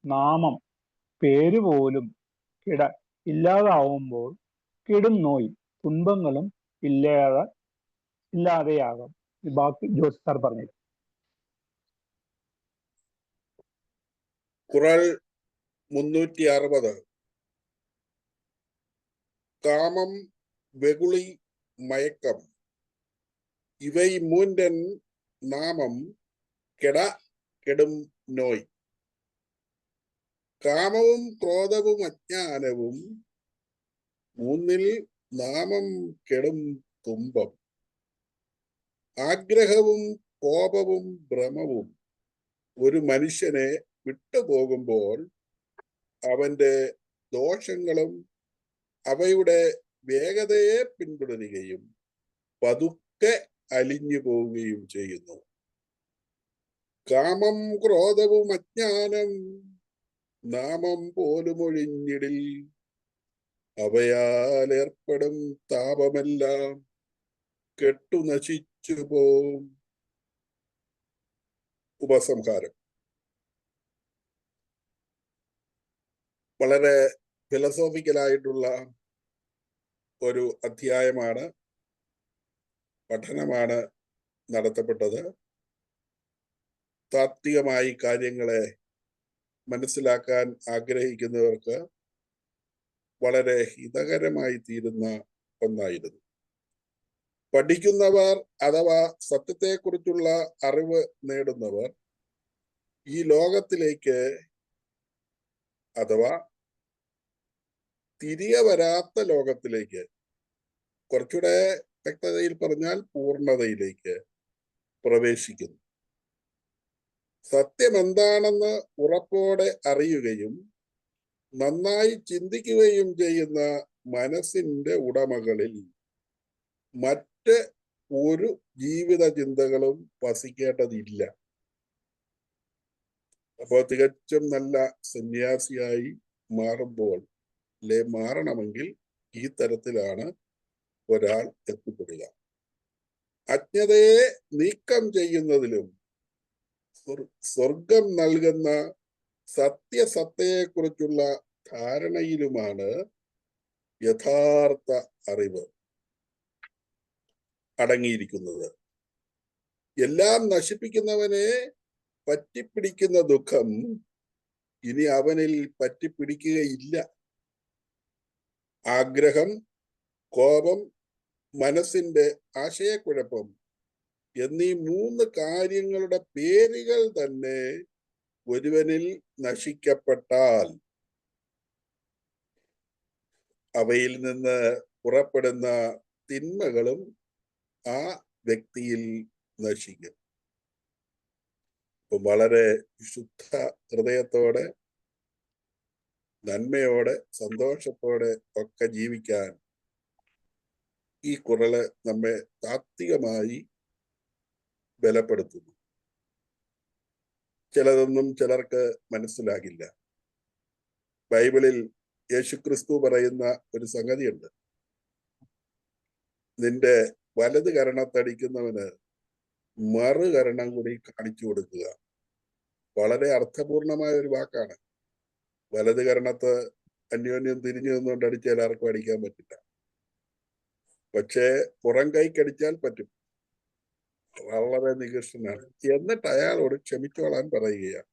നാമം, പേര് പോലും ഇല്ലാതാവുമ്പോൾ കിടും നോയ്, തുன்பങ്ങളും ഇല്ലാതെയാകും. ബാക്കി ജോസ് സാർ പറഞ്ഞു. ഖുറാൻ 360. കാമം, വെകുളി, മയക്കം ഇവൈ മൂன்றன் നാമം കെടും നോയ്. കാമവും ക്രോധവും അജ്ഞാനവും മൂന്നിൽ നാമം കെടും തുമ്പം. ആഗ്രഹവും കോപവും ഭ്രമവും ഒരു മനുഷ്യനെ വിട്ടുപോകുമ്പോൾ അവന്റെ ദോഷങ്ങളും അവയുടെ വേഗതയെ പിന്തുടരുകയും പതുക്കെ അലിഞ്ഞു പോവുകയും ചെയ്യുന്നു. കാമം, ക്രോധവും അജ്ഞാനം നാമം പോലും ഒഴിഞ്ഞിടിൽ, അവയാൽ ഏർപ്പെടും താപമെല്ലാം കെട്ടു നശിച്ചു പോവും. ഉപസംഹാരം. വളരെ ഫിലോസോഫിക്കലായിട്ടുള്ള ഒരു അധ്യായമാണ്, പഠനമാണ് നടത്തപ്പെട്ടത്. താത്വികമായി കാര്യങ്ങളെ മനസ്സിലാക്കാൻ ആഗ്രഹിക്കുന്നവർക്ക് വളരെ ഹിതകരമായി തീരുന്ന ഒന്നായിരുന്നു. പഠിക്കുന്നവർ അഥവാ സത്യത്തെക്കുറിച്ചുള്ള അറിവ് നേടുന്നവർ ഈ ലോകത്തിലേക്ക് അഥവാ തിരികെ വരാത്ത ലോകത്തിലേക്ക്, കുറച്ചുകൂടെ വ്യക്തതയിൽ പറഞ്ഞാൽ പൂർണ്ണതയിലേക്ക് പ്രവേശിക്കുന്നു. സത്യം എന്താണെന്ന് ഉറപ്പോടെ അറിയുകയും നന്നായി ചിന്തിക്കുകയും ചെയ്യുന്ന മനസ്സിന്റെ ഉടമകളിൽ മറ്റ് ഒരു ജീവിത ചിന്തകളും വസിക്കേണ്ടതില്ല. അപ്പോൾ തികച്ചും നല്ല സന്യാസിയായി മാറണമെങ്കിൽ ഈ തരത്തിലാണ് ഒരാൾ എത്തിപ്പെടുക. അജ്ഞതയെ നീക്കം ചെയ്യുന്നതിലും സ്വർഗം നൽകുന്ന സത്യസത്തയെക്കുറിച്ചുള്ള ധാരണയിലുമാണ് യഥാർത്ഥ അറിവ് അടങ്ങിയിരിക്കുന്നത്. എല്ലാം നശിപ്പിക്കുന്നവനെ പറ്റിപ്പിടിക്കുന്ന ദുഃഖം ഇനി അവനിൽ പറ്റിപ്പിടിക്കുകയില്ല. ആഗ്രഹം, കോപം, മനസ്സിന്റെ ആശയക്കുഴപ്പം എന്നീ 3 കാര്യങ്ങളുടെ പേരുകൾ തന്നെ ഒരുവനിൽ നശിക്കപ്പെട്ടാൽ അവയിൽ നിന്ന് പുറപ്പെടുന്ന തിന്മകളും ആ വ്യക്തിയിൽ നശിക്കും. വളരെ ശുദ്ധ ഹൃദയത്തോടെ, നന്മയോടെ, സന്തോഷത്തോടെ ഒക്കെ ജീവിക്കാൻ ഈ ഖുർആൻ നമ്മെ താത്വികമായി ബലപ്പെടുത്തുന്നു. ചിലതൊന്നും ചിലർക്ക് മനസ്സിലാകില്ല. ബൈബിളിൽ യേശുക്രിസ്തു പറയുന്ന ഒരു സംഗതിയുണ്ട്, നിന്റെ വലത് കരണത്തടിക്കുന്നവന് മറുകരണം കൂടി കാണിച്ചു കൊടുക്കുക. വളരെ അർത്ഥപൂർണമായ ഒരു വാക്കാണ്. വലത് കരണത്ത് അന്യോന്യം തിരിഞ്ഞു നിന്നുകൊണ്ട് അടിച്ചാൽ ആർക്കും അടിക്കാൻ പറ്റില്ല. പക്ഷേ പുറം കൈക്കടിച്ചാൽ പറ്റും. വളരെ നികൃഷ്ടനാണ്. എന്നിട്ട് അയാളോട് ക്ഷമിച്ചോളാൻ പറയുകയാണ്.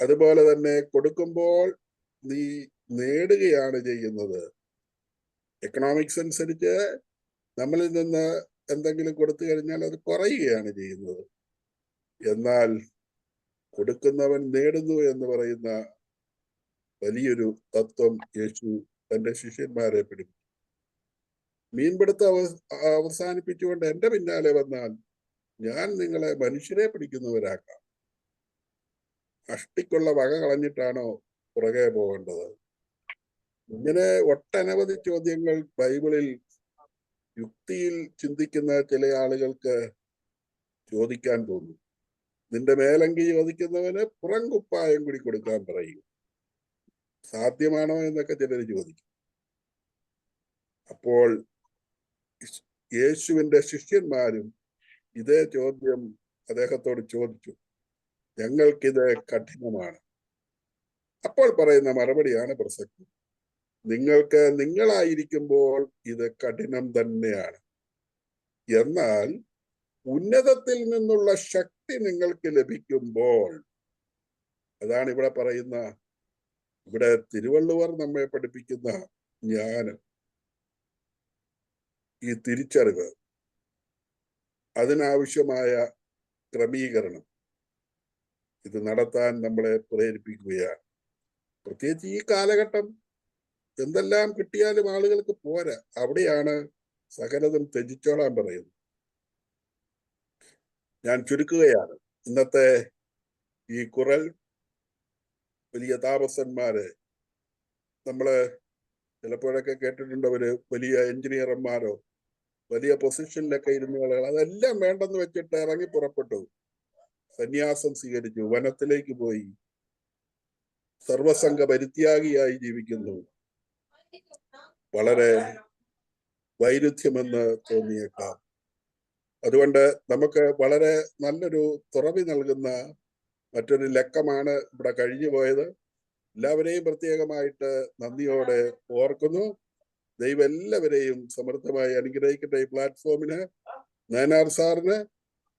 അതുപോലെ തന്നെ കൊടുക്കുമ്പോൾ നീ നേടുകയാണ് ചെയ്യുന്നത്. എക്കണോമിക്സ് അനുസരിച്ച് നമ്മളിൽ നിന്ന് എന്തെങ്കിലും കൊടുത്തു കഴിഞ്ഞാൽ അത് കുറയുകയാണ് ചെയ്യുന്നത്. എന്നാൽ കൊടുക്കുന്നവൻ നേടുന്നു എന്ന് പറയുന്ന വലിയൊരു തത്വം യേശു തന്റെ ശിഷ്യന്മാരെ പഠിപ്പിച്ചു. മീൻപിടുത്തം അവസാനിപ്പിച്ചുകൊണ്ട് എന്റെ പിന്നാലെ വന്നാൽ ഞാൻ നിങ്ങളെ മനുഷ്യരെ പിടിക്കുന്നവരാക്കാം. അഷ്ടിക്കുള്ള വക കളഞ്ഞിട്ടാണോ പുറകെ പോകേണ്ടത്? ഇങ്ങനെ ഒട്ടനവധി ചോദ്യങ്ങൾ ബൈബിളിൽ യുക്തിയിൽ ചിന്തിക്കുന്ന ചില ആളുകൾക്ക് ചോദിക്കാൻ തോന്നും. നിന്റെ മേലങ്കി ചോദിക്കുന്നവന് പുറം കുപ്പായം കൂടി കൊടുക്കാൻ പറയും. സാധ്യമാണോ എന്നൊക്കെ ചിലർ ചോദിക്കും. അപ്പോൾ യേശുവിന്റെ ശിഷ്യന്മാരും ഇതേ ചോദ്യം അദ്ദേഹത്തോട് ചോദിച്ചു. ഞങ്ങൾക്കിത് കഠിനമാണ്. അപ്പോൾ പറയുന്ന മറുപടിയാണ് പ്രസക്തി. നിങ്ങൾക്ക് നിങ്ങളായിരിക്കുമ്പോൾ ഇത് കഠിനം തന്നെയാണ്. എന്നാൽ ഉന്നതത്തിൽ നിന്നുള്ള ശക്തി നിങ്ങൾക്ക് ലഭിക്കുമ്പോൾ, അതാണ് ഇവിടെ പറയുന്ന, ഇവിടെ തിരുവള്ളുവർ നമ്മെ പഠിപ്പിക്കുന്ന ജ്ഞാനം, ഈ തിരിച്ചറിവ്, അതിനാവശ്യമായ ക്രമീകരണം ഇത് നടത്താൻ നമ്മളെ പ്രേരിപ്പിക്കുകയാണ്. പ്രത്യേകിച്ച് ഈ കാലഘട്ടം എന്തെല്ലാം കിട്ടിയാലും ആളുകൾക്ക് പോരാ. അവിടെയാണ് സകലതും ത്യജിച്ചോളാൻ പറയുന്നത്. ഞാൻ ചുരുക്കുകയാണ്. ഇന്നത്തെ ഈ കുറൽ വലിയ താപസന്മാര്, നമ്മള് ചിലപ്പോഴൊക്കെ കേട്ടിട്ടുണ്ട്, അവര് വലിയ എഞ്ചിനീയർമാരോ വലിയ പൊസിഷനിലൊക്കെ ഇരുന്ന ആളുകൾ, അതെല്ലാം വേണ്ടെന്ന് വെച്ചിട്ട് ഇറങ്ങി പുറപ്പെട്ടു, സന്യാസം സ്വീകരിച്ചു, വനത്തിലേക്ക് പോയി സർവസംഘ പരിത്യാഗിയായി ജീവിക്കുന്നു. വളരെ വൈരുദ്ധ്യമെന്ന് തോന്നിയേക്കാം. അതുകൊണ്ട് നമുക്ക് വളരെ നല്ലൊരു തുറവി നൽകുന്ന മറ്റൊരു ലക്കമാണ് ഇവിടെ കഴിഞ്ഞു പോയത്. എല്ലാവരെയും പ്രത്യേകമായിട്ട് നന്ദിയോടെ ഓർക്കുന്നു. ദൈവം എല്ലാവരെയും സമൃദ്ധമായി അനുഗ്രഹിക്കട്ടെ. ഈ പ്ലാറ്റ്ഫോമിന്, നയനാർ സാറിന്,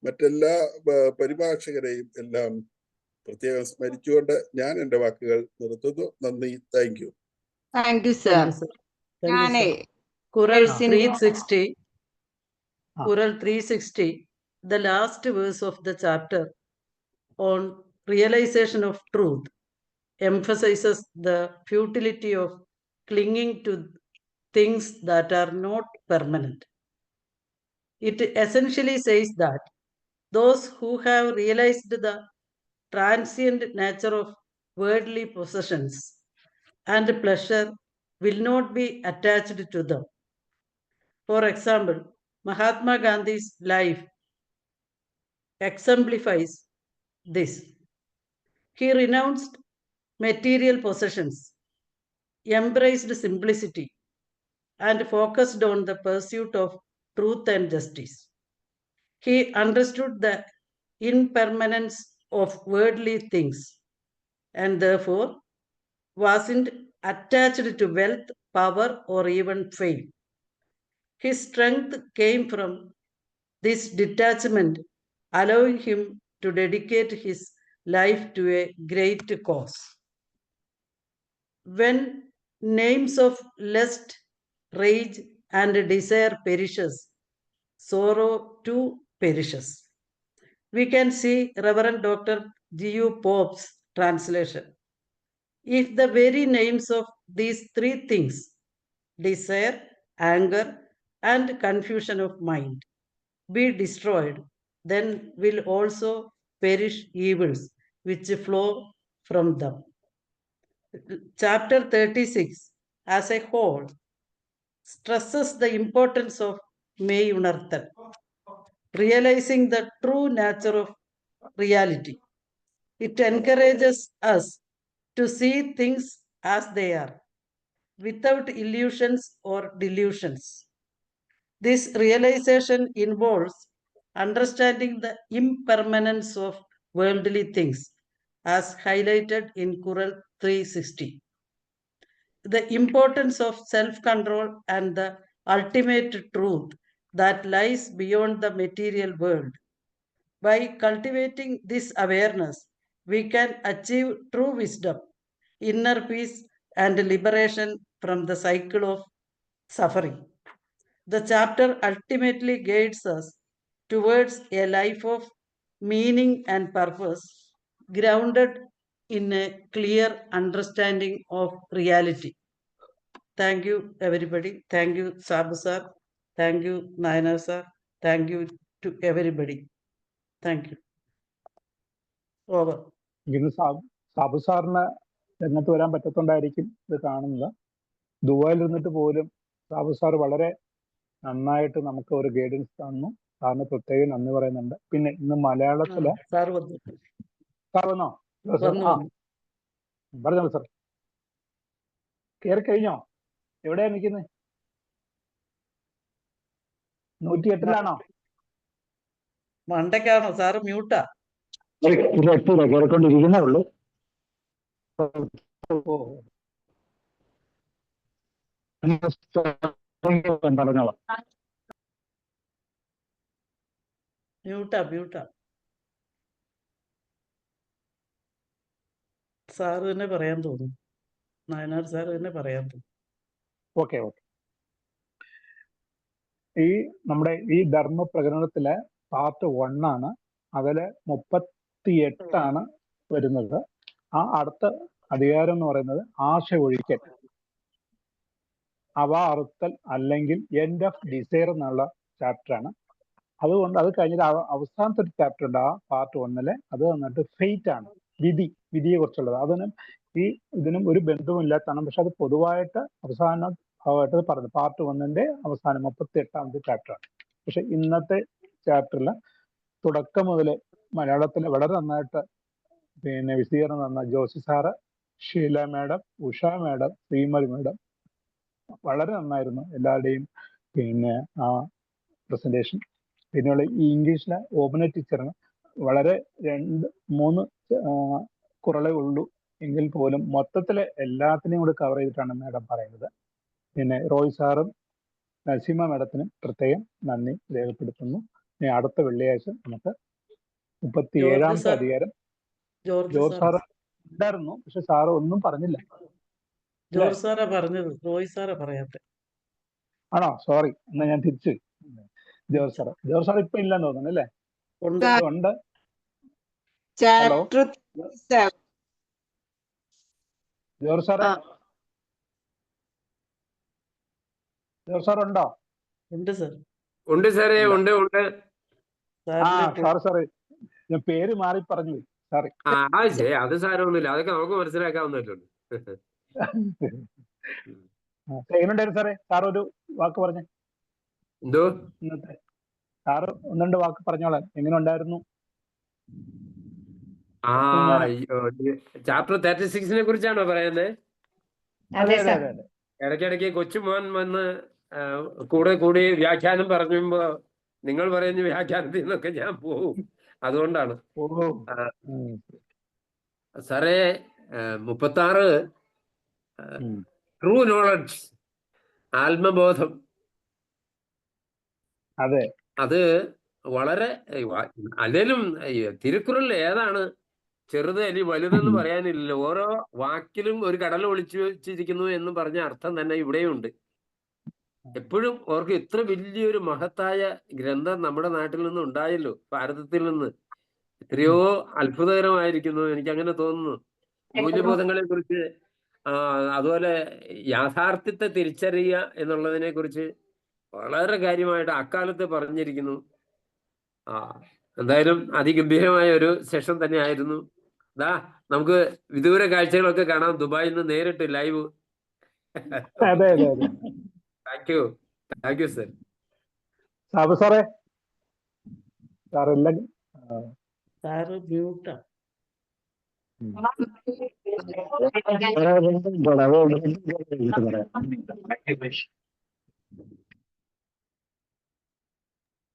മറ്റെല്ലാ പരിഭാഷകരെയും എല്ലാം പ്രത്യേകം സ്മരിച്ചുകൊണ്ട് ഞാൻ എൻ്റെ വാക്കുകൾ നിർത്തുന്നു. നന്ദി. Thank you. Thank you sir. ഞാനേ Qural Yes, in- 360, Qural 360, the last verse of the chapter on realization of truth emphasizes the futility of clinging to things that are not permanent. It essentially says that those who have realized the transient nature of worldly possessions and pleasure will not be attached to them. For example, Mahatma Gandhi's life exemplifies this. He renounced material possessions, embraced simplicity, and focused on the pursuit of truth and justice. He understood the impermanence of worldly things and therefore wasn't attached to wealth, power, or even fame. His strength came from this detachment, allowing him to dedicate his life to a great cause. When names of lust, rage, and desire perishes, sorrow too perishes. We can see Reverend Dr. G.U. Pope's translation. If the very names of these three things, desire, anger, and confusion of mind, be destroyed, then will also perish evils which flow from them. Chapter 36 as a whole stresses the importance of May Unarthan, realizing the true nature of reality. It encourages us to see things as they are, without illusions or delusions. This realization involves understanding the impermanence of worldly things, as highlighted in Qural 360. The importance of self-control and the ultimate truth that lies beyond the material world. By cultivating this awareness, we can achieve true wisdom, inner peace, and liberation from the cycle of suffering. The chapter ultimately guides us towards a life of meaning and purpose, grounded in a clear understanding of reality. Thank you, everybody. Thank you, Sabu sir. Thank you, Nayanar sir. Thank you to everybody. Thank you. Over. ഇന്ന് സാബു സാറിന് രംഗത്ത് വരാൻ പറ്റത്തുണ്ടായിരിക്കും ഇത് കാണുന്നത്. ദുബായിൽ ഇരുന്നിട്ട് പോലും Sabu sir വളരെ നന്നായിട്ട് നമുക്ക് ഒരു ഗൈഡൻസ് തന്നു. സാറിന് പ്രത്യേകം നന്ദി പറയുന്നുണ്ട്. പിന്നെ ഇന്ന് മലയാളത്തില് സാർ വന്നു. സാർ വന്നോ? പറഞ്ഞോളൂ സാർ. കയറി കഴിഞ്ഞോ? എവിടെയാ നിൽക്കുന്നത്? 108-ലാണോ? മണ്ടയ്ക്കാണോ സാറ്? മ്യൂട്ടാ. കേൾക്കൊണ്ടിരിക്കുന്നേ ഉള്ളൂ. പറഞ്ഞോളാം. മ്യൂട്ടാ. സാറ് തന്നെ പറയാൻ തോന്നുന്നു. നായനാർ സാർ തന്നെ പറയാൻ തോന്നുന്നു. ഓക്കെ. ഈ നമ്മുടെ ഈ ധർമ്മപ്രകരണത്തിലെ പാർട്ട് 1 ആണ്. അതില് 38 വരുന്നത്. ആ അടുത്ത അധികാരം എന്ന് പറയുന്നത് ആശ ഒഴിക്കൽ, അവ അറുത്തൽ അല്ലെങ്കിൽ എൻഡ് ഓഫ് ഡിസയർ എന്നുള്ള ചാപ്റ്ററാണ്. അതുകൊണ്ട് അത് കഴിഞ്ഞിട്ട് അവസാനത്തെ ഒരു ചാപ്റ്റർ ഉണ്ട് ആ പാർട്ട് 1-ലെ. അത് വന്നിട്ട് ഫെയ്റ്റ് ആണ്, വിധിയെ കുറിച്ചുള്ളത്. ഇതിനും ഒരു ബന്ധവുമില്ലാത്തതാണ്. പക്ഷെ അത് പൊതുവായിട്ട് അവസാന ഭാഗമായിട്ട് പറഞ്ഞു. പാർട്ട് 1-ന്റെ അവസാനം 38-ാമത്തെ ചാപ്റ്ററാണ്. പക്ഷെ ഇന്നത്തെ ചാപ്റ്ററിൽ തുടക്കം മുതൽ മലയാളത്തിൽ വളരെ നന്നായിട്ട് വിശദീകരണം തന്ന Josy sir, Sheela madam, Usha madam, Sreemathi madam വളരെ നന്നായിരുന്നു എല്ലാവരുടെയും ആ പ്രസന്റേഷൻ. പിന്നെയുള്ള ഈ ഇംഗ്ലീഷിലെ ഓപന ടീച്ചറിന് വളരെ 2-3 കുറളേ ഉള്ളൂ എങ്കിൽ പോലും മൊത്തത്തില് എല്ലാത്തിനെയും കൂടെ കവർ ചെയ്തിട്ടാണ് മാഡം പറയുന്നത്. പിന്നെ റോയ് സാറും നസീമ മാഡത്തിനും പ്രത്യേകം നന്ദി രേഖപ്പെടുത്തുന്നു. ഇനി അടുത്ത വെള്ളിയാഴ്ച നമുക്ക് 37-ാമത്തെ അധികാരം. ജോർജ് സാറ് ഉണ്ടായിരുന്നു, പക്ഷെ സാറ് ഒന്നും പറഞ്ഞില്ല. ജോർജ് സാറാ പറഞ്ഞത്, റോയ് സാറാ പറയാത്തെ. ആണോ? സോറി, എന്നാ ഞാൻ തിരിച്ചു. ജോർജ് സാർ ഇപ്പൊ ഇല്ലെന്ന് തോന്നുന്നു അല്ലേ? ഉണ്ട്. ഹലോ ജോർജ് സാറേ, ജോർജ് സാർ ഉണ്ടോ? ഉണ്ട് സാർ. ഉണ്ട് സാറേ, ഉണ്ട്. സാറേ ഞാൻ പേര് മാറി പറഞ്ഞു. സാറി അത് സാരമൊന്നുമില്ല, അതൊക്കെ നമുക്ക് മനസ്സിലാക്കാവുന്നല്ലോ. എങ്ങനെയുണ്ടായിരുന്നു സാറേ? സാർ ഒരു വാക്ക് പറഞ്ഞു. എന്തോ? ഇന്നത്തെ സാറ് 1-2 വാക്ക് പറഞ്ഞോളാം. എങ്ങനെ ഉണ്ടായിരുന്നു? ചാപ്റ്റർ 36-നെ കുറിച്ചാണോ പറയുന്നത്? ഇടയ്ക്കിടയ്ക്ക് കൊച്ചുമോൻ വന്ന് കൂടി വ്യാഖ്യാനം പറയുമ്പോ നിങ്ങൾ പറയുന്ന വ്യാഖ്യാനത്തിൽ നിന്നൊക്കെ ഞാൻ പോവും. അതുകൊണ്ടാണ് സാറേ. 36 ട്രൂ നോളജ്, ആത്മബോധം. അതെ, അത് വളരെ അല്ലേലും തിരുക്കുറളിൽ ഏതാണ് ചെറുത് അല്ലെങ്കിൽ വലുതെന്ന് പറയാനില്ലല്ലോ. ഓരോ വാക്കിലും ഒരു കടൽ ഒളിച്ചു വെച്ചിരിക്കുന്നു എന്ന് പറഞ്ഞ അർത്ഥം തന്നെ ഇവിടെയുണ്ട്. എപ്പോഴും ഓർക്ക് ഇത്ര വലിയൊരു മഹത്തായ ഗ്രന്ഥം നമ്മുടെ നാട്ടിൽ നിന്ന് ഉണ്ടായല്ലോ, ഭാരതത്തിൽ നിന്ന്. എത്രയോ അത്ഭുതകരമായിരിക്കുന്നു, എനിക്ക് അങ്ങനെ തോന്നുന്നു. മൂല്യബോധങ്ങളെ കുറിച്ച്, അതുപോലെ യാഥാർത്ഥ്യത്തെ തിരിച്ചറിയുക എന്നുള്ളതിനെ കുറിച്ച് വളരെ കാര്യമായിട്ട് അക്കാലത്ത് പറഞ്ഞിരിക്കുന്നു. എന്തായാലും അതിഗംഭീരമായ ഒരു സെഷൻ തന്നെ ആയിരുന്നു. നമുക്ക് വിദൂര കാഴ്ചകളൊക്കെ കാണാം, ദുബായിൽ നിന്ന് നേരിട്ട് live. Thank you sir. Sabu സാറേ, സാറെല്ലാം സാറ് മ്യൂട്ടാ.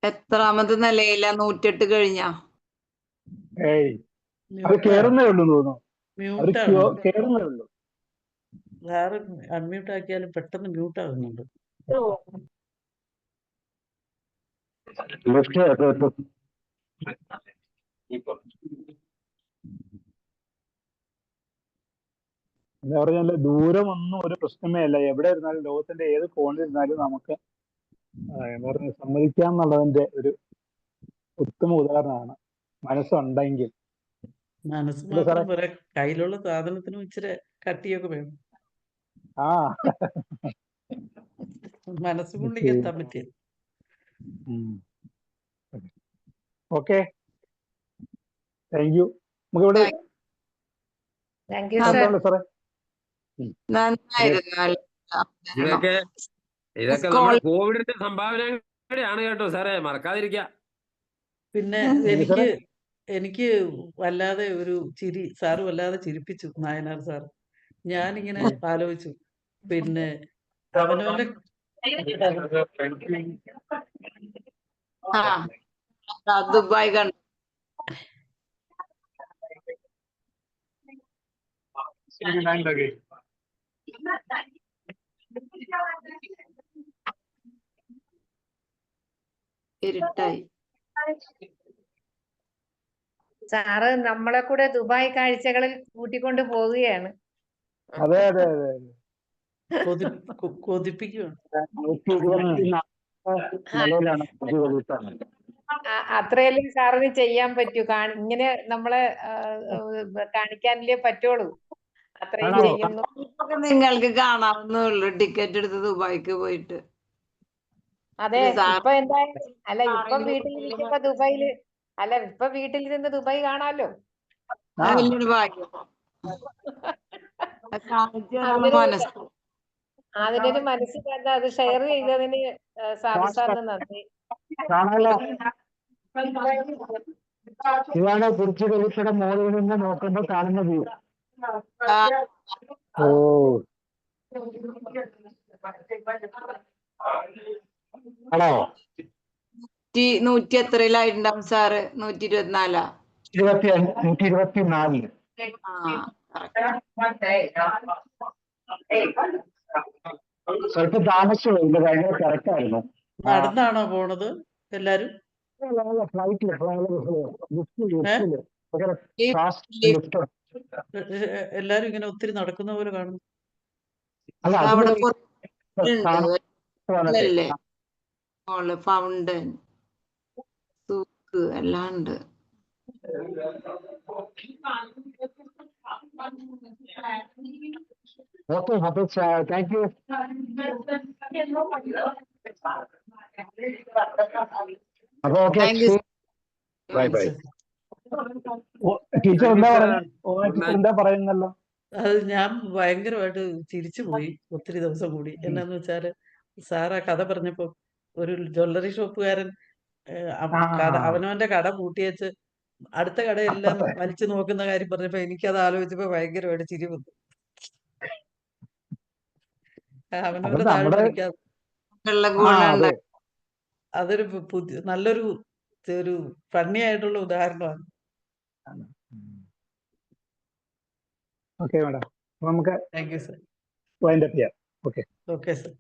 എത്രാമത് നിലയില? 108 കഴിഞ്ഞ? കേറുന്നേ ഉള്ളൂ തോന്നുന്നു. സാറ് അൺമ്യൂട്ട് ആക്കിയാലും പെട്ടെന്ന് മ്യൂട്ട് ആകുന്നുണ്ട്. എന്താ പറഞ്ഞാല് ദൂരമൊന്നും ഒരു പ്രശ്നമേ അല്ല. എവിടെ ഇരുന്നാലും, ലോകത്തിന്റെ ഏത് കോണിലിരുന്നാലും നമുക്ക് എന്താ പറയുക, സമ്മതിക്കാം എന്നുള്ളതിന്റെ ഒരു ഉത്തമ ഉദാഹരണമാണ് മനസ്സുണ്ടെങ്കിൽ. മനസ്സ് ഇല്ല സാറേ? മാത്രം പോരാ, കയ്യിലുള്ള സാധനത്തിനും ഇച്ചിരി കട്ടിയൊക്കെ വേണം. ആ മനസ്സുകൊണ്ടിക്ക് എത്താൻ പറ്റിയത്. Okay, thank you. നമുക്കിവിടെ താങ്ക് യു സർ. സാറേ. നന്നായിരുന്നു. ഇതൊക്കെ നമ്മുടെ കോവിഡിന്റെ സംഭാവനയാണ് കേട്ടോ സാറേ, മറക്കാതിരിക്കാം. പിന്നെ എനിക്ക് വല്ലാതെ ഒരു ചിരി, സാറ് വല്ലാതെ ചിരിപ്പിച്ചു നായനാർ സാർ. ഞാനിങ്ങനെ ആലോചിച്ചു, പിന്നെ അവനവന്റെ ദുബായ് കണ്ടു. ഇരുട്ടായി. സാറ് നമ്മളെ കൂടെ ദുബായ് കാഴ്ചകളിൽ കൂട്ടിക്കൊണ്ട് പോവുകയാണ്. അതെ അതെ അതെ. കൊതിപ്പിക്കുകയാണ്. അത്രയല്ലേ സാറിന് ചെയ്യാൻ പറ്റൂ. ഇങ്ങനെ നമ്മളെ കാണിക്കാനല്ലേ പറ്റുള്ളൂ. അത്രയും ചെയ്യുന്നു. നിങ്ങൾക്ക് കാണാവുന്നുള്ളൂ ടിക്കറ്റ് എടുത്ത് ദുബായിക്ക് പോയിട്ട്. അതെ, ഇപ്പൊ എന്തായാലും അല്ല, ഇപ്പൊ വീട്ടിലിരിക്കുമ്പോ ദുബായില് അല്ല, ഇപ്പൊ വീട്ടിലിരുന്ന് ദുബായ് കാണാലോ. വലിയൊരു ഭാഗ്യം. അതിനൊരു മനസ്സിൽ തന്നെ അത് ഷെയർ ചെയ്തതിന് സാബു സാറിന് നന്ദി. ഇതാണ് കുറിച്ച് വെളിച്ചയുടെ മുകളിൽ നിന്ന് നോക്കുമ്പോൾ കാണുന്ന വ്യൂ. ഓ, ഹലോ, 100 എത്രയിലായിട്ടുണ്ടാവും സാറ്? 124. 124. സ്വല്പം താമസിച്ചില്ല, ഭയങ്കര തിരക്കായിരുന്നു. നടന്നാണോ പോണത് എല്ലാരും? ഫ്ലൈറ്റില് എല്ലാരും ഇങ്ങനെ ഒത്തിരി നടക്കുന്ന പോലെ കാണുന്നു. അവിടെ ഫൗണ്ടൻ, സൂക്ക് എല്ലാം ഉണ്ട്. ഓക്കെ, അപ്പൊ താങ്ക് യു. അപ്പൊ ഓക്കെ, ബൈ ബൈ. ടീച്ചർ എന്താ പറയുന്നല്ലോ? അത് ഞാൻ ഭയങ്കരമായിട്ട് ചിരിച്ചു പോയി ഒത്തിരി ദിവസം കൂടി. എന്നാന്ന് വെച്ചാല് സാർ ആ കഥ പറഞ്ഞപ്പോ ഒരു ജ്വല്ലറി ഷോപ്പുകാരൻ അവനവന്റെ കട പൂട്ടിയേച്ച് അടുത്ത കടയെല്ലാം വലിച്ചു നോക്കുന്ന കാര്യം പറഞ്ഞപ്പോ എനിക്കത് ആലോചിച്ചപ്പോ ഭയങ്കരമായിട്ട് ചിരി വന്നു. അവനവന്റെ താഴ്വരയ്ക്കാതെ അതൊരു നല്ലൊരു ഫണ്ണി ആയിട്ടുള്ള ഉദാഹരണമാണ്. ഓക്കെ മാഡം, നമുക്ക് thank you sir. Wind up ചെയ്യാം. Okay okay sir.